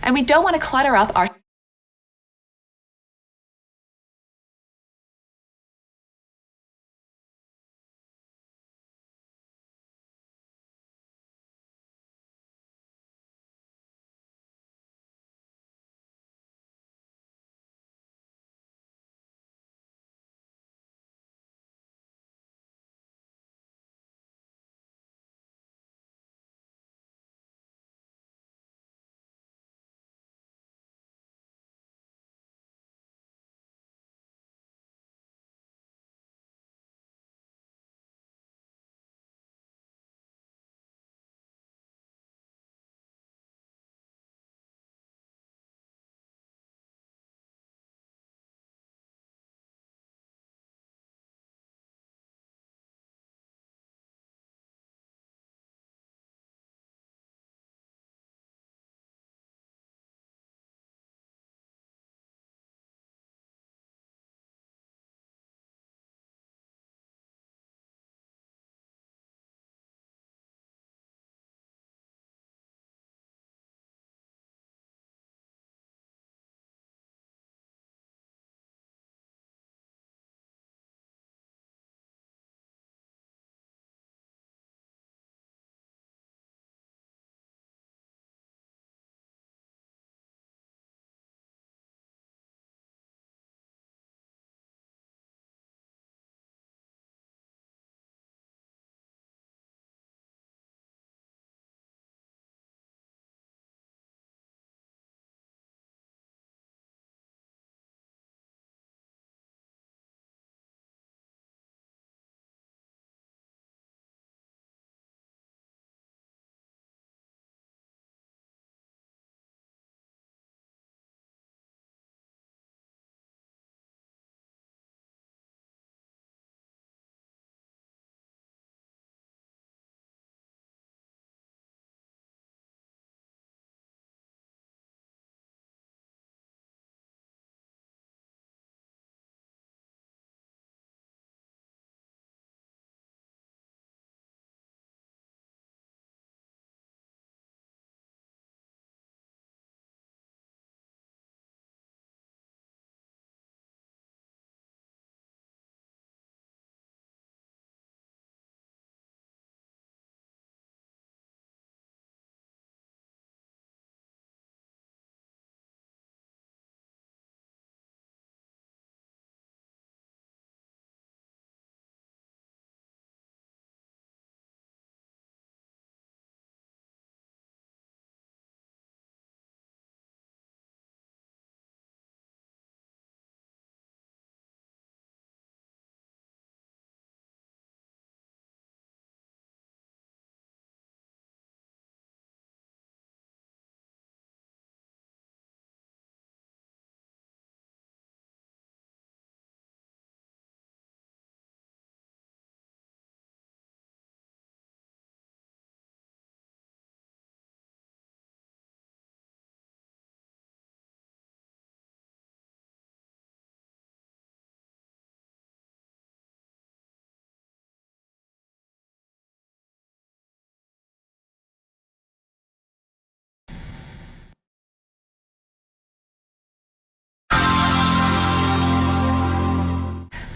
And we don't want to clutter up our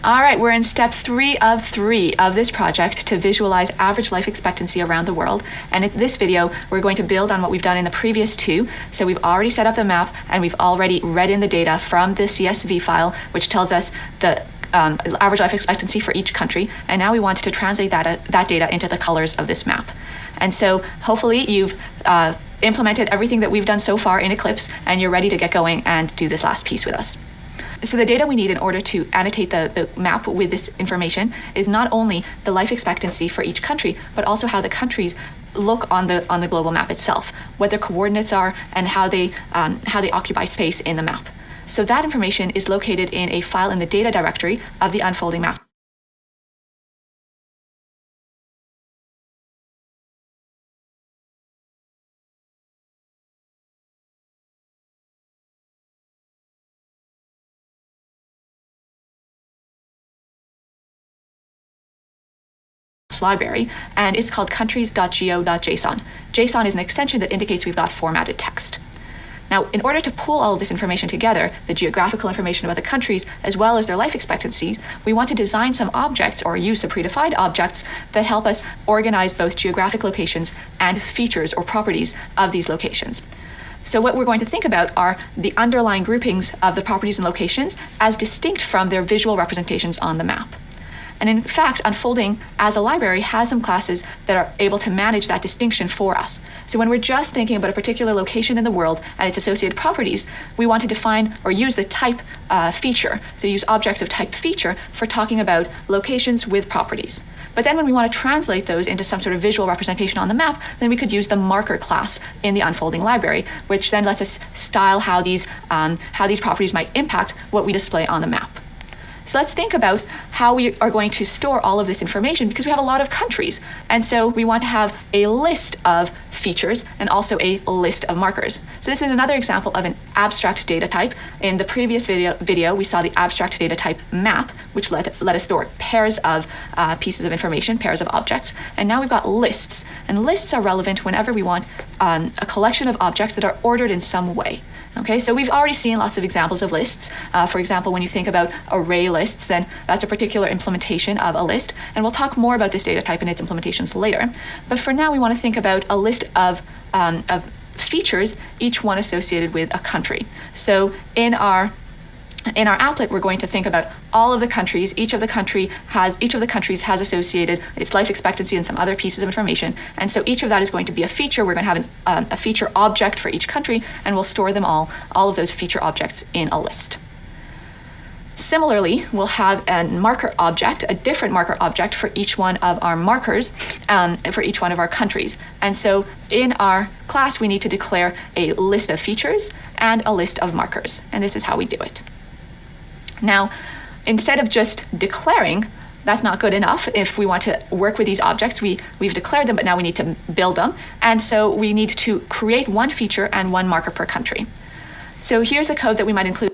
All right, we're in step 3 of 3 of this project to visualize average life expectancy around the world. And in this video, we're going to build on what we've done in the previous 2. So we've already set up the map and we've already read in the data from the CSV file, which tells us the average life expectancy for each country. And now we want to translate that data into the colors of this map. And so hopefully you've implemented everything that we've done so far in Eclipse and you're ready to get going and do this last piece with us. So the data we need in order to annotate the map with this information is not only the life expectancy for each country, but also how the countries look on the global map itself, what their coordinates are, and how they occupy space in the map. So that information is located in a file in the data directory of the unfolding map. Library, and it's called countries.go.json. JSON is an extension that indicates we've got formatted text. Now, in order to pull all of this information together, the geographical information about the countries as well as their life expectancies, we want to design some objects or use some predefined objects that help us organize both geographic locations and features or properties of these locations. So what we're going to think about are the underlying groupings of the properties and locations as distinct from their visual representations on the map. And in fact, Unfolding as a library has some classes that are able to manage that distinction for us. So when we're just thinking about a particular location in the world and its associated properties, we want to define or use the type feature. So use objects of type feature for talking about locations with properties. But then when we want to translate those into some sort of visual representation on the map, then we could use the marker class in the Unfolding library, which then lets us style how these properties might impact what we display on the map. So let's think about how we are going to store all of this information, because we have a lot of countries. And so we want to have a list of features and also a list of markers. So this is another example of an abstract data type. In the previous video we saw the abstract data type map, which let us store pairs of pieces of information, pairs of objects. And now we've got lists. And lists are relevant whenever we want a collection of objects that are ordered in some way. Okay, so we've already seen lots of examples of lists. For example, when you think about array lists, then that's a particular implementation of a list. And we'll talk more about this data type and its implementations later. But for now, we want to think about a list of features, each one associated with a country. So in our applet, we're going to think about all of the countries. Each of the countries has associated its life expectancy and some other pieces of information. And so each of that is going to be a feature. We're going to have a feature object for each country, and we'll store them all of those feature objects in a list. Similarly, we'll have a marker object, a different marker object for each one of our markers, for each one of our countries. And so in our class, we need to declare a list of features and a list of markers. And this is how we do it. Now, instead of just declaring, that's not good enough. If we want to work with these objects, we've declared them, but now we need to build them. And so we need to create one feature and one marker per country. So here's the code that we might include.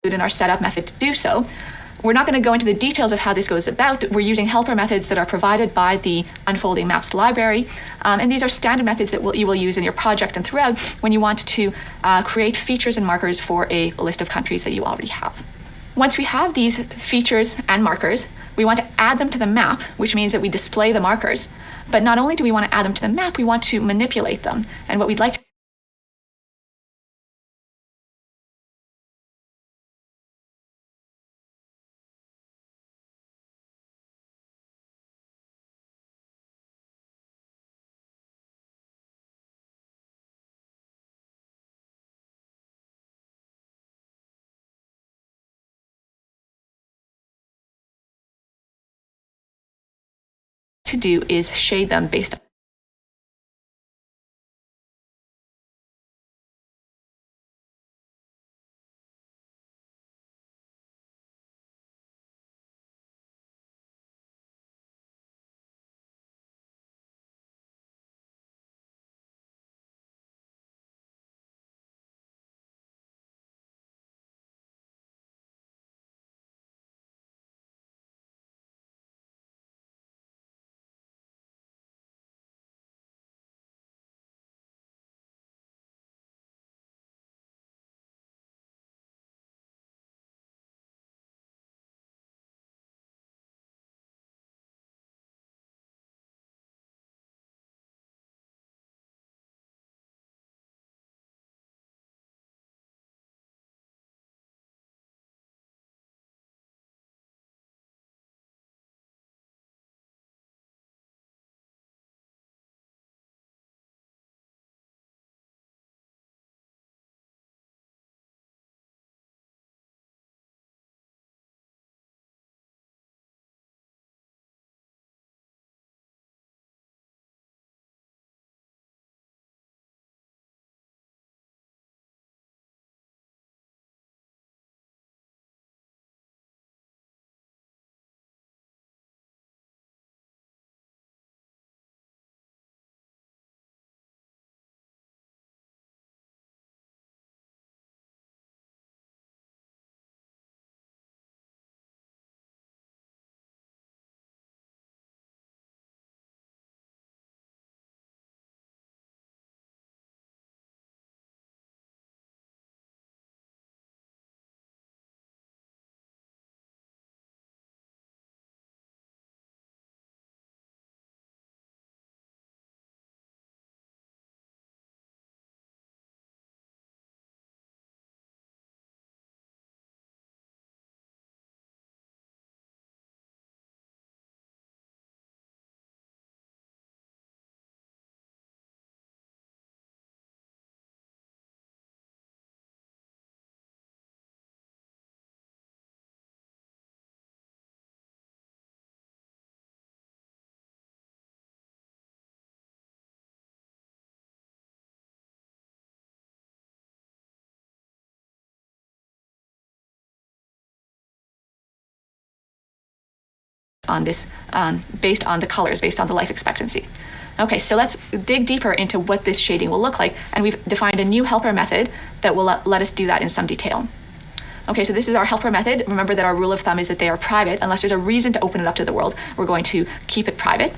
in our setup method to do so. We're not going to go into the details of how this goes about. We're using helper methods that are provided by the Unfolding Maps library. And these are standard methods that you will use in your project and throughout when you want to create features and markers for a list of countries that you already have. Once we have these features and markers, we want to add them to the map, which means that we display the markers. But not only do we want to add them to the map, we want to manipulate them. And what we'd like to do is shade them based on this, based on the colors, based on the life expectancy. Okay, so let's dig deeper into what this shading will look like, and we've defined a new helper method that will let us do that in some detail. Okay, so this is our helper method. Remember that our rule of thumb is that they are private. Unless there's a reason to open it up to the world, we're going to keep it private.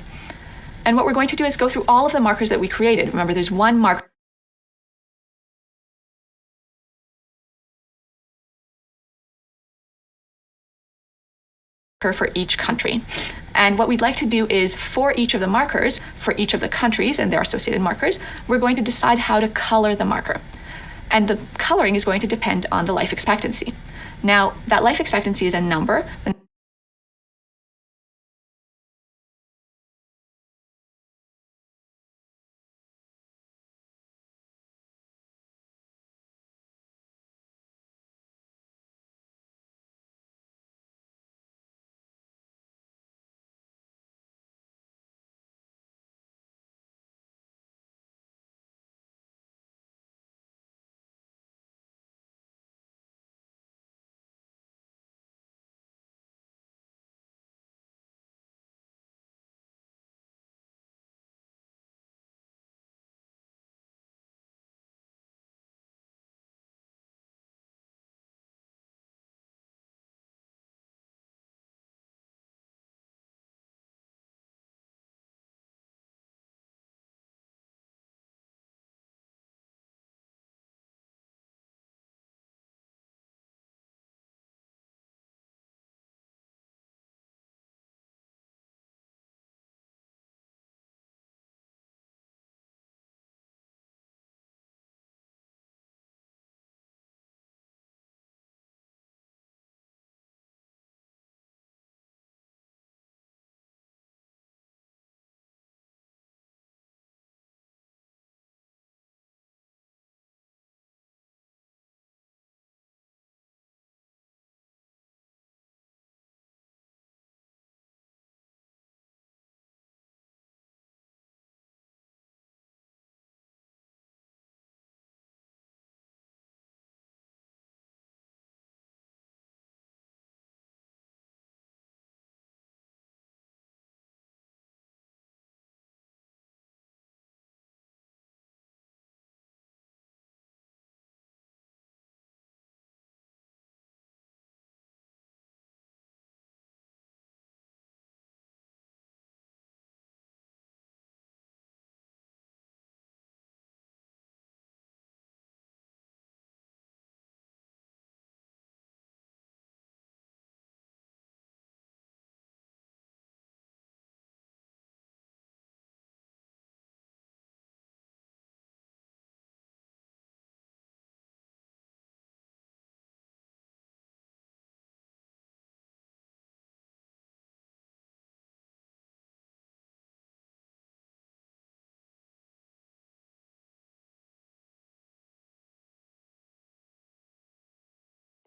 And what we're going to do is go through all of the markers that we created. Remember, there's one marker for each country. And what we'd like to do is, for each of the markers, for each of the countries and their associated markers, we're going to decide how to color the marker. And the coloring is going to depend on the life expectancy. Now, that life expectancy is a number.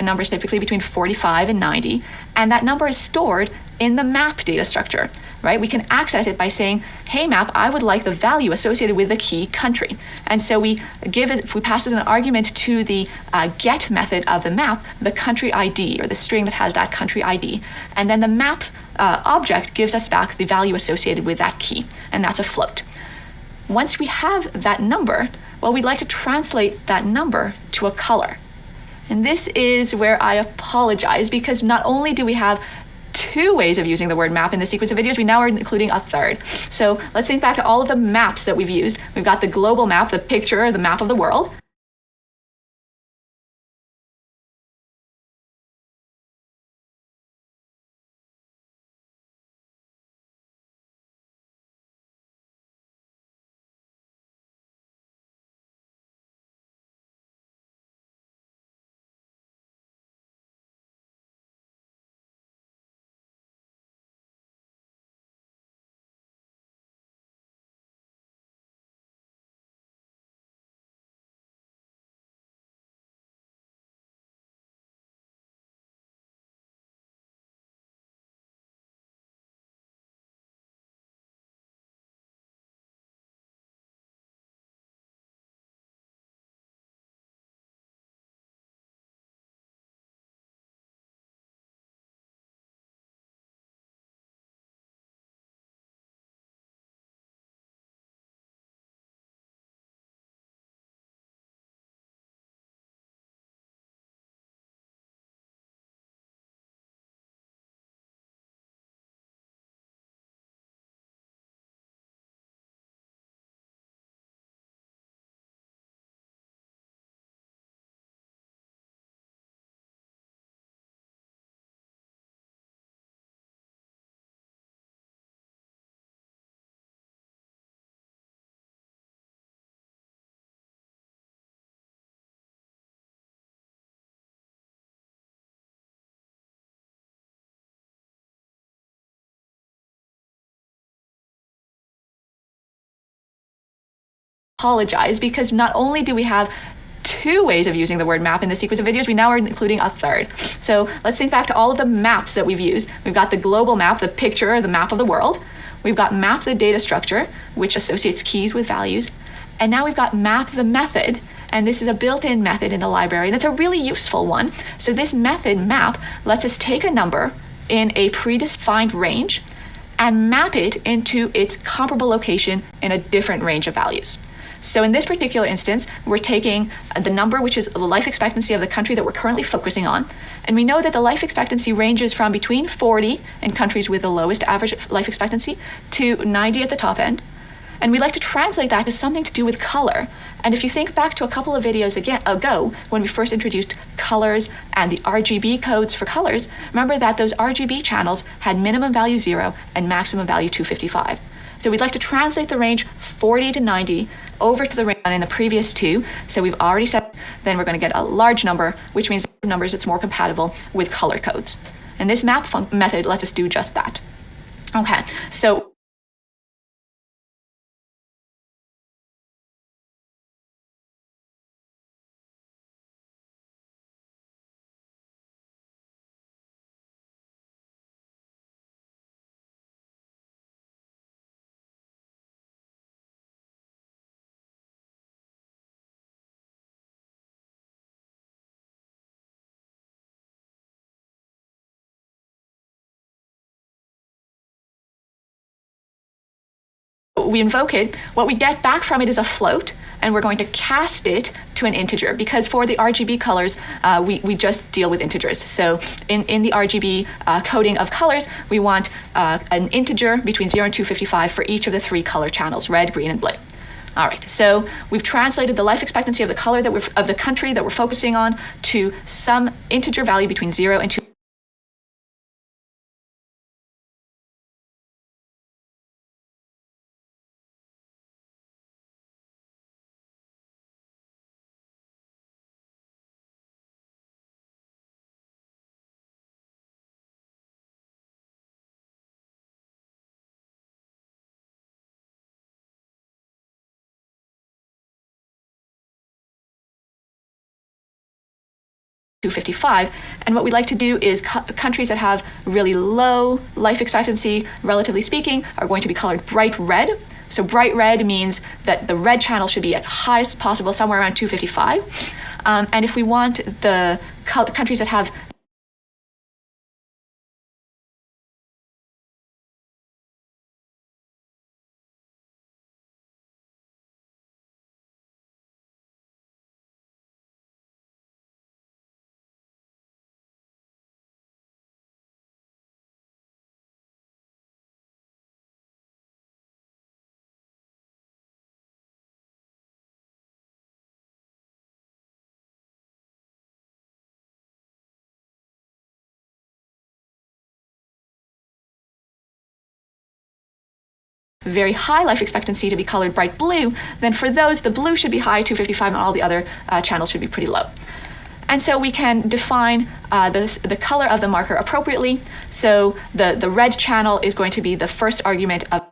number is typically between 45 and 90, and that number is stored in the map data structure, right? We can access it by saying, hey map, I would like the value associated with the key country. And so we pass as an argument to the get method of the map, the country ID, or the string that has that country ID. And then the map object gives us back the value associated with that key, and that's a float. Once we have that number, well, we'd like to translate that number to a color. And this is where I apologize, because not only do we have 2 ways of using the word map in the sequence of videos, we now are including a third. So let's think back to all of the maps that we've used. We've got the global map, the picture, the map of the world. Apologize, because not only do we have 2 ways of using the word map in the sequence of videos, we now are including a third. So let's think back to all of the maps that we've used. We've got the global map, the picture, the map of the world. We've got map the data structure, which associates keys with values. And now we've got map the method, and this is a built-in method in the library, and it's a really useful one. So this method map lets us take a number in a predefined range and map it into its comparable location in a different range of values. So in this particular instance, we're taking the number, which is the life expectancy of the country that we're currently focusing on. And we know that the life expectancy ranges from between 40 in countries with the lowest average life expectancy to 90 at the top end. And we like to translate that to something to do with color. And if you think back to a couple of videos ago, when we first introduced colors and the RGB codes for colors, remember that those RGB channels had minimum value 0 and maximum value 255. So we'd like to translate the range 40 to 90 over to the range in the previous 2. So we've already set, then we're going to get a large number, which means numbers it's more compatible with color codes. And this map method lets us do just that. Okay, so we invoke it, what we get back from it is a float, and we're going to cast it to an integer, because for the RGB colors, we just deal with integers. So in the RGB coding of colors, we want an integer between 0 and 255 for each of the 3 color channels, red, green, and blue. All right, so we've translated the life expectancy of the color of the country that we're focusing on to some integer value between 0 and 2. 255. And what we like to do is countries that have really low life expectancy, relatively speaking, are going to be colored bright red. So bright red means that the red channel should be at highest possible, somewhere around 255. And if we want the countries that have very high life expectancy to be colored bright blue, then for those, the blue should be high, 255, and all the other channels should be pretty low. And so we can define the color of the marker appropriately. So the red channel is going to be the first argument of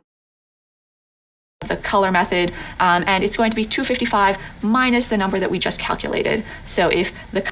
the color method, and it's going to be 255 minus the number that we just calculated. So if the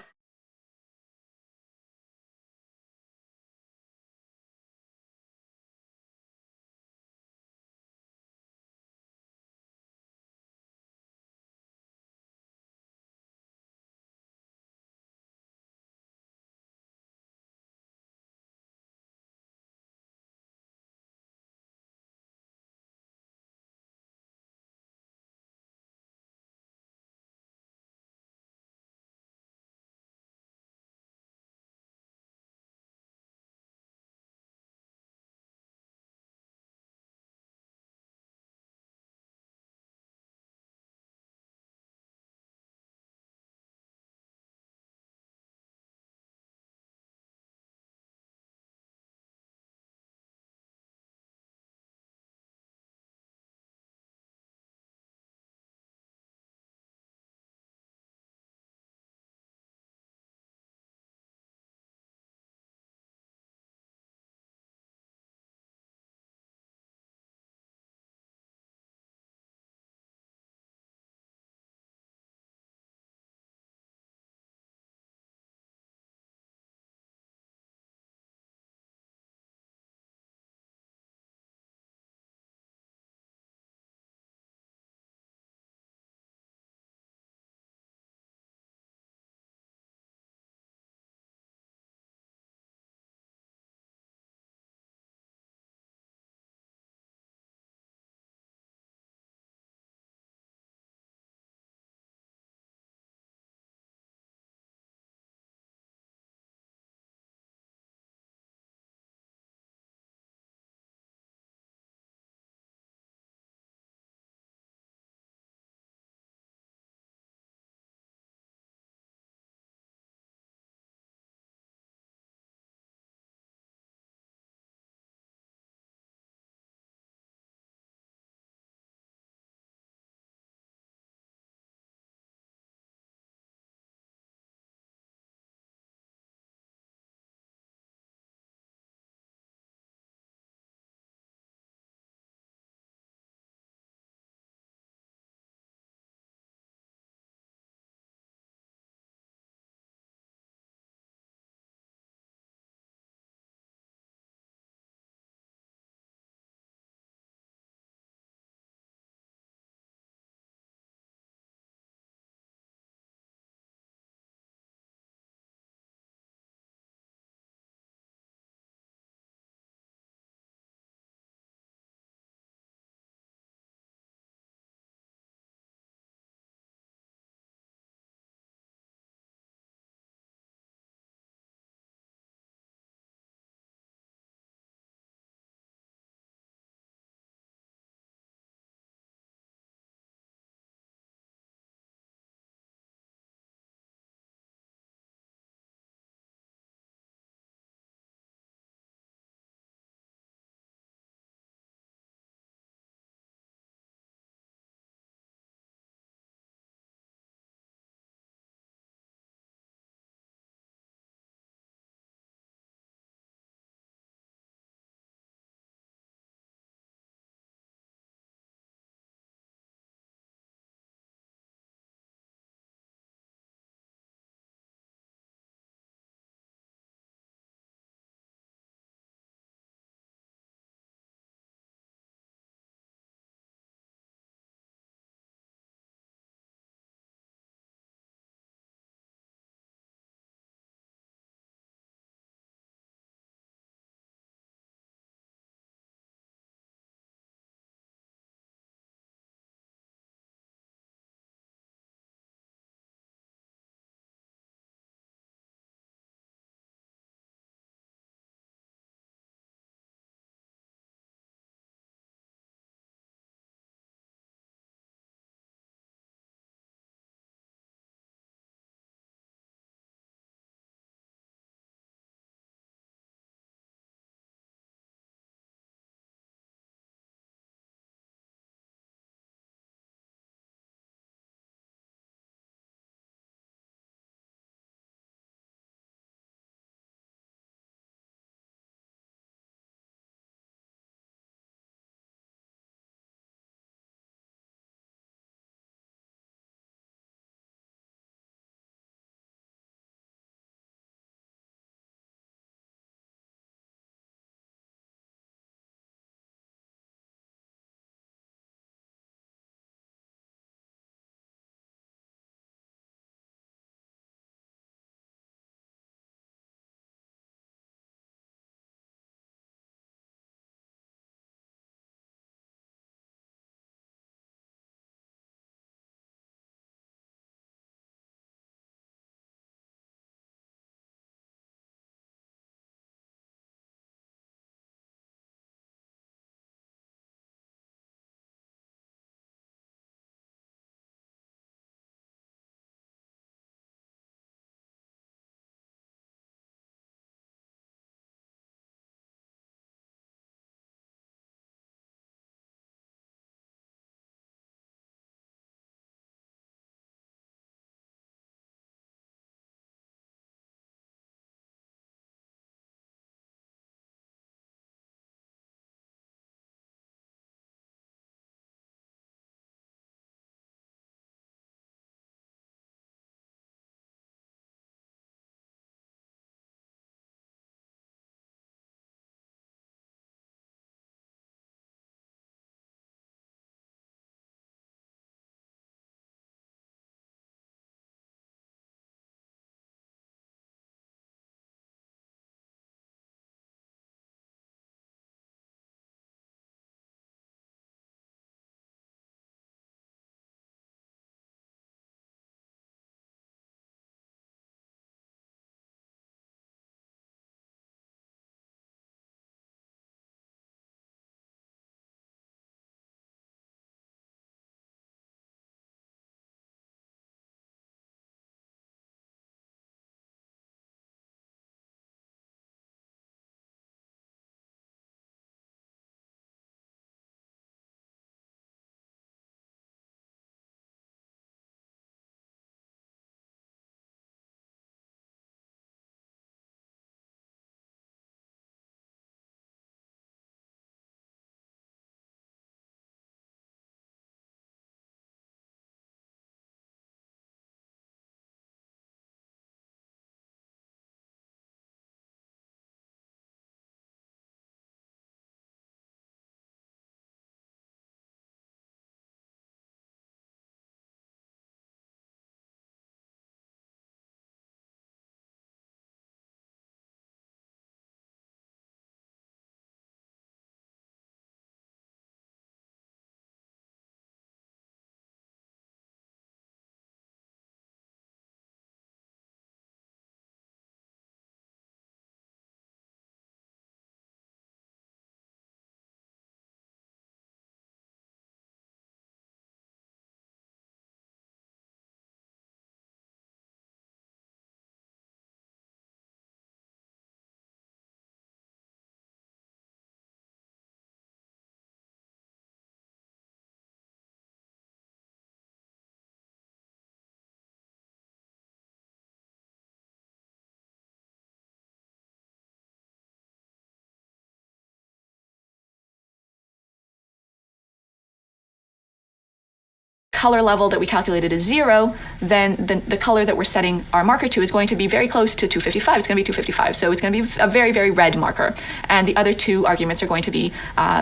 color level that we calculated is 0, then the color that we're setting our marker to is going to be very close to 255. It's going to be 255. So it's going to be a very, very red marker. And the other two arguments are going to be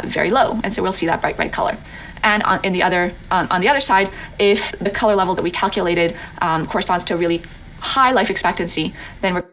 very low. And so we'll see that bright red color. And on the other side, if the color level that we calculated corresponds to a really high life expectancy, then we're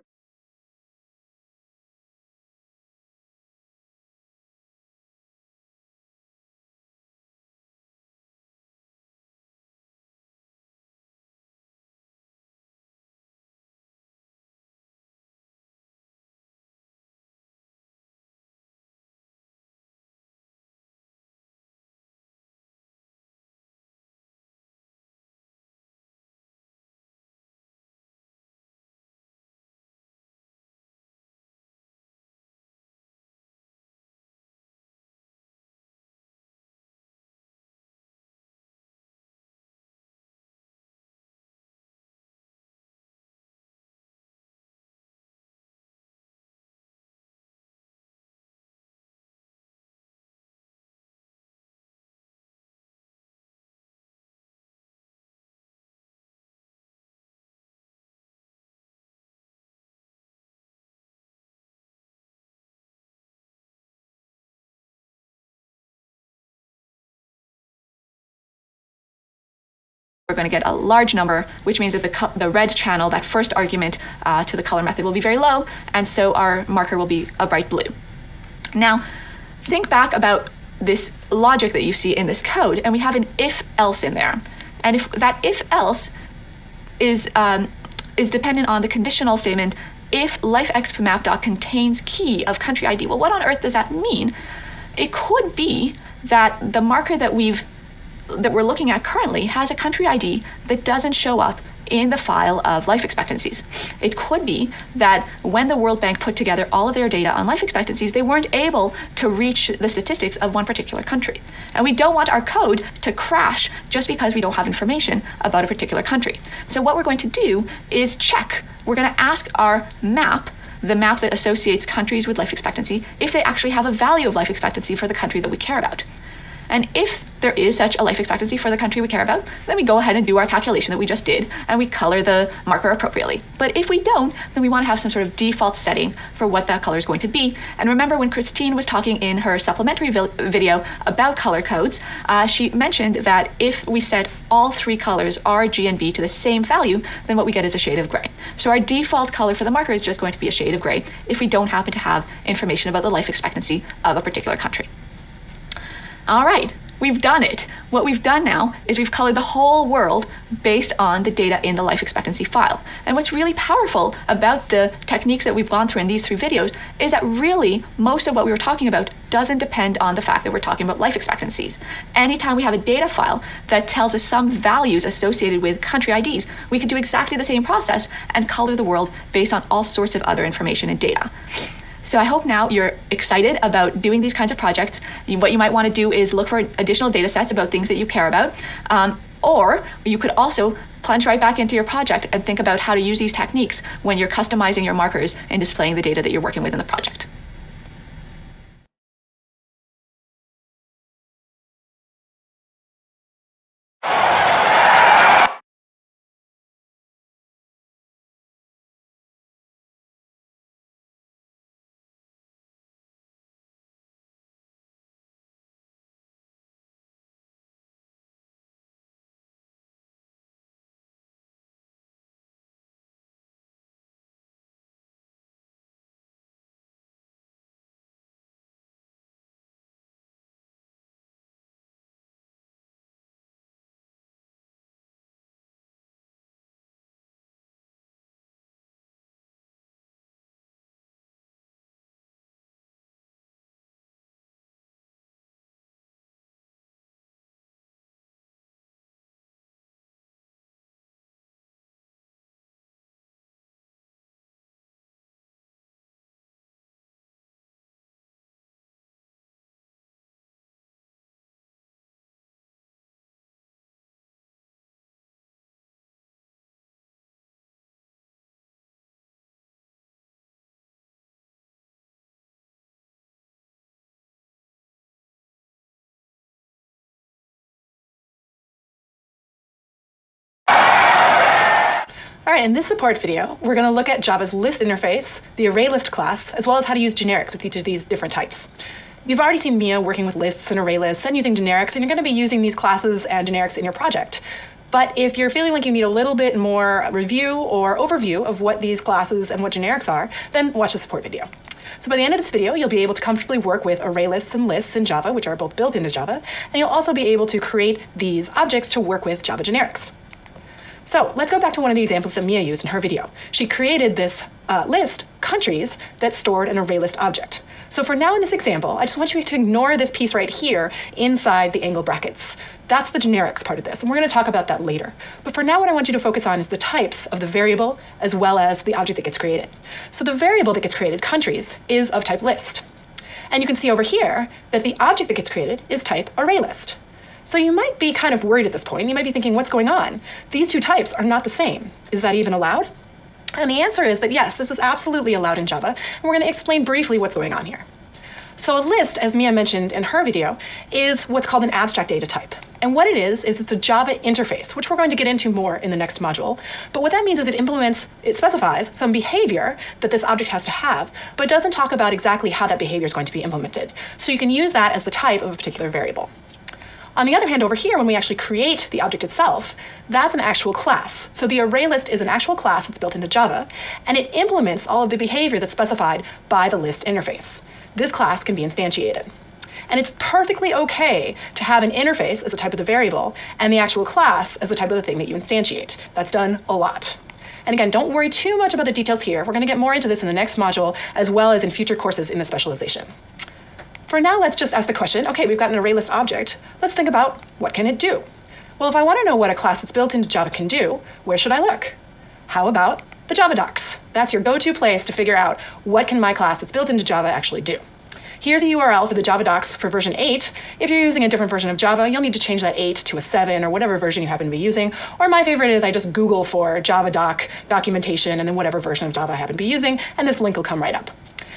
going to get a large number, which means that the red channel, that first argument to the color method, will be very low, and so our marker will be a bright blue. Now, think back about this logic that you see in this code, and we have an if-else in there. And if that if-else is dependent on the conditional statement, if lifeexpmap contains key of country ID. Well, what on earth does that mean? It could be that the marker that we're looking at currently has a country ID that doesn't show up in the file of life expectancies. It could be that when the World Bank put together all of their data on life expectancies, they weren't able to reach the statistics of one particular country. And we don't want our code to crash just because we don't have information about a particular country. So what we're going to do is check. We're going to ask our map, the map that associates countries with life expectancy, if they actually have a value of life expectancy for the country that we care about. And if there is such a life expectancy for the country we care about, then we go ahead and do our calculation that we just did, and we color the marker appropriately. But if we don't, then we want to have some sort of default setting for what that color is going to be. And remember when Christine was talking in her supplementary video about color codes, she mentioned that if we set all three colors, R, G, and B, to the same value, then what we get is a shade of gray. So our default color for the marker is just going to be a shade of gray if we don't happen to have information about the life expectancy of a particular country. All right, we've done it. What we've done now is we've colored the whole world based on the data in the life expectancy file. And what's really powerful about the techniques that we've gone through in these three videos is that really most of what we were talking about doesn't depend on the fact that we're talking about life expectancies. Anytime we have a data file that tells us some values associated with country IDs, we can do exactly the same process and color the world based on all sorts of other information and data. So I hope now you're excited about doing these kinds of projects. What you might want to do is look for additional data sets about things that you care about. Or you could also plunge right back into your project and think about how to use these techniques when you're customizing your markers and displaying the data that you're working with in the project. All right, in this support video, we're going to look at Java's list interface, the ArrayList class, as well as how to use generics with each of these different types. You've already seen Mia working with lists and ArrayLists and using generics, and you're going to be using these classes and generics in your project. But if you're feeling like you need a little bit more review or overview of what these classes and what generics are, then watch the support video. So by the end of this video, you'll be able to comfortably work with ArrayLists and lists in Java, which are both built into Java, and you'll also be able to create these objects to work with Java generics. So let's go back to one of the examples that Mia used in her video. She created this list, countries, that stored an ArrayList object. So for now in this example, I just want you to ignore this piece right here inside the angle brackets. That's the generics part of this, and we're going to talk about that later. But for now, what I want you to focus on is the types of the variable as well as the object that gets created. So the variable that gets created, countries, is of type list. And you can see over here that the object that gets created is type ArrayList. So you might be kind of worried at this point. You might be thinking, what's going on? These two types are not the same. Is that even allowed? And the answer is that yes, this is absolutely allowed in Java, and we're going to explain briefly what's going on here. So a list, as Mia mentioned in her video, is what's called an abstract data type. And what it is it's a Java interface, which we're going to get into more in the next module. But what that means is it specifies some behavior that this object has to have, but doesn't talk about exactly how that behavior is going to be implemented. So you can use that as the type of a particular variable. On the other hand, over here, when we actually create the object itself, that's an actual class. So the ArrayList is an actual class that's built into Java, and it implements all of the behavior that's specified by the list interface. This class can be instantiated. And it's perfectly okay to have an interface as the type of the variable and the actual class as the type of the thing that you instantiate. That's done a lot. And again, don't worry too much about the details here. We're going to get more into this in the next module, as well as in future courses in the specialization. For now, let's just ask the question, okay, we've got an ArrayList object. Let's think about what can it do? Well, if I want to know what a class that's built into Java can do, where should I look? How about the Java docs? That's your go-to place to figure out what can my class that's built into Java actually do. Here's a URL for the Java docs for version 8. If you're using a different version of Java, you'll need to change that 8 to a 7 or whatever version you happen to be using. Or my favorite is I just Google for Java doc documentation and then whatever version of Java I happen to be using, and this link will come right up.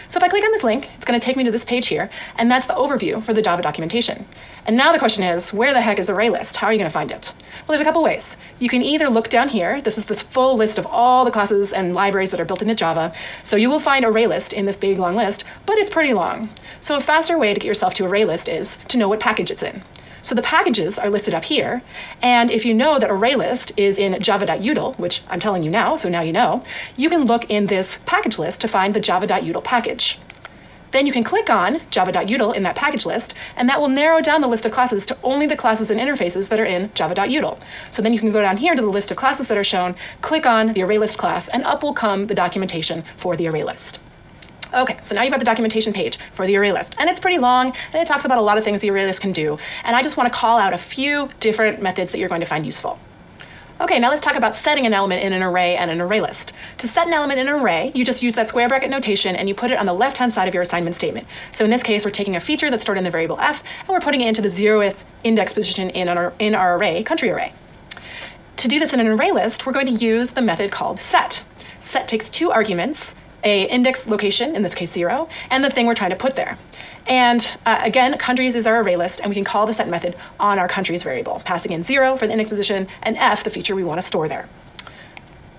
So if I click on this link, it's going to take me to this page here, and that's the overview for the Java documentation. And now the question is, where the heck is ArrayList? How are you going to find it? Well, there's a couple ways. You can either look down here. This is this full list of all the classes and libraries that are built into Java. So you will find ArrayList in this big, long list, but it's pretty long. So a faster way to get yourself to ArrayList is to know what package it's in. So the packages are listed up here, and if you know that ArrayList is in java.util, which I'm telling you now, so now you know, you can look in this package list to find the java.util package. Then you can click on java.util in that package list, and that will narrow down the list of classes to only the classes and interfaces that are in java.util. So then you can go down here to the list of classes that are shown, click on the ArrayList class, and up will come the documentation for the ArrayList. Okay, so now you've got the documentation page for the ArrayList, and it's pretty long, and it talks about a lot of things the ArrayList can do, and I just want to call out a few different methods that you're going to find useful. Okay, now let's talk about setting an element in an array and an ArrayList. To set an element in an array, you just use that square bracket notation and you put it on the left-hand side of your assignment statement. So in this case, we're taking a feature that's stored in the variable f, and we're putting it into the 0th index position in our array, country array. To do this in an ArrayList, we're going to use the method called set. Set takes two arguments, a index location, in this case 0, and the thing we're trying to put there. And again, countries is our ArrayList, and we can call the set method on our countries variable, passing in 0 for the index position and f, the feature we want to store there.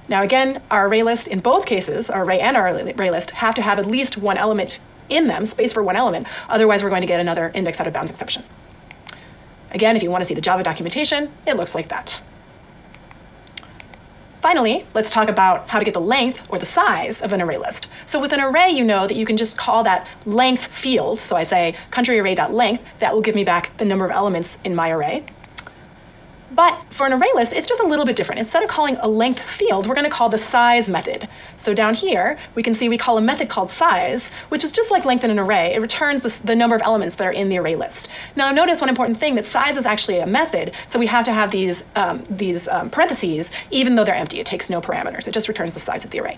Now again, our ArrayList in both cases, our array and our ArrayList, have to have at least one element in them, space for one element, otherwise we're going to get another index out of bounds exception. Again, if you want to see the Java documentation, it looks like that. Finally, let's talk about how to get the length or the size of an ArrayList. So with an array, you know that you can just call that length field. So I say country array.length, that will give me back the number of elements in my array. But for an ArrayList, it's just a little bit different. Instead of calling a length field, we're going to call the size method. So down here, we can see we call a method called size, which is just like length in an array. It returns the number of elements that are in the ArrayList. Now notice one important thing, that size is actually a method, so we have to have these parentheses, even though they're empty. It takes no parameters. It just returns the size of the array,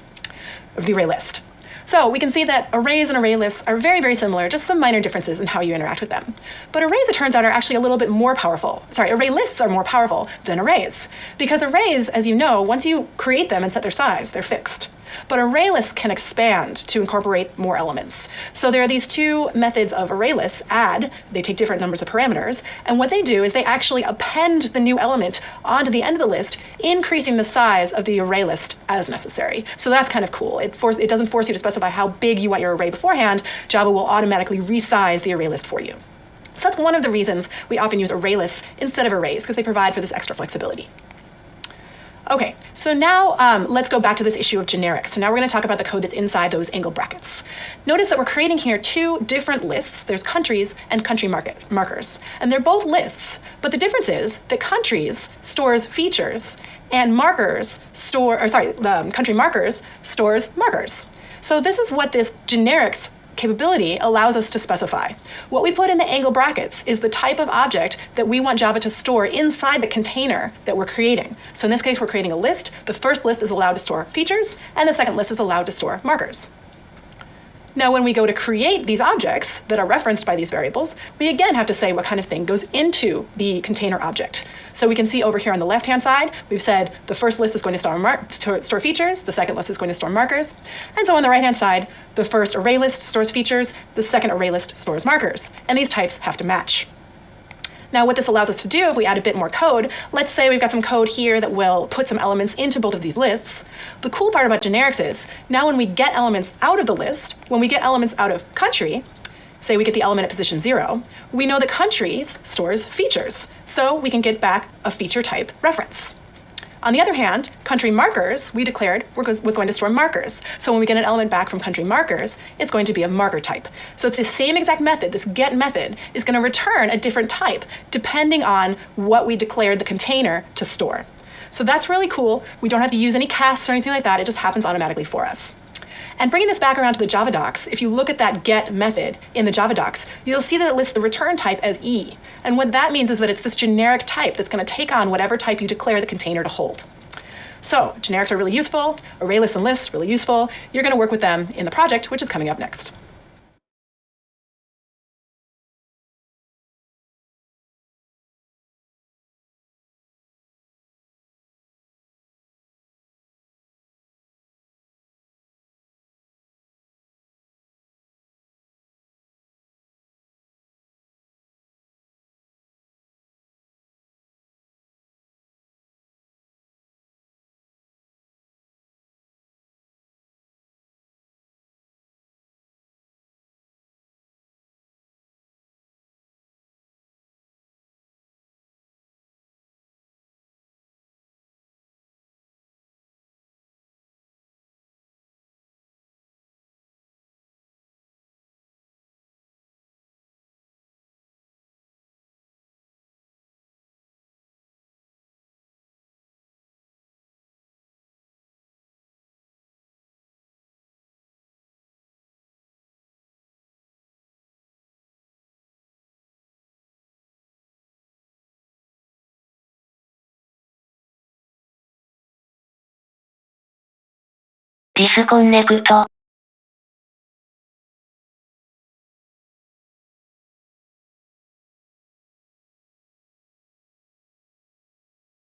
of the ArrayList. So we can see that arrays and ArrayLists are very, very similar, just some minor differences in how you interact with them. But arrays, it turns out, are actually a little bit more powerful. Sorry, ArrayLists are more powerful than arrays. Because arrays, as you know, once you create them and set their size, they're fixed. but array lists can expand to incorporate more elements. So there are these two methods of array lists, add, they take different numbers of parameters, and what they do is they actually append the new element onto the end of the list, increasing the size of the array list as necessary. So that's kind of cool. It doesn't force you to specify how big you want your array beforehand. Java will automatically resize the array list for you. So that's one of the reasons we often use array lists instead of arrays, because they provide for this extra flexibility. Okay, so now let's go back to this issue of generics. So now we're going to talk about the code that's inside those angle brackets. Notice that we're creating here two different lists. There's countries and country markers. And they're both lists, but the difference is that countries stores features and country markers stores markers. So this is what this generics capability allows us to specify. What we put in the angle brackets is the type of object that we want Java to store inside the container that we're creating. So in this case, we're creating a list. The first list is allowed to store features, and the second list is allowed to store markers. Now, when we go to create these objects that are referenced by these variables, we again have to say what kind of thing goes into the container object. So we can see over here on the left-hand side, we've said the first list is going to store features, the second list is going to store markers. And so on the right-hand side, the first array list stores features, the second array list stores markers. And these types have to match. Now, what this allows us to do, if we add a bit more code, let's say we've got some code here that will put some elements into both of these lists. The cool part about generics is, now when we get elements out of the list, when we get elements out of country, say we get the element at position 0, we know that countries stores features, so we can get back a feature type reference. On the other hand, country markers, we declared was going to store markers. So when we get an element back from country markers, it's going to be a marker type. So it's the same exact method. This get method is going to return a different type depending on what we declared the container to store. So that's really cool. We don't have to use any casts or anything like that. It just happens automatically for us. And bringing this back around to the Java docs, if you look at that get method in the Java docs, you'll see that it lists the return type as E. And what that means is that it's this generic type that's going to take on whatever type you declare the container to hold. So generics are really useful, array lists and lists really useful. You're going to work with them in the project, which is coming up next.ディスコンネクト